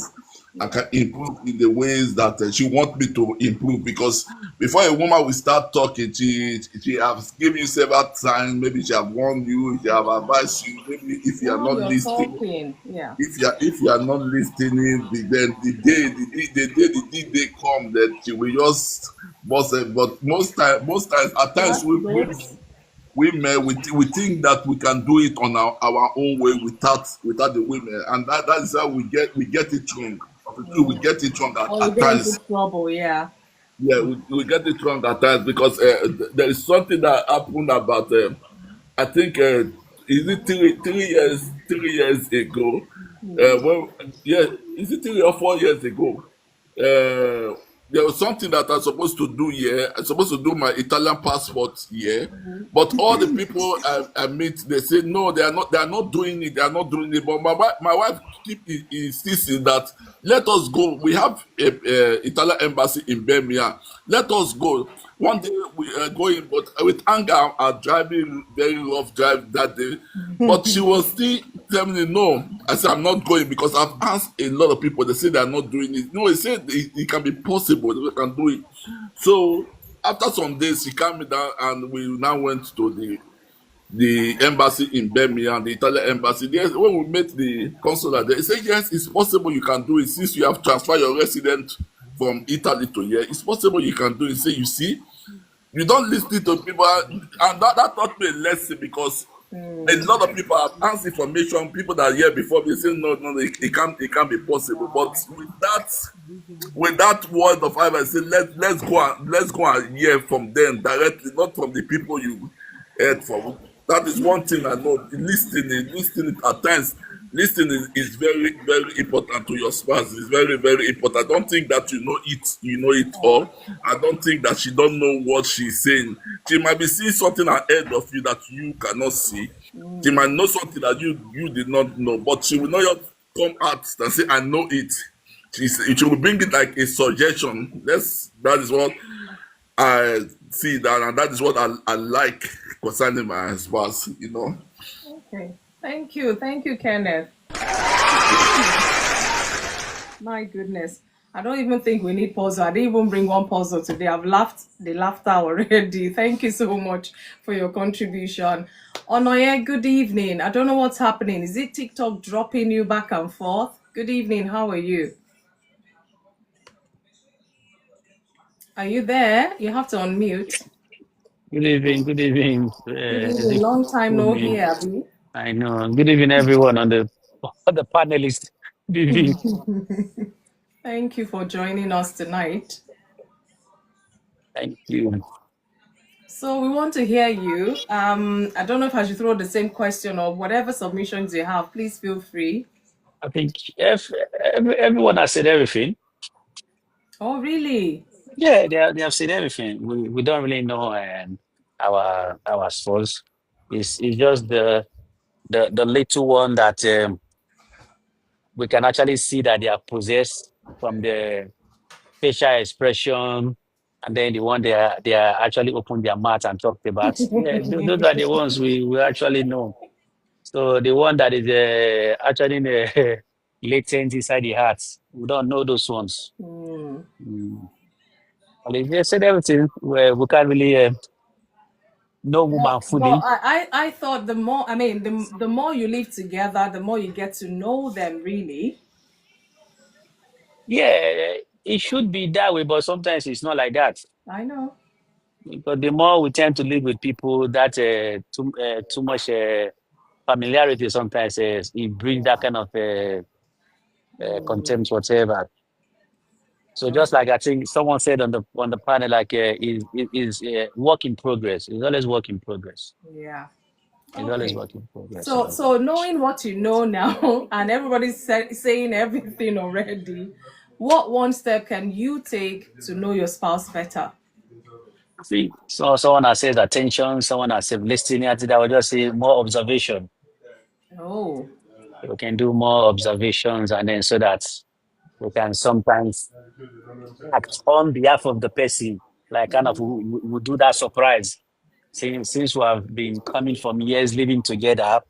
I can improve in the ways that she want me to improve, because before a woman will start talking, she has given you several times. Maybe she have warned you, she have advised you. Maybe if you are While not you're listening, talking, yeah. if you are not listening, then the day come that she will just bust it. But most times, at times, That's good. we think that we can do it on our own way without the women, and that is how we get it wrong. Of the two, we get it wrong Or you at get into times. trouble, yeah. Yeah, we get it wrong at times, because there is something that happened about I think is it 3 years ago? Well, yeah, is it 3 or 4 years ago? There was something that I'm supposed to do here. I'm supposed to do my Italian passport here, but all the people I meet, they say no, they are not. They are not doing it. They are not doing it. But my wife keep insisting that let us go. We have a Italian embassy in Birmingham. Let us go. One day we are going, but with anger, I'm driving very rough drive that day. But she was still telling me no. I said I'm not going, because I've asked a lot of people. They say they are not doing it. No, he said it can be possible. We can do it. So after some days, she calmed me down, and we now went to the embassy in Birmingham, the Italian embassy. There, when we met the consular there, he said, yes, it's possible you can do it, since you have transferred your resident from Italy to here. It's possible you can do it. Say, you see, you don't listen to people, and that taught me a lesson, because a lot of people have asked information. People that are here before me say, no, no, it can't be possible. But with that word of advice, say let's go and hear from them directly, not from the people you heard from. That is one thing I know. Listening at times, listening is very important to your spouse. It's very important. I don't think that you know it all. I don't think that she don't know what she's saying. She might be seeing something ahead of you that you cannot see. She might know something that you did not know, but she will not just come out and say, I know it. She will bring it like a suggestion. That is what I see that, and that is what I like concerning my spouse, you know. Okay. Thank you, Kenneth. My goodness. I don't even think we need puzzle. I didn't even bring one puzzle today. I've laughed the laughter already. Thank you so much for your contribution. Onoye, good evening. I don't know what's happening. Is it TikTok dropping you back and forth? Good evening. How are you? Are you there? You have to unmute. Good evening, good evening. Good Is evening. it Long time for no me? hear, Abby. I know. Good evening, everyone on the all the panelists. Good evening. Thank you for joining us tonight. Thank you. So we want to hear you. I don't know if I should throw the same question or whatever submissions you have. Please feel free. I think everyone has said everything. Oh, really? Yeah, they have said everything. We don't really know our source. It's just the little one that we can actually see that they are possessed from the facial expression, and then the one they are actually open their mouth and talked about. Yeah, those are the ones we actually know. So the one that is actually latent inside the heart, we don't know those ones. Hmm. Mm. Well, if they said everything, we can't really know woman But fully. I thought the more, I mean, the more you live together, the more you get to know them, really. Yeah, it should be that way, but sometimes it's not like that. I know. Because the more we tend to live with people, that too much familiarity sometimes it brings that kind of contempt, whatever. So just like I think someone said on the panel, like is work in progress. It's always work in progress. Yeah. It's always Okay. work in progress. So, So so knowing what you know now, and everybody's saying everything already, what one step can you take to know your spouse better? I think so. Someone that says attention, someone that says listening. I think I would just say more observation. Oh, We can do more observations, and then so that we can sometimes act on behalf of the person, like kind of we do that surprise. Since we have been coming from years living together,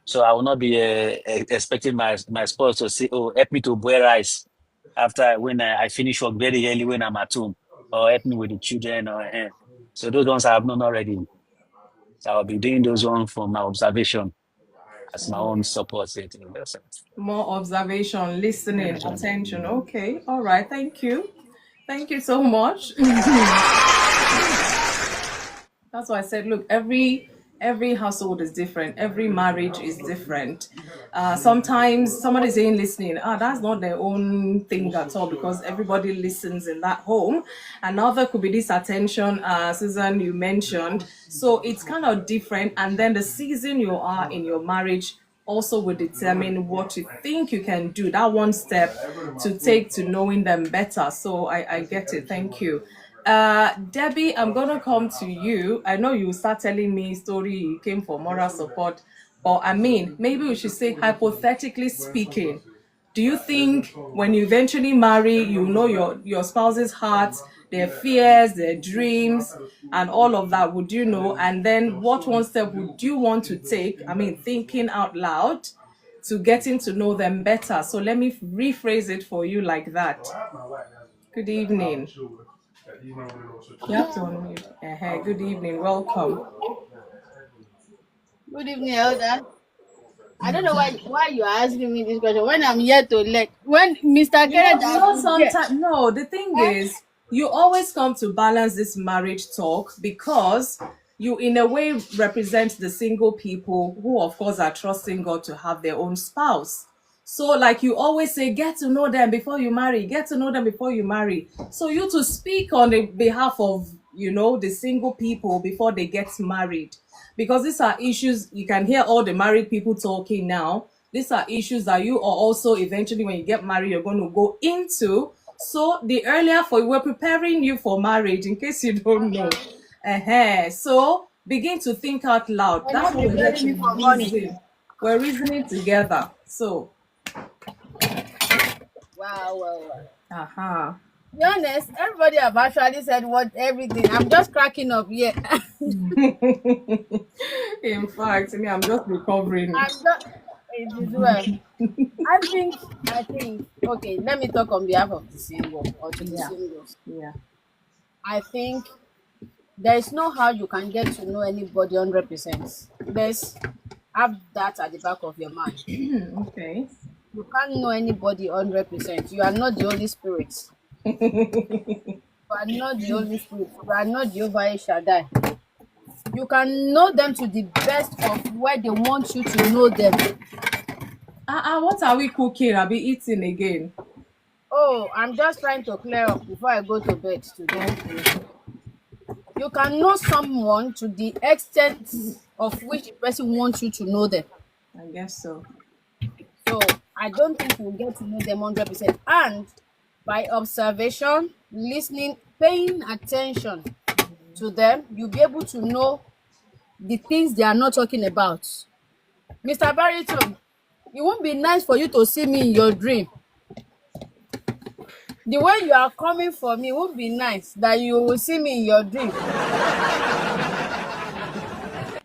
so I will not be expecting my spouse to say, "Oh, help me to boil rice," after when I finish work very early when I'm at home, or help me with the children, or so those ones I have known already. So I'll be doing those ones from my observation as my own support setting. more observation, listening, attention. Okay, all right. Thank you. Thank you so much. That's why I said, look, every household is different. Every marriage is different. Sometimes somebody saying listening, that's not their own thing at all because everybody listens in that home. Another could be this attention, Susan, you mentioned. So it's kind of different. And then the season you are in your marriage also will determine what you think you can do. That one step to take to knowing them better. So I get it. Thank you. Debbie, I'm gonna come to you. I know you start telling me story you came for moral support, but I mean, maybe we should say hypothetically speaking. Do you think when you eventually marry, you know your spouse's heart, their fears, their dreams, and all of that? Would you know? And then, what one step would you want to take? I mean, thinking out loud to getting to know them better. So let me rephrase it for you like that. Good evening. You have to unmute. Good evening. Welcome. Good evening, Elder. I don't know why you are asking me this question when I'm here to learn. When Mr. Kenneth has been here. Sometimes no. The thing is, you always come to balance this marriage talk because you, in a way, represent the single people who, of course, are trusting God to have their own spouse. So, like you always say, get to know them before you marry. Get to know them before you marry. So, you to speak on the behalf of the single people before they get married, because these are issues you can hear all the married people talking now. These are issues that you are also eventually, when you get married, you're going to go into. So the earlier we're preparing you for marriage, in case you don't know. So begin to think out loud. You're That's not what we're here preparing me to for money. reason. We're reasoning together. So, Wow. uh-huh. To be honest, everybody have actually said everything. I'm just cracking up here. In fact, I'm just recovering. I'm just it is well. I think okay, let me talk on behalf of the single or to the Yeah. singles. Yeah. I think there is no how you can get to know anybody 100%. Let's have that at the back of your mind. Okay. You can't know anybody 100%. You are not the Holy Spirit. You are not the Holy Spirit. You are not the Ajayi-Daniels. You can know them to the best of where they want you to know them. What are we cooking? I'll be eating again. Oh, I'm just trying to clear up before I go to bed today. You can know someone to the extent of which the person wants you to know them. I guess so. So I don't think you'll get to know them 100%. And by observation, listening, paying attention to them, you'll be able to know the things they are not talking about. Mr. Barrington, it won't be nice for you to see me in your dream. The way you are coming for me won't be nice that you will see me in your dream.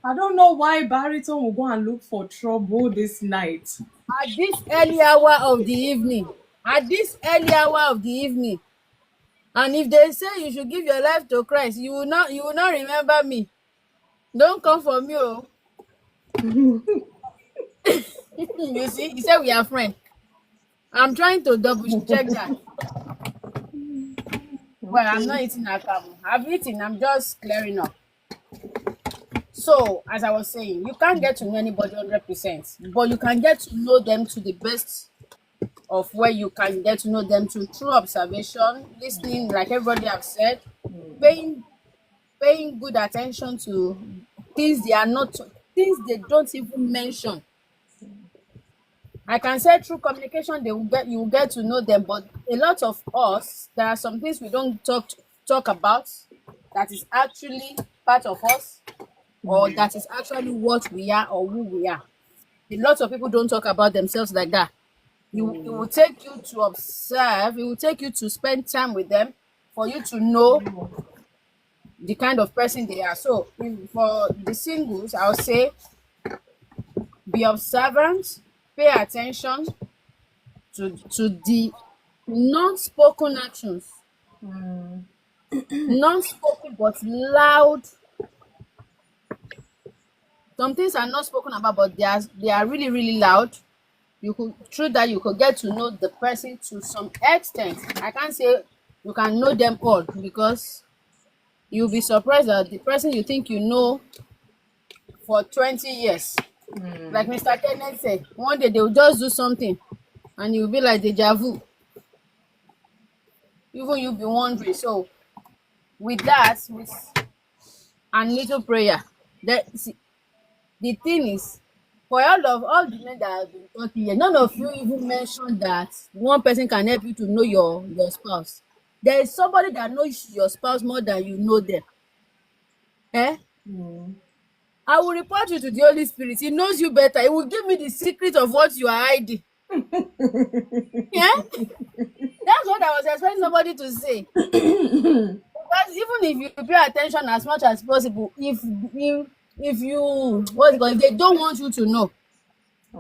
I don't know why Barrington will go and look for trouble this night. At this early hour of the evening. And if they say you should give your life to Christ, you will not remember me. Don't come for me, oh. You see, he said we are friends. I'm trying to double check that. Well, I'm not eating akamu. I've eaten, I'm just clearing up. So, as I was saying, you can't get to know anybody 100%, but you can get to know them to the best of where you can get to know them through observation, listening, like everybody have said, paying paying good attention to things they are not things they don't even mention. I can say through communication you will get to know them, but a lot of us, there are some things we don't talk about that is actually part of us, or that is actually what we are or who we are. A lot of people don't talk about themselves like that. It will take you to observe, it will take you to spend time with them for you to know the kind of person they are. So for the singles, I'll say be observant, pay attention to the non-spoken actions, non-spoken but loud. Some things are not spoken about, but they are really really loud. You could through that you could get to know the person to some extent. I can't say you can know them all, because you'll be surprised that the person you think you know for 20 years, like Mr. Kenneth said, one day they will just do something and you'll be like deja vu. Even you'll be wondering. So with that, with a little prayer, the thing is, for all the men that have been talking here, none of you even mentioned that one person can help you to know your spouse. There is somebody that knows your spouse more than you know them. Eh? I will report you to the Holy Spirit. He knows you better. He will give me the secret of what you are hiding. Yeah? That's what I was expecting somebody to say. Because even if you pay attention as much as possible, if you what's it called, if they don't want you to know,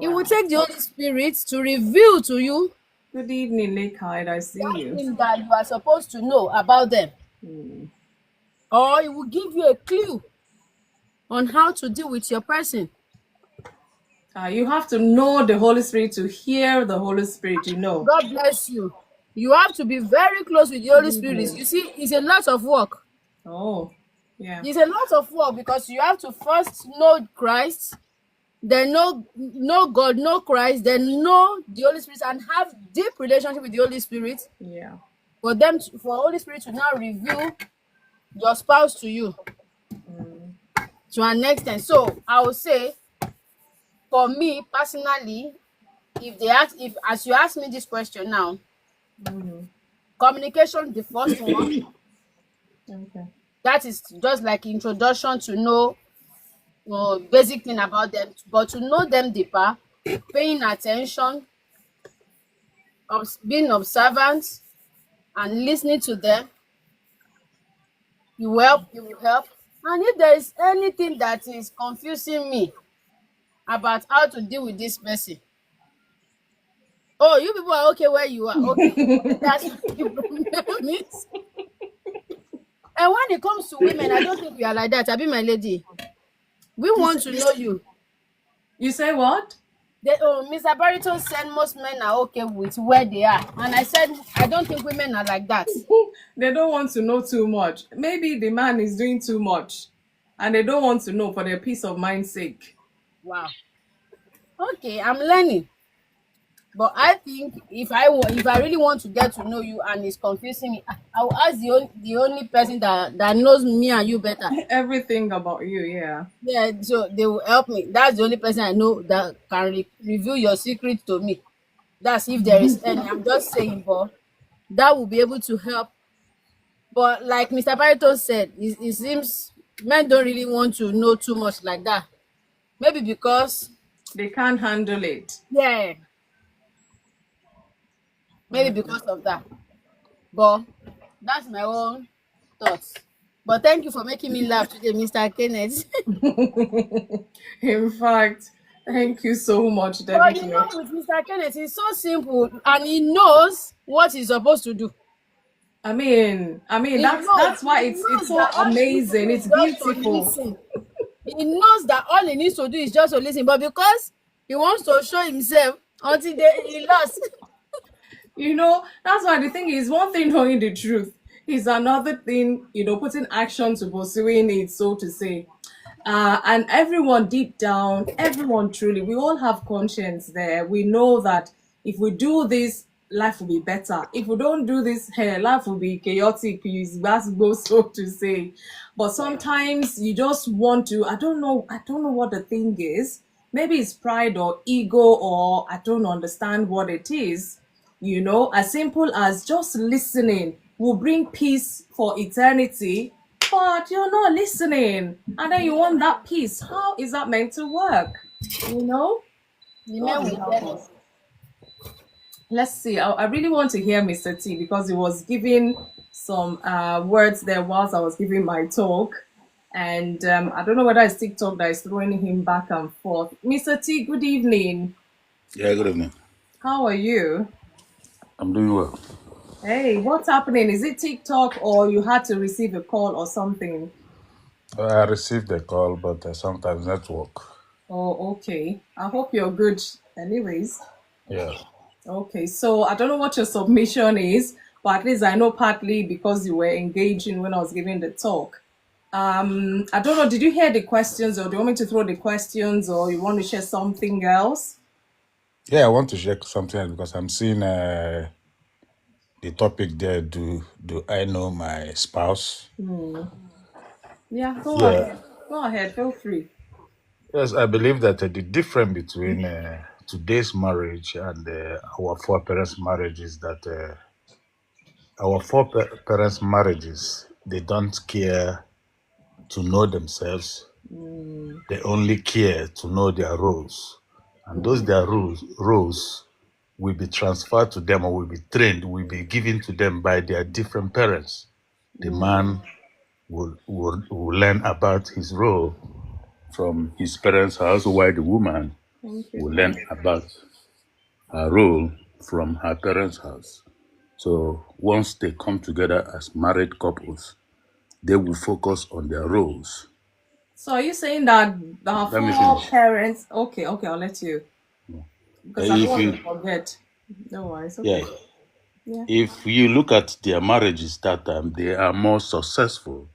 it will take the Holy Spirit to reveal to you Good evening, Lakehide. I see that you. thing that you are supposed to know about them. Or it will give you a clue on how to deal with your person. You have to know the Holy Spirit to hear the Holy Spirit, you know. God bless you. You have to be very close with the Holy Spirit. Mhm. You see, it's a lot of work. Oh, yeah. It's a lot of work, because you have to first know Christ, then know God, know Christ, then know the Holy Spirit, and have deep relationship with the Holy Spirit. Yeah. For Holy Spirit to now reveal your spouse to you to an extent. So I would say, for me personally, if as you ask me this question now, communication the first one. Okay. That is just like introduction to know basic thing about them, but to know them deeper, paying attention, being observant, and listening to them, you will help. And if there is anything that is confusing me about how to deal with this person, oh, you people are okay where you are, okay, that's what the problem is. And when it comes to women, I don't think we are like that. Abi, my lady, we want to know you. You say what? Mr. Barrington said most men are okay with where they are, and I said I don't think women are like that. They don't want to know too much. Maybe the man is doing too much and they don't want to know for their peace of mind's sake. Wow. Okay, I'm learning. But I think if I really want to get to know you and it's confusing me, I will ask the only person that knows me and you better. Everything about you, yeah. Yeah, so they will help me. That's the only person I know that can reveal your secret to me. That's if there is any. I'm just saying, but that will be able to help. But like Mr. Barito said, it seems men don't really want to know too much like that. Maybe because, They can't handle it. yeah, maybe because of that. But that's my own thoughts. But thank you for making me laugh today, Mr. Kenneth. In fact, thank you so much, But Debbie. with Mr. Kenneth, it's so simple and he knows what he's supposed to do. I mean that's why it's so that all he needs to amazing. do is It's just to beautiful. listen. He knows that all he needs to do is just to listen, but because he wants to show himself until he lost. That's why the thing is, one thing knowing the truth is another thing, putting action to pursuing it, so to say. And everyone deep down, everyone truly, we all have conscience there. We know that If we do this, life will be better. If we don't do this, hey, life will be chaotic, so to say. But sometimes you just want to, I don't know what the thing is. Maybe it's pride or ego, or I don't understand what it is. As simple as just listening will bring peace for eternity, but you're not listening. And then you want that peace. How is that meant to work? You know? The God men will will help tell us. us. Let's see. I really want to hear Mr. T because he was giving some words there whilst I was giving my talk. And I don't know whether it's TikTok that is throwing him back and forth. Mr. T, good evening. Yeah, good evening. How are you? I'm doing well. Hey, what's happening? Is it TikTok or you had to receive a call or something? I received a call, but sometimes network. Oh, okay. I hope you're good. Anyways. Yeah. Okay, so I don't know what your submission is, but at least I know partly because you were engaging when I was giving the talk. I don't know, did you hear the questions, or do you want me to throw the questions, or you want to share something else? Yeah, I want to share something else because I'm seeing the topic there. Do I know my spouse? Yeah, go Yeah. ahead. Go ahead, feel free. Yes, I believe that the difference between today's marriage and our foreparents' marriage is that our foreparents' marriages, they don't care to know themselves. They only care to know their roles. And those their roles will be transferred to them or will be trained, will be given to them by their different parents. The man will learn about his role from his parents' house, while the woman Thank you, will learn God. about her role from her parents' house. So once they come together as married couples, they will focus on their roles. So are you saying that our Let me four finish. parents, okay, I'll let you, because I don't If want you to forget. No worries, yeah, okay. Yeah. if you look at their marriages that time, they are more successful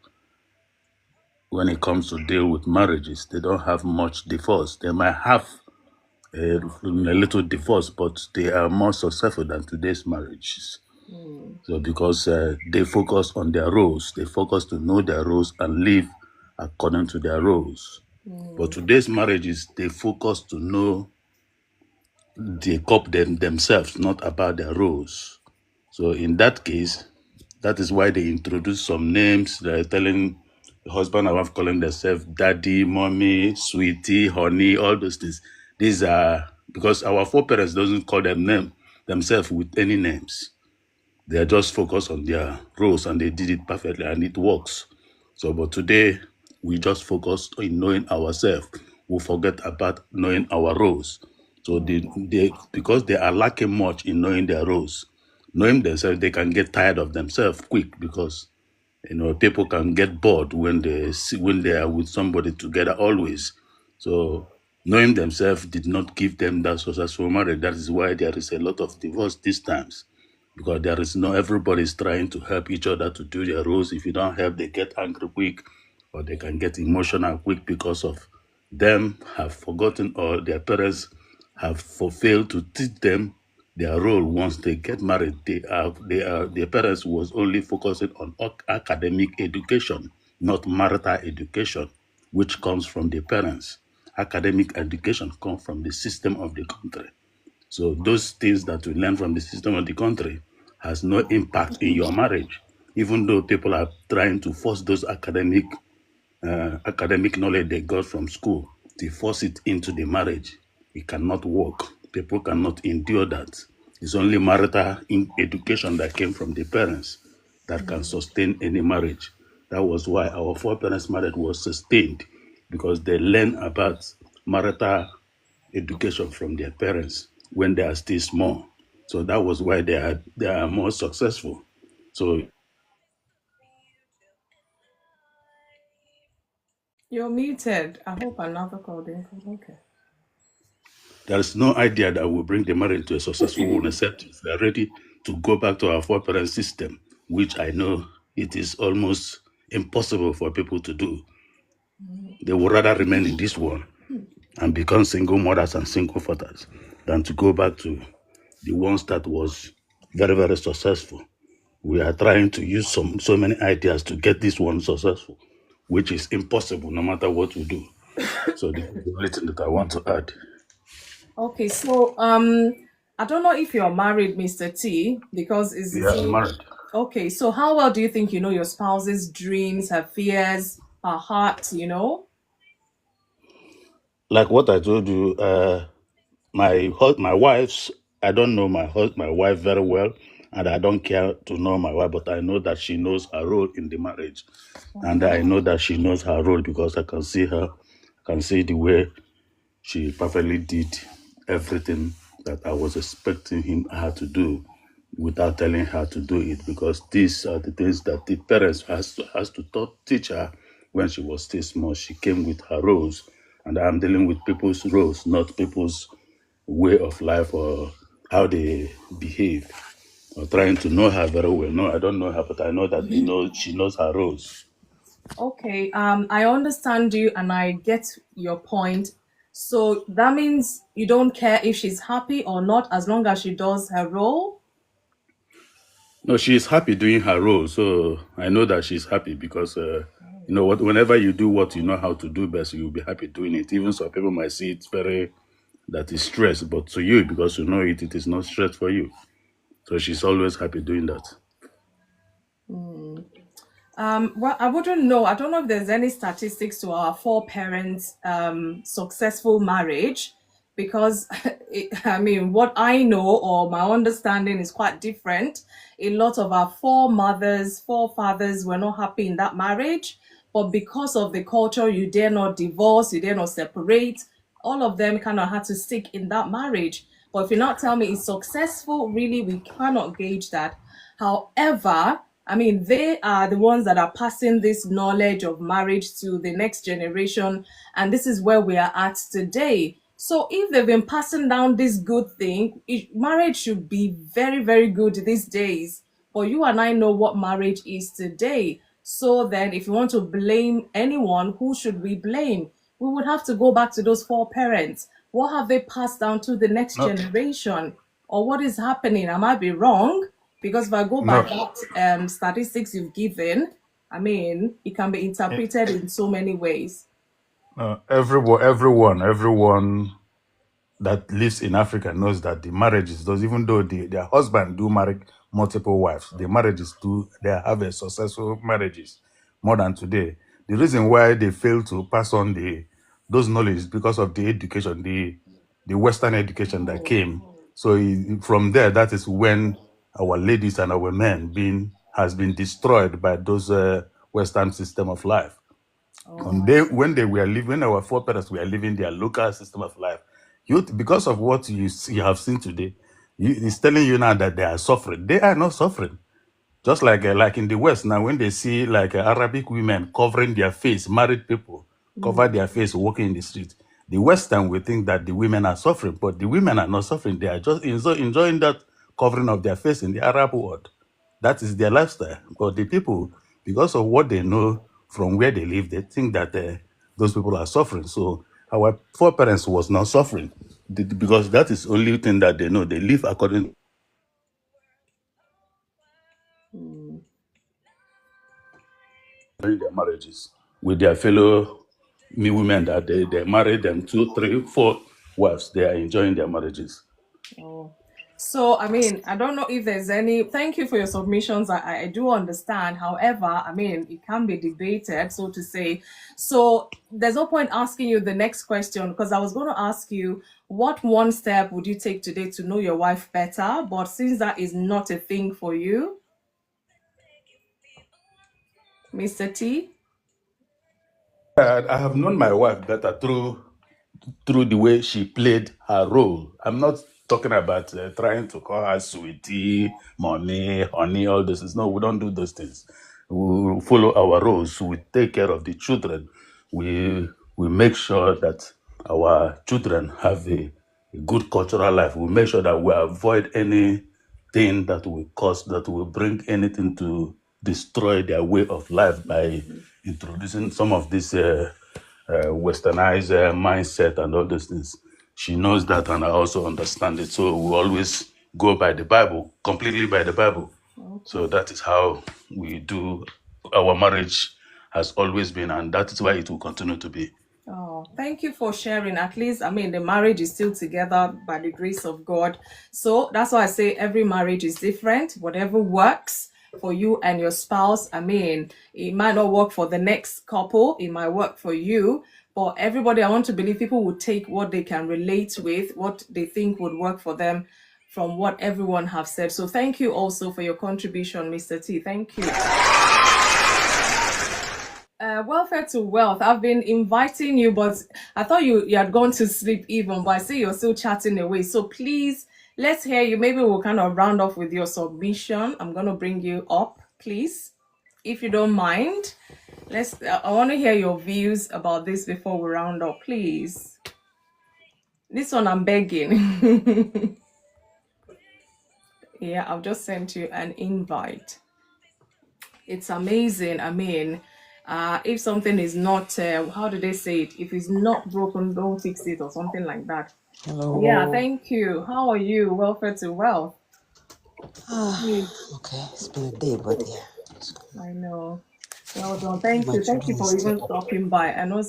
when it comes to deal with marriages. They don't have much divorce. They might have a little divorce, but they are more successful than today's marriages. So because they focus on their roles, they focus to know their roles and live according to their roles. But today's marriages, they focus to know the couple themselves, not about their roles. So in that case, that is why they introduce some names. They're telling the husband and wife calling themselves daddy, mommy, sweetie, honey, all those things. These are because our foreparents doesn't call themselves with any names. They are just focused on their roles and they did it perfectly and it works. So, but today we just focus on knowing ourselves. We forget about knowing our roles. So because they are lacking much in knowing their roles, knowing themselves, they can get tired of themselves quick because people can get bored when they are with somebody together always. So knowing themselves did not give them that successful marriage. That is why there is a lot of divorce these times, because there is no everybody is trying to help each other to do their roles. If you don't help, they get angry quick, or they can get emotional quick because of them have forgotten or their parents have failed to teach them their role. Once they get married, their parents was only focusing on academic education, not marital education, which comes from the parents. Academic education comes from the system of the country. So those things that we learn from the system of the country has no impact in your marriage, even though people are trying to force those academic knowledge they got from school to force it into the marriage. It cannot work. People cannot endure that. It's only marital education that came from the parents that can sustain any marriage. That was why our foreparents' marriage was sustained, because they learn about marital education from their parents when they are still small. So that was why they are more successful. So You're muted. I hope another call didn't come. Okay. there is no idea that will bring the marriage to a successful one except if we are ready to go back to our foreparent system, which I know it is almost impossible for people to do. They would rather remain in this world and become single mothers and single fathers than to go back to the ones that was very, very successful. We are trying to use so many ideas to get this one successful, which is impossible no matter what we do. So this is the only thing that I want to add. Okay, so I don't know if you're married, Mr. T, because Yeah, I'm married. okay, so how well do you think you know your spouse's dreams, her fears, her heart, Like what I told you, my wife's. I don't know my wife very well, and I don't care to know my wife, but I know that she knows her role in the marriage, and I know that she knows her role because I can see her, I can see the way she perfectly did everything that I was expecting her to do without telling her to do it, because these are the things that the parents has to teach her when she was still small. She came with her roles, and I'm dealing with people's roles, not people's way of life or how they behave, or trying to know her very well. No, I don't know her, but I know that she knows her roles. Okay, I understand you and I get your point. So that means you don't care if she's happy or not as long as she does her role? No, she is happy doing her role, so I know that she's happy because what. Whenever you do what you know how to do best, you'll be happy doing it. Even some people might see it very that is stress, but to you, because you know it, it is not stress for you. So she's always happy doing that. Well, I wouldn't know. I don't know if there's any statistics to our four parents successful marriage because I mean, what I know or my understanding is quite different. A lot of our forefathers were not happy in that marriage, but because of the culture, you dare not divorce, you dare not separate. All of them kind of had to stick in that marriage. But if you not tell me it's successful, really, we cannot gauge that. However, I mean, they are the ones that are passing this knowledge of marriage to the next generation. And this is where we are at today. So if they've been passing down this good thing, marriage should be very, very good these days. But you and I know what marriage is today. So then, if you want to blame anyone, who should we blame? We would have to go back to those four parents. What have they passed down to the next No, generation? Or what is happening? I might be wrong, because if I go by no. that statistics you've given, I mean, it can be interpreted in so many ways. Everyone that lives in Africa knows that the marriages, those even though their husband do marry multiple wives, the marriages do they have a successful marriages more than today. The reason why they fail to pass on those knowledge is because of the education, the Western education that came. So from there, that is when our ladies and our men has been destroyed by those Western system of life. When our foreparents were living their local system of life, because of what you have seen today, it's telling you now that they are suffering. They are not suffering. Just like in the West now, when they see like Arabic women covering their face, married people cover their face walking in the street, the Western will think that the women are suffering, but the women are not suffering. They are just enjoying that covering of their face in the Arab world. That is their lifestyle. But the people, because of what they know from where they live, they think that those people are suffering. So our foreparents was not suffering because that is the only thing that they know. They live according to their marriages with their fellow women that they marry them 2, 3, 4 wives. They are enjoying their marriages. Oh. So, I mean, I don't know if there's any. Thank you for your submissions. I do understand. However, I mean, it can be debated, so to say. So, there's no point asking you the next question because I was going to ask you what one step would you take today to know your wife better? But since that is not a thing for you, Mr. T. I have known my wife better through the way she played her role. I'm not talking about trying to call her sweetie, money, honey, all this. No, we don't do those things. We follow our roles. We take care of the children. We make sure that our children have a good cultural life. We make sure that we avoid anything that will bring anything to destroy their way of life by introducing some of these westernized mindset and all those things. She knows that, and I also understand it. So we always go by the Bible, completely by the Bible. Okay. So that is how we do. Our marriage has always been, and that is why it will continue to be. Oh, thank you for sharing. At least, I mean, the marriage is still together by the grace of God. So that's why I say every marriage is different. Whatever works for you and your spouse, I mean, it might not work for the next couple, it might work for you. But everybody, I want to believe people will take what they can relate with, what they think would work for them from what everyone have said. So thank you also for your contribution, Mr. T. Thank you. Welfare to wealth. I've been inviting you, but I thought you had gone to sleep even, but I see you're still chatting away. So please, let's hear you. Maybe we'll kind of round off with your submission. I'm going to bring you up, please, if you don't mind. I want to hear your views about this before we round up, please. This one I'm begging. Yeah, I've just sent you an invite. It's amazing. I mean, if something is not, how do they say it? If it's not broken, don't fix it or something like that. Hello. Yeah, thank you. How are you? Welfare to wealth. Okay, it's been a day, but yeah. I know. Well done. Thank My you. Thank you children are for even still up. stopping by. I know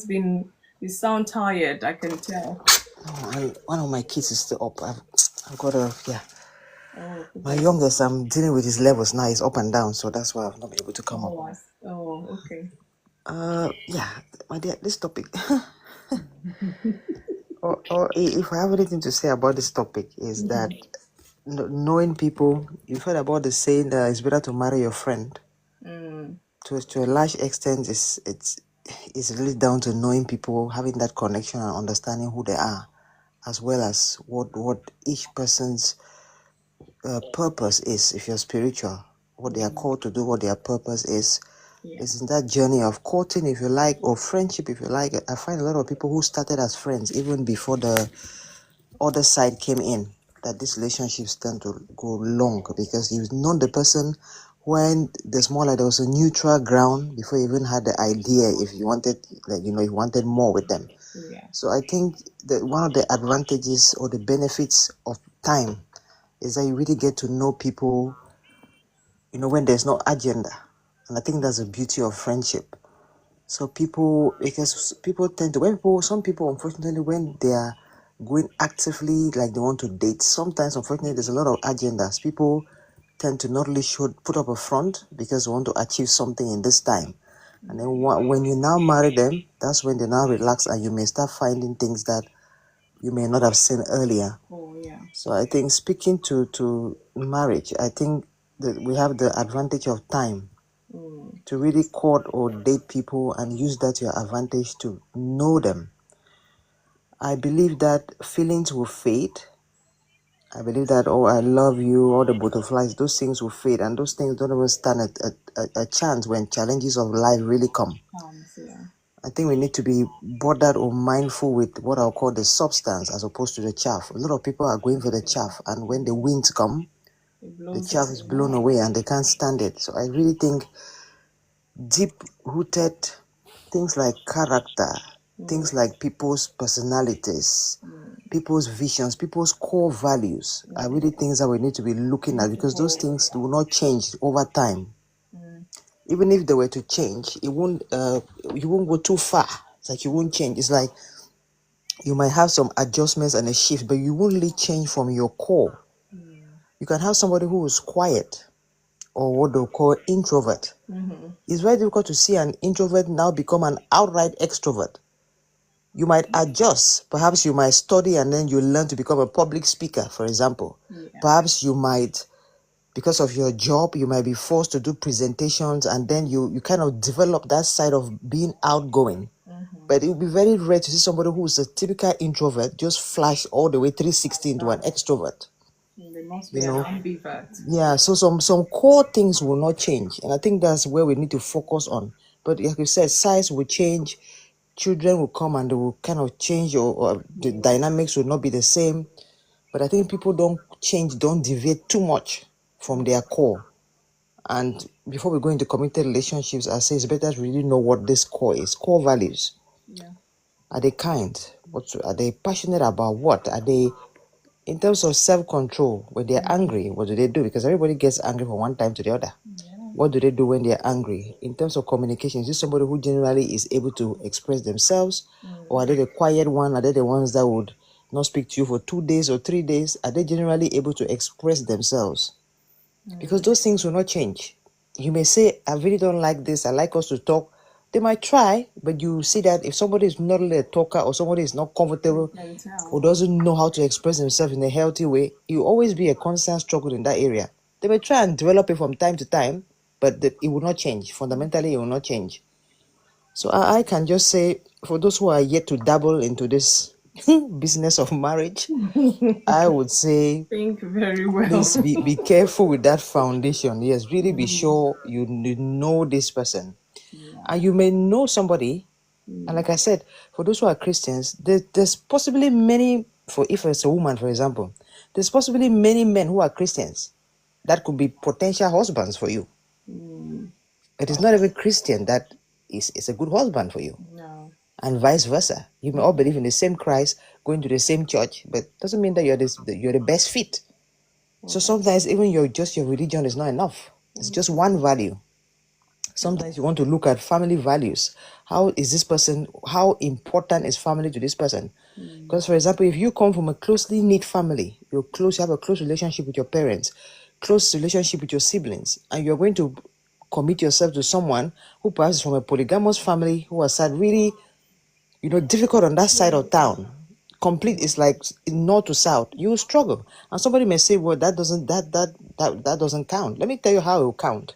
you sound tired, I can tell. Oh, and one of my kids is still up. I've got a, yeah. Oh, My youngest, I'm dealing with his levels now. He's up and down, so that's why I've not been able to come up. Okay. Yeah, my dear, this topic. or if I have anything to say about this topic is that knowing people, you've heard about the saying that it's better to marry your friend. To a large extent, it's really down to knowing people, having that connection and understanding who they are, as well as what each person's purpose is. If you're spiritual, what they are called to do, what their purpose is. It's in that journey of courting, if you like, or friendship, if you like. I find a lot of people who started as friends even before the other side came in, that these relationships tend to go long because you've known the person when there's more like there was a neutral ground before you even had the idea if you wanted, like, you wanted more with them. Yeah. So I think that one of the advantages or the benefits of time is that you really get to know people, when there's no agenda. And I think that's the beauty of friendship. So because people tend to, some people, unfortunately, when they are going actively, like they want to date, sometimes, unfortunately, there's a lot of agendas. People tend to not really put up a front because they want to achieve something in this time. And then when you now marry them, that's when they now relax and you may start finding things that you may not have seen earlier. Oh, yeah. So I think speaking to marriage, I think that we have the advantage of time to really court or date people and use that to your advantage to know them. I believe that feelings will fade. I believe that, I love you, all the butterflies, those things will fade, and those things don't even stand a chance when challenges of life really come. Yeah. I think we need to be bothered or mindful with what I'll call the substance as opposed to the chaff. A lot of people are going for the chaff, and when the winds come, the chaff is blown away and they can't stand it. So I really think deep-rooted things like character, things like people's personalities, people's visions, people's core values are really things that we need to be looking at because those things will not change over time. Even if they were to change, you won't go too far. It's like you won't change. It's like you might have some adjustments and a shift, but you won't really change from your core. You can have somebody who is quiet or what they'll call introvert. It's very difficult to see an introvert now become an outright extrovert. You might adjust. Perhaps you might study and then you learn to become a public speaker, for example. Perhaps you might, because of your job, you might be forced to do presentations and then you kind of develop that side of being outgoing. But it would be very rare to see somebody who is a typical introvert just flash all the way 360 into an extrovert. They must be an ambivert. Yeah, so some core things will not change. And I think that's where we need to focus on. But like you said, size will change. Children will come and they will kind of change or the dynamics will not be the same. But I think people don't deviate too much from their core. And before we go into committed relationships, I say it's better to really know what this core is. Core values. Yeah. Are they kind? Are they passionate about what? Are they In terms of self-control, when they're angry, what do? Because everybody gets angry from one time to the other. What do they do when they're angry? In terms of communication, is this somebody who generally is able to express themselves? Or are they the quiet one? Are they the ones that would not speak to you for 2 days or 3 days? Are they generally able to express themselves? Because those things will not change. You may say, I really don't like this. I like us to talk. They might try, but you see that if somebody is not really a talker or somebody is not comfortable or doesn't know how to express themselves in a healthy way, it will always be a constant struggle in that area. They may try and develop it from time to time, but it will not change. Fundamentally, it will not change. So I can just say, for those who are yet to dabble into this business of marriage, I would say, Think very well. please be careful with that foundation. Yes, really be sure you know this person. And you may know somebody, and like I said, for those who are Christians, there's possibly many, for if it's a woman, for example, there's possibly many men who are Christians that could be potential husbands for you. It is not every Christian that is a good husband for you. No. And vice versa. You may all believe in the same Christ, going to the same church, but doesn't mean that you're the best fit. So sometimes even your religion is not enough. It's just one value. Sometimes you want to look at family values. How is this person, how important is family to this person? Because for example, if you come from a closely knit family, you have a close relationship with your parents, close relationship with your siblings, and you're going to commit yourself to someone who perhaps is from a polygamous family, who has had really, difficult on that side of town. Complete is like north to south. You will struggle, and somebody may say, "Well, that doesn't count." Let me tell you how it will count.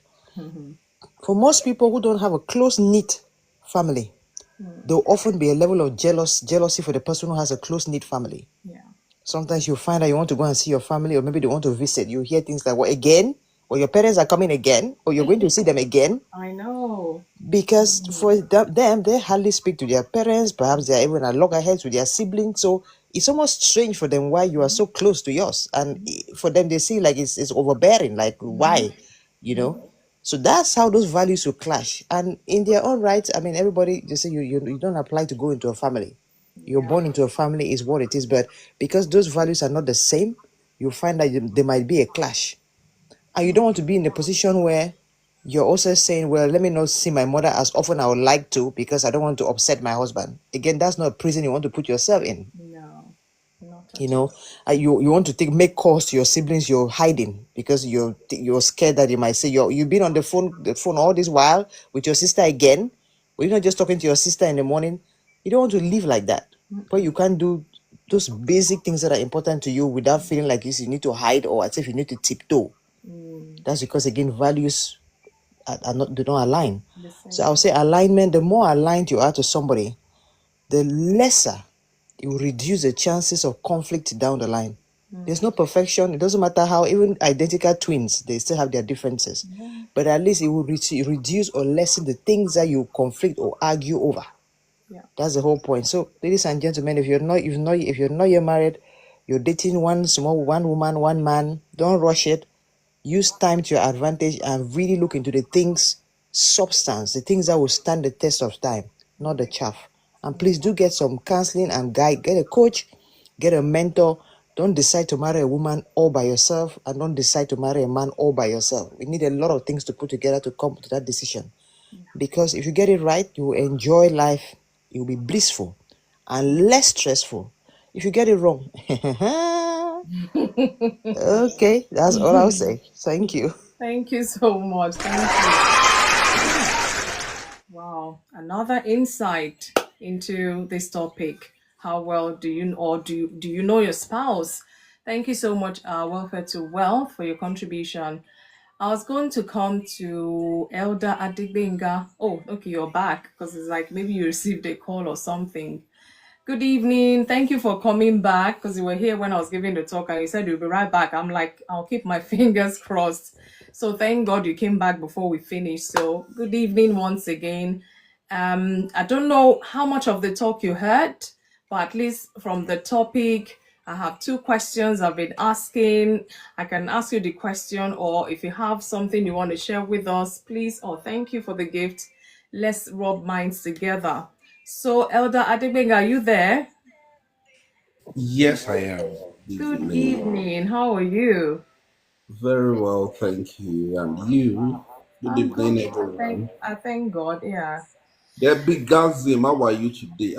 For most people who don't have a close knit family, there will often be a level of jealousy for the person who has a close knit family. Yeah. Sometimes you find that you want to go and see your family, or maybe they want to visit. You hear things like, "What, again? Or your parents are coming again? Or you're going to see them again?" I know. Because for them, they hardly speak to their parents. Perhaps they are even at loggerheads with their siblings. So it's almost strange for them why you are so close to yours. And for them, they see like it's overbearing. Like, why? You know? So that's how those values will clash. And in their own right, I mean, everybody, they say you don't apply to go into a family. You're born into a family is what it is. But because those values are not the same, you find that there might be a clash. And you don't want to be in a position where you're also saying, well, let me not see my mother as often I would like to because I don't want to upset my husband. Again, that's not a prison you want to put yourself in. No. Not You at all. know, you want to make calls to your siblings, you're hiding because you're scared that they might say you've been on the phone all this while with your sister again. Or you're not just talking to your sister in the morning. You don't want to live like that, where you can't do those basic things that are important to you without feeling like you need to hide or as if you need to tiptoe. That's because again values are not, they don't align. The So same. I'll say alignment. The more aligned you are to somebody, the lesser it will reduce the chances of conflict down the line. There's no perfection. It doesn't matter how, even identical twins, they still have their differences. But at least it will reduce or lessen the things that you conflict or argue over. Yeah. That's the whole point. So, ladies and gentlemen, if you're not yet married, you're dating one woman, one man, don't rush it. Use time to your advantage and really look into the things, substance, the things that will stand the test of time, not the chaff. And please do get some counseling and guide. Get a coach, get a mentor. Don't decide to marry a woman all by yourself, and don't decide to marry a man all by yourself. We need a lot of things to put together to come to that decision. Because if you get it right, you will enjoy life, you'll be blissful and less stressful. If you get it wrong, okay, that's all I'll say. Thank you. Thank you so much. Thank you. Wow. Another insight into this topic. How well do you know your spouse? Thank you so much, Welfare to Wealth, for your contribution. I was going to come to Elder Adigbenga. Oh, okay, you're back because it's like maybe you received a call or something. Good evening. Thank you for coming back because you were here when I was giving the talk and you said you'll be right back. I'm like, I'll keep my fingers crossed. So thank God you came back before we finished. So good evening once again. I don't know how much of the talk you heard, but at least from the topic, I have two questions I've been asking. I can ask you the question, or if you have something you want to share with us, please. Oh, thank you for the gift. Let's rub minds together. So, Elder Adebenga, are you there? Yes, I am. Good Evening. evening. How are you? Very well, thank you. And you? Good I'm evening, good. I thank everyone. I thank God. Yeah. Debbie Gazim, how are you today?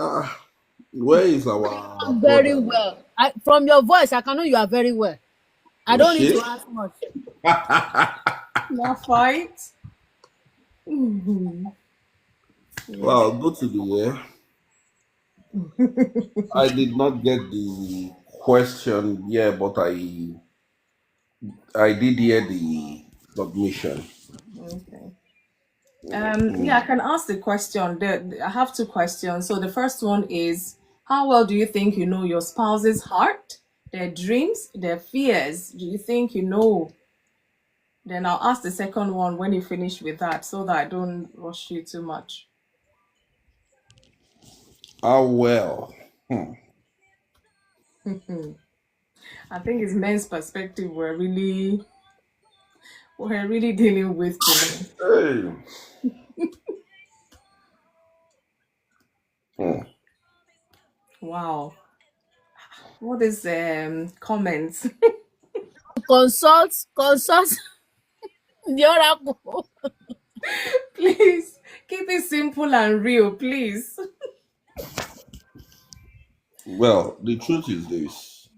Where is our Very brother? well. From your voice, I can know you are very well. I don't need Oshé? to ask much. No fight. Mhm. Yes. Well, good to be here. I did not get the question here, but I did hear the submission. Okay. Yeah, I can ask the question. I have two questions. So the first one is, how well do you think you know your spouse's heart, their dreams, their fears? Do you think you know? Then I'll ask the second one when you finish with that so that I don't rush you too much. How well? I think it's men's perspective we're really dealing with today. Hey. Hmm. Wow. What is comments? Consult the oracle. Please keep it simple and real, please. Well, the truth is this.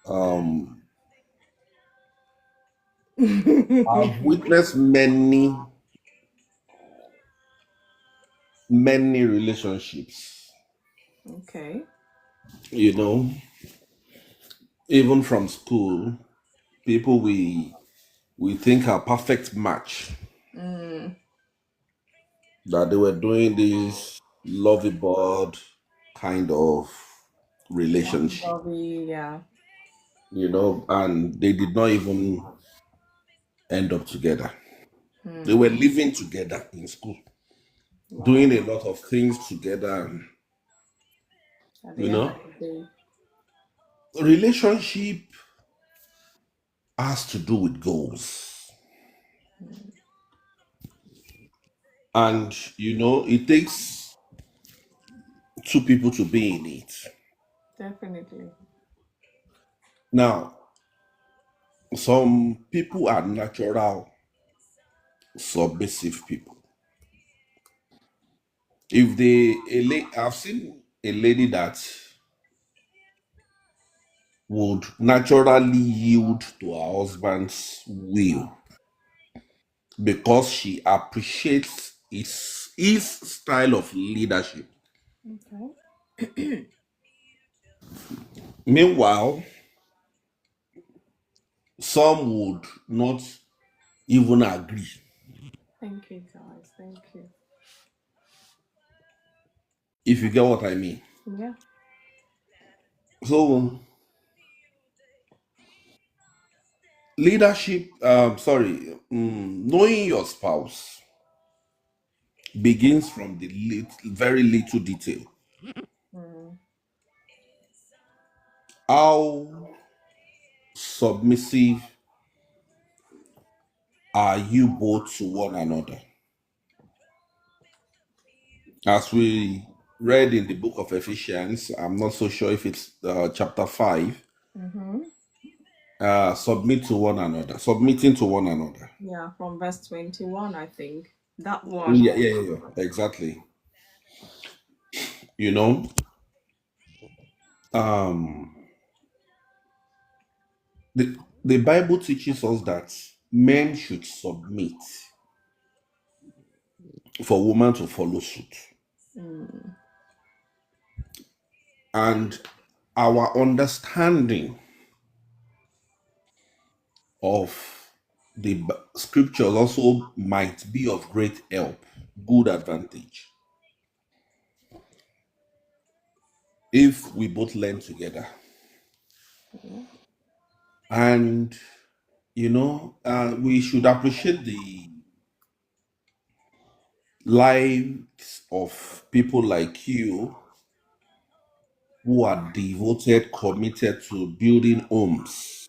Um, I've witnessed many relationships, Okay. you know, even from school, people we think are perfect match, that they were doing this lovey bird kind of relationship, Lovey, yeah. and they did not even end up together. They were living together in school, doing Wow. a lot of things together, At the you end know. of the day. Relationship has to do with goals. And it takes two people to be in it. Definitely. Now, some people are natural submissive people. If I've seen a lady that would naturally yield to her husband's will because she appreciates his style of leadership. Okay. Meanwhile, some would not even agree. Thank you, guys. Thank you. If you get what I mean. Yeah. So leadership, knowing your spouse begins from the very little detail. How submissive are you both to one another? As we read in the book of Ephesians, I'm not so sure if it's chapter 5, Mm-hmm. submit to one another, submitting to one another. Yeah, from verse 21, I think. That one. Yeah, exactly. You know, um, the Bible teaches us that men should submit for woman to follow suit. And our understanding of the scriptures also might be of great help, good advantage, if we both learn together. And, we should appreciate the lives of people like you who are devoted, committed to building homes,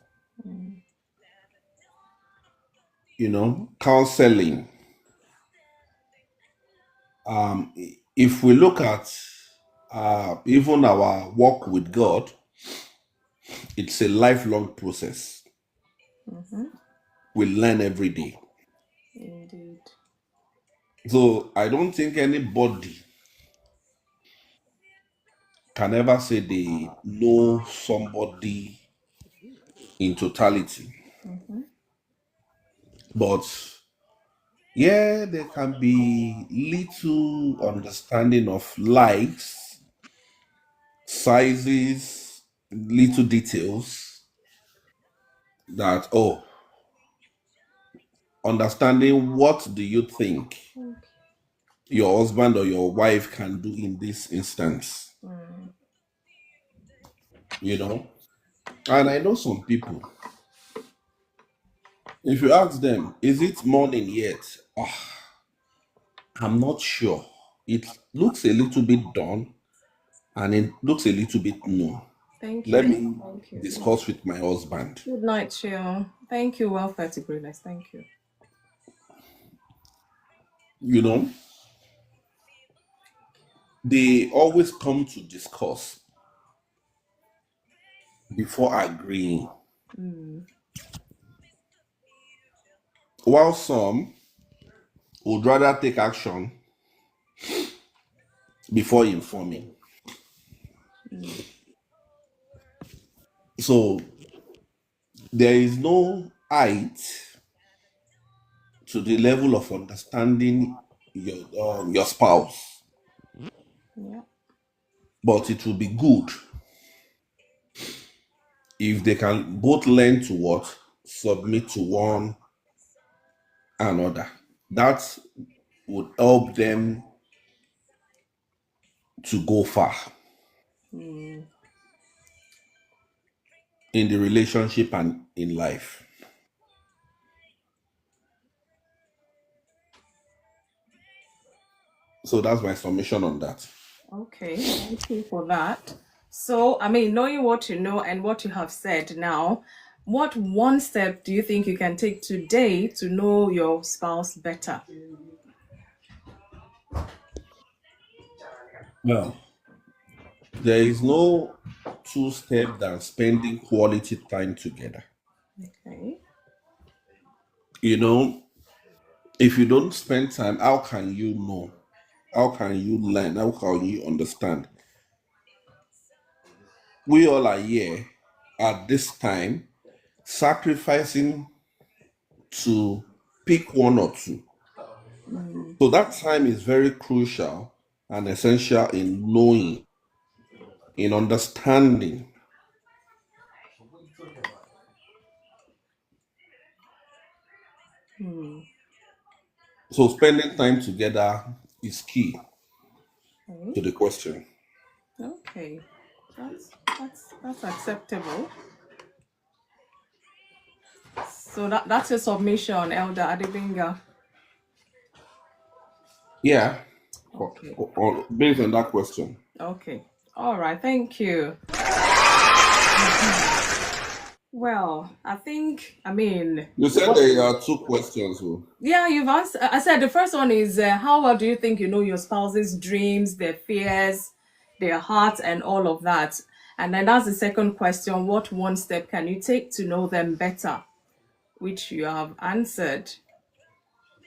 counseling. If we look at even our walk with God, It's a lifelong process. We learn every day. Indeed. So I don't think anybody can ever say they know somebody in totality. But yeah, there can be little understanding of likes, sizes, little details that, oh, understanding what do you think your husband or your wife can do in this instance, you know? And I know some people, if you ask them, is it morning yet? Ah, I'm not sure. It looks a little bit done and it looks a little bit no. Thank Let you. me Thank you. discuss with my husband. Good night, Chill. Thank you. Well, 30 greatness. Thank you. You know, they always come to discuss before agreeing. While some would rather take action before informing. So there is no height to the level of understanding your spouse, Yeah. but it will be good if they can both learn to what submit to one another. That would help them to go far in the relationship and in life. So that's my submission on that. Okay. Thank you for that. So, I mean, knowing what you know and what you have said now, what one step do you think you can take today to know your spouse better? Well, there is no two-step than spending quality time together. Okay. You know, if you don't spend time, how can you know? How can you learn? How can you understand? We all are here at this time sacrificing to pick one or two. So that time is very crucial and essential in knowing, in understanding. So spending time together is key to Okay. the question. Okay. That's acceptable. So that's your submission, Elder Adibinga. Yeah, Okay. based on that question. Okay. All right. Thank you. Well, I mean, You said there are two questions. Oh. yeah, you've answered. I said the first one is how well do you think you know your spouse's dreams, their fears, their heart, and all of that? And then that's the second question. What one step can you take to know them better? Which you have answered.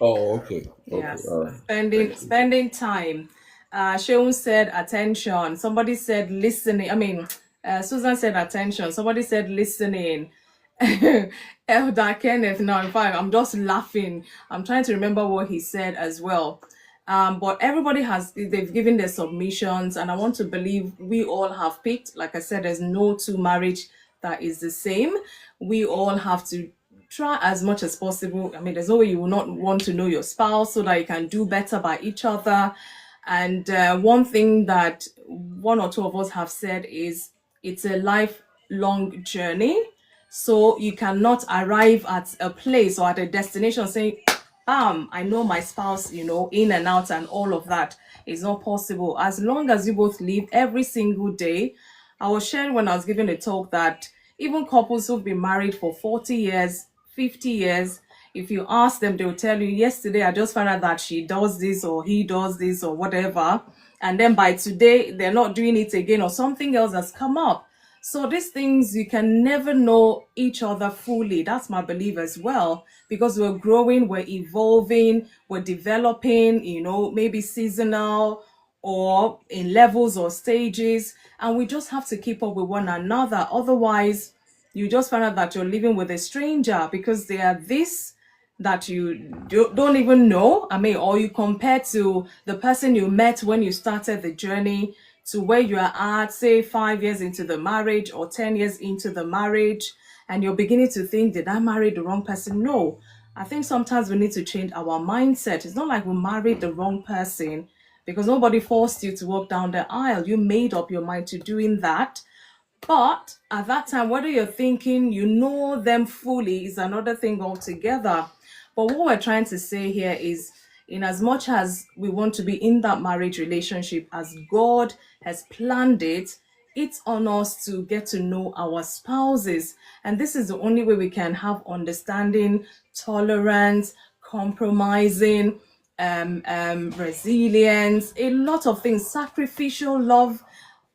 Oh, okay. Okay. Yes, All right. spending Thank you. spending time. Sheung said attention. Somebody said listening. I mean, Susan said attention. Somebody said listening. Elder Kenneth. Now, in fact, I'm just laughing. I'm trying to remember what he said as well. But everybody they've given their submissions, and I want to believe we all have picked. Like I said, there's no two marriage that is the same. We all have to try as much as possible. I mean, there's no way you will not want to know your spouse so that you can do better by each other. And one thing that one or two of us have said is it's a lifelong journey. So you cannot arrive at a place or at a destination saying, I know my spouse, in and out and all of that. Is not possible. As long as you both live every single day. I was sharing when I was giving a talk that even couples who've been married for 40 years, 50 years, if you ask them, they'll tell you, yesterday I just found out that she does this or he does this or whatever. And then by today, they're not doing it again or something else has come up. So these things, you can never know each other fully. That's my belief as well, because we're growing, we're evolving, we're developing, maybe seasonal or in levels or stages, and we just have to keep up with one another. Otherwise, you just find out that you're living with a stranger because they are this that you don't even know. I mean, or you compare to the person you met when you started the journey to where you are at, say 5 years into the marriage or 10 years into the marriage, and you're beginning to think, did I marry the wrong person? No. I think sometimes we need to change our mindset. It's not like we married the wrong person, because nobody forced you to walk down the aisle. You made up your mind to doing that. But at that time, whether you're thinking you know them fully is another thing altogether. But what we're trying to say here is, in as much as we want to be in that marriage relationship as God has planned it, it's on us to get to know our spouses. And this is the only way we can have understanding, tolerance, compromising, resilience, a lot of things, sacrificial love,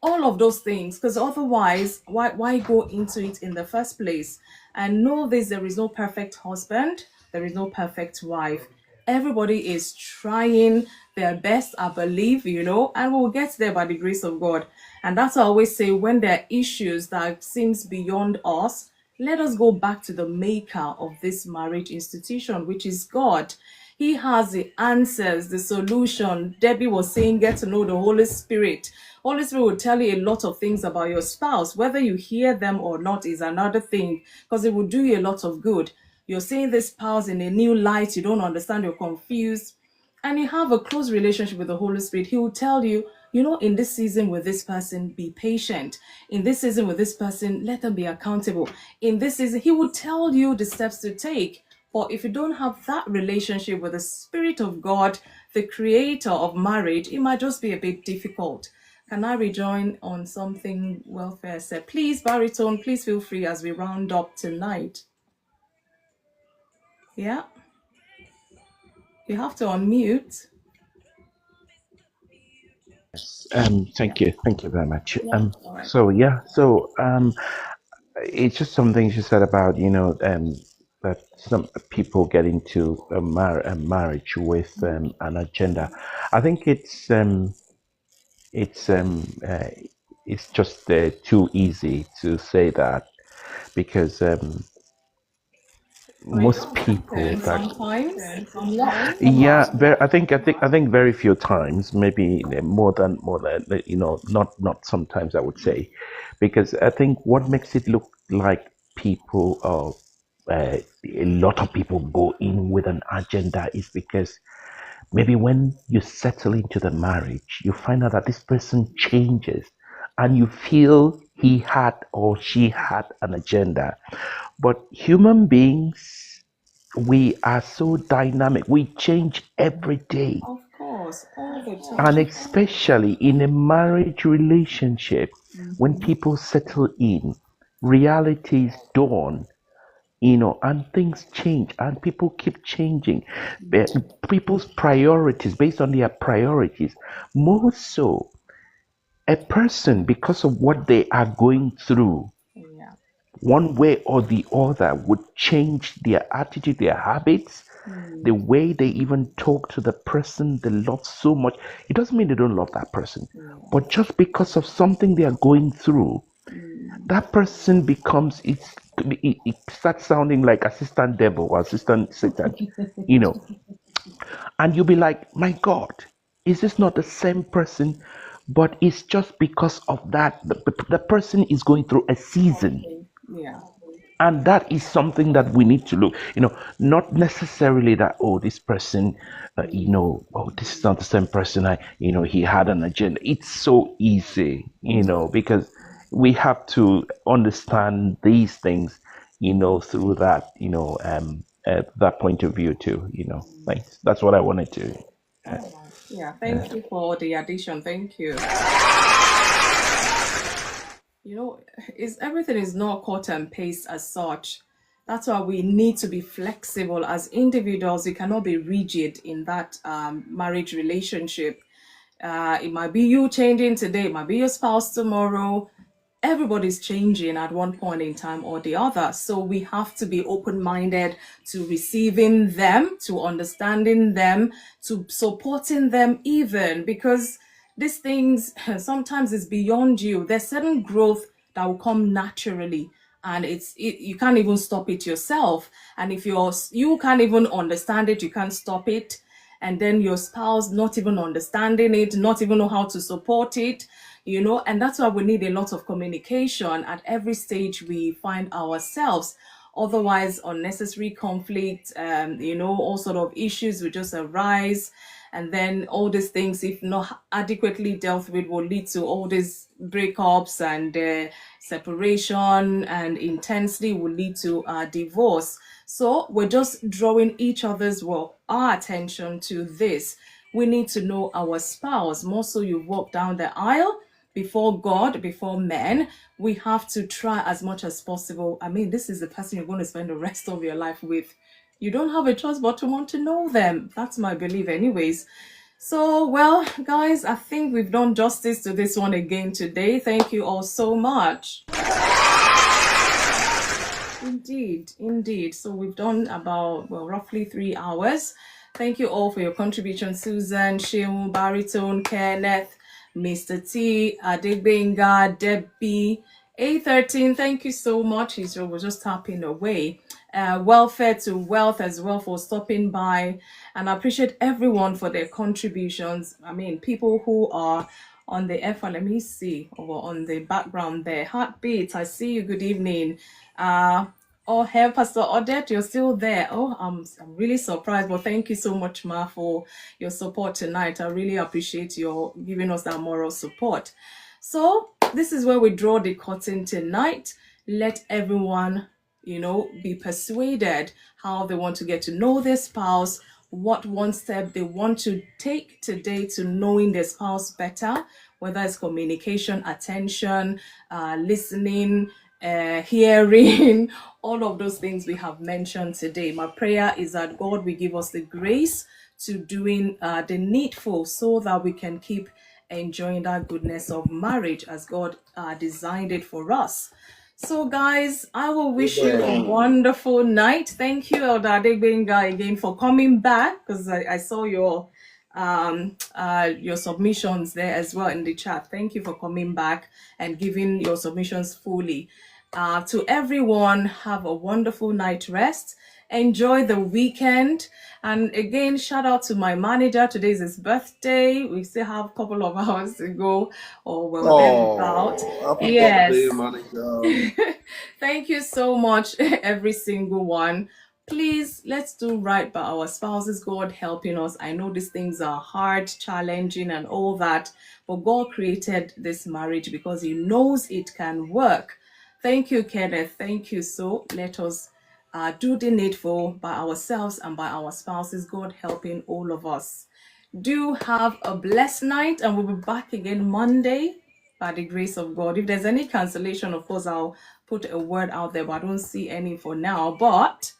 all of those things, because otherwise why go into it in the first place? And know this, there is no perfect husband, there is no perfect wife. Everybody is trying their best, I believe, and we'll get there by the grace of God. And that's why I always say, when there are issues that seems beyond us, let us go back to the maker of this marriage institution, which is God. He has the answers, the solution. Debbie was saying, get to know the Holy Spirit. Holy Spirit will tell you a lot of things about your spouse. Whether you hear them or not is another thing, because it will do you a lot of good. You're seeing this spouse in a new light, you don't understand, you're confused, and you have a close relationship with the Holy Spirit. He will tell you, in this season with this person, be patient. In this season with this person, let them be accountable. In this season, he will tell you the steps to take. But if you don't have that relationship with the Spirit of God, the creator of marriage, it might just be a bit difficult. Can I rejoin on something Welfare said? Please, Baritone, please feel free as we round up tonight. Yeah? You have to unmute. Thank you. Thank you very much. Yeah. All right. So it's just something she said about, that some people get into a marriage with an agenda. I think it's it's just too easy to say that, because Well, it most does people happen that sometimes. Not yeah, often. I think very few times, maybe more than not sometimes, I would say, because I think what makes it look like people are a lot of people go in with an agenda is because maybe when you settle into the marriage, you find out that this person changes, and you feel he had or she had an agenda. But human beings, we are so dynamic. We change every day. Of course, all the And time. especially in a marriage relationship, when people settle in, realities dawn, and things change, and people keep changing. People's priorities, based on their priorities, more so, a person, because of what they are going through, Yeah. one way or the other, would change their attitude, their habits, the way they even talk to the person they love so much. It doesn't mean they don't love that person, but just because of something they are going through, that person becomes it starts sounding like assistant devil or assistant Satan, you know, and you'll be like, my God, is this not the same person? But it's just because of that the person is going through a season, Something. Yeah. and that is something that we need to look, not necessarily that, oh, this person, oh, this is not the same person, he had an agenda. It's so easy, because we have to understand these things, through that, that point of view too. Thanks. That's what I wanted to. Yeah. Thank you for the addition. Thank you. Is everything is not cut and paste as such. That's why we need to be flexible as individuals. We cannot be rigid in that marriage relationship. It might be you changing today, it might be your spouse tomorrow. everybody's changing at one point in time or the other. So we have to be open-minded to receiving them, to understanding them, to supporting them even, because these things sometimes is beyond you. There's certain growth that will come naturally, and you can't even stop it yourself. And if you can't even understand it, you can't stop it. And then your spouse not even understanding it, not even know how to support it, and that's why we need a lot of communication at every stage we find ourselves. Otherwise, unnecessary conflict, all sort of issues will just arise. And then all these things, if not adequately dealt with, will lead to all these breakups and separation, and intensely will lead to divorce. So we're just drawing each other's our attention to this. We need to know our spouse. More so, you walk down the aisle before God, before men, we have to try as much as possible. I mean, this is the person you're going to spend the rest of your life with. You don't have a choice but to want to know them. That's my belief anyways. So, well, guys, I think we've done justice to this one again today. Thank you all so much. Indeed. So we've done about, roughly 3 hours. Thank you all for your contribution. Susan, Sheung, Baritone, Kenneth, Mr. T, Adegbenga, Debbie, A13, thank you so much. We're just tapping away. Welfare to Wealth as well for stopping by. And I appreciate everyone for their contributions. I mean, people who are on the let me see, or on the background there. Heartbeat, I see you. Good evening. Hey, Pastor Odette, you're still there. I'm really surprised, but thank you so much, Ma, for your support tonight. I really appreciate your giving us that moral support. So this is where we draw the curtain tonight. Let everyone, be persuaded how they want to get to know their spouse, what one step they want to take today to knowing their spouse better, whether it's communication, attention, listening, hearing, all of those things we have mentioned today. My prayer is that God will give us the grace to doing the needful so that we can keep enjoying that goodness of marriage as God designed it for us. So guys, I will wish you a wonderful night. Thank you, Elder Adegbenga, again for coming back, because I saw your submissions there as well in the chat. Thank you for coming back and giving your submissions fully. To everyone, have a wonderful night rest. Enjoy the weekend. And again, shout out to my manager. Today is his birthday. We still have a couple of hours to go, or thereabout. Happy birthday, manager. Thank you so much, every single one. Please, let's do right by our spouses. God helping us. I know these things are hard, challenging, and all that, but God created this marriage because He knows it can work. Thank you, Kenneth. Thank you. So let us do the needful by ourselves and by our spouses. God helping all of us. Do have a blessed night, and we'll be back again Monday by the grace of God. If there's any cancellation, of course, I'll put a word out there, but I don't see any for now. But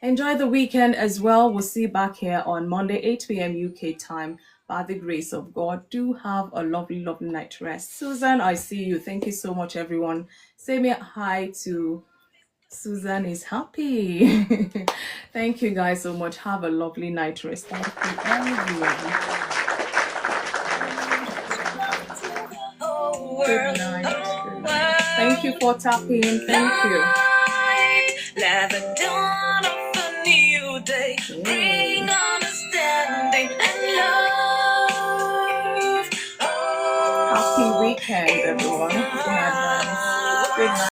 enjoy the weekend as well. We'll see you back here on Monday, 8 p.m. UK time by the grace of God. Do have a lovely, lovely night rest. Susan, I see you. Thank you so much, everyone. Say me hi to Susan is happy. Thank you guys so much. Have a lovely night rest. Thank you, everyone. Good night. Good night. Thank you for tapping. Thank you. Let the dawn of a new day bring understanding and love. Happy weekend, everyone. In advance. Good night.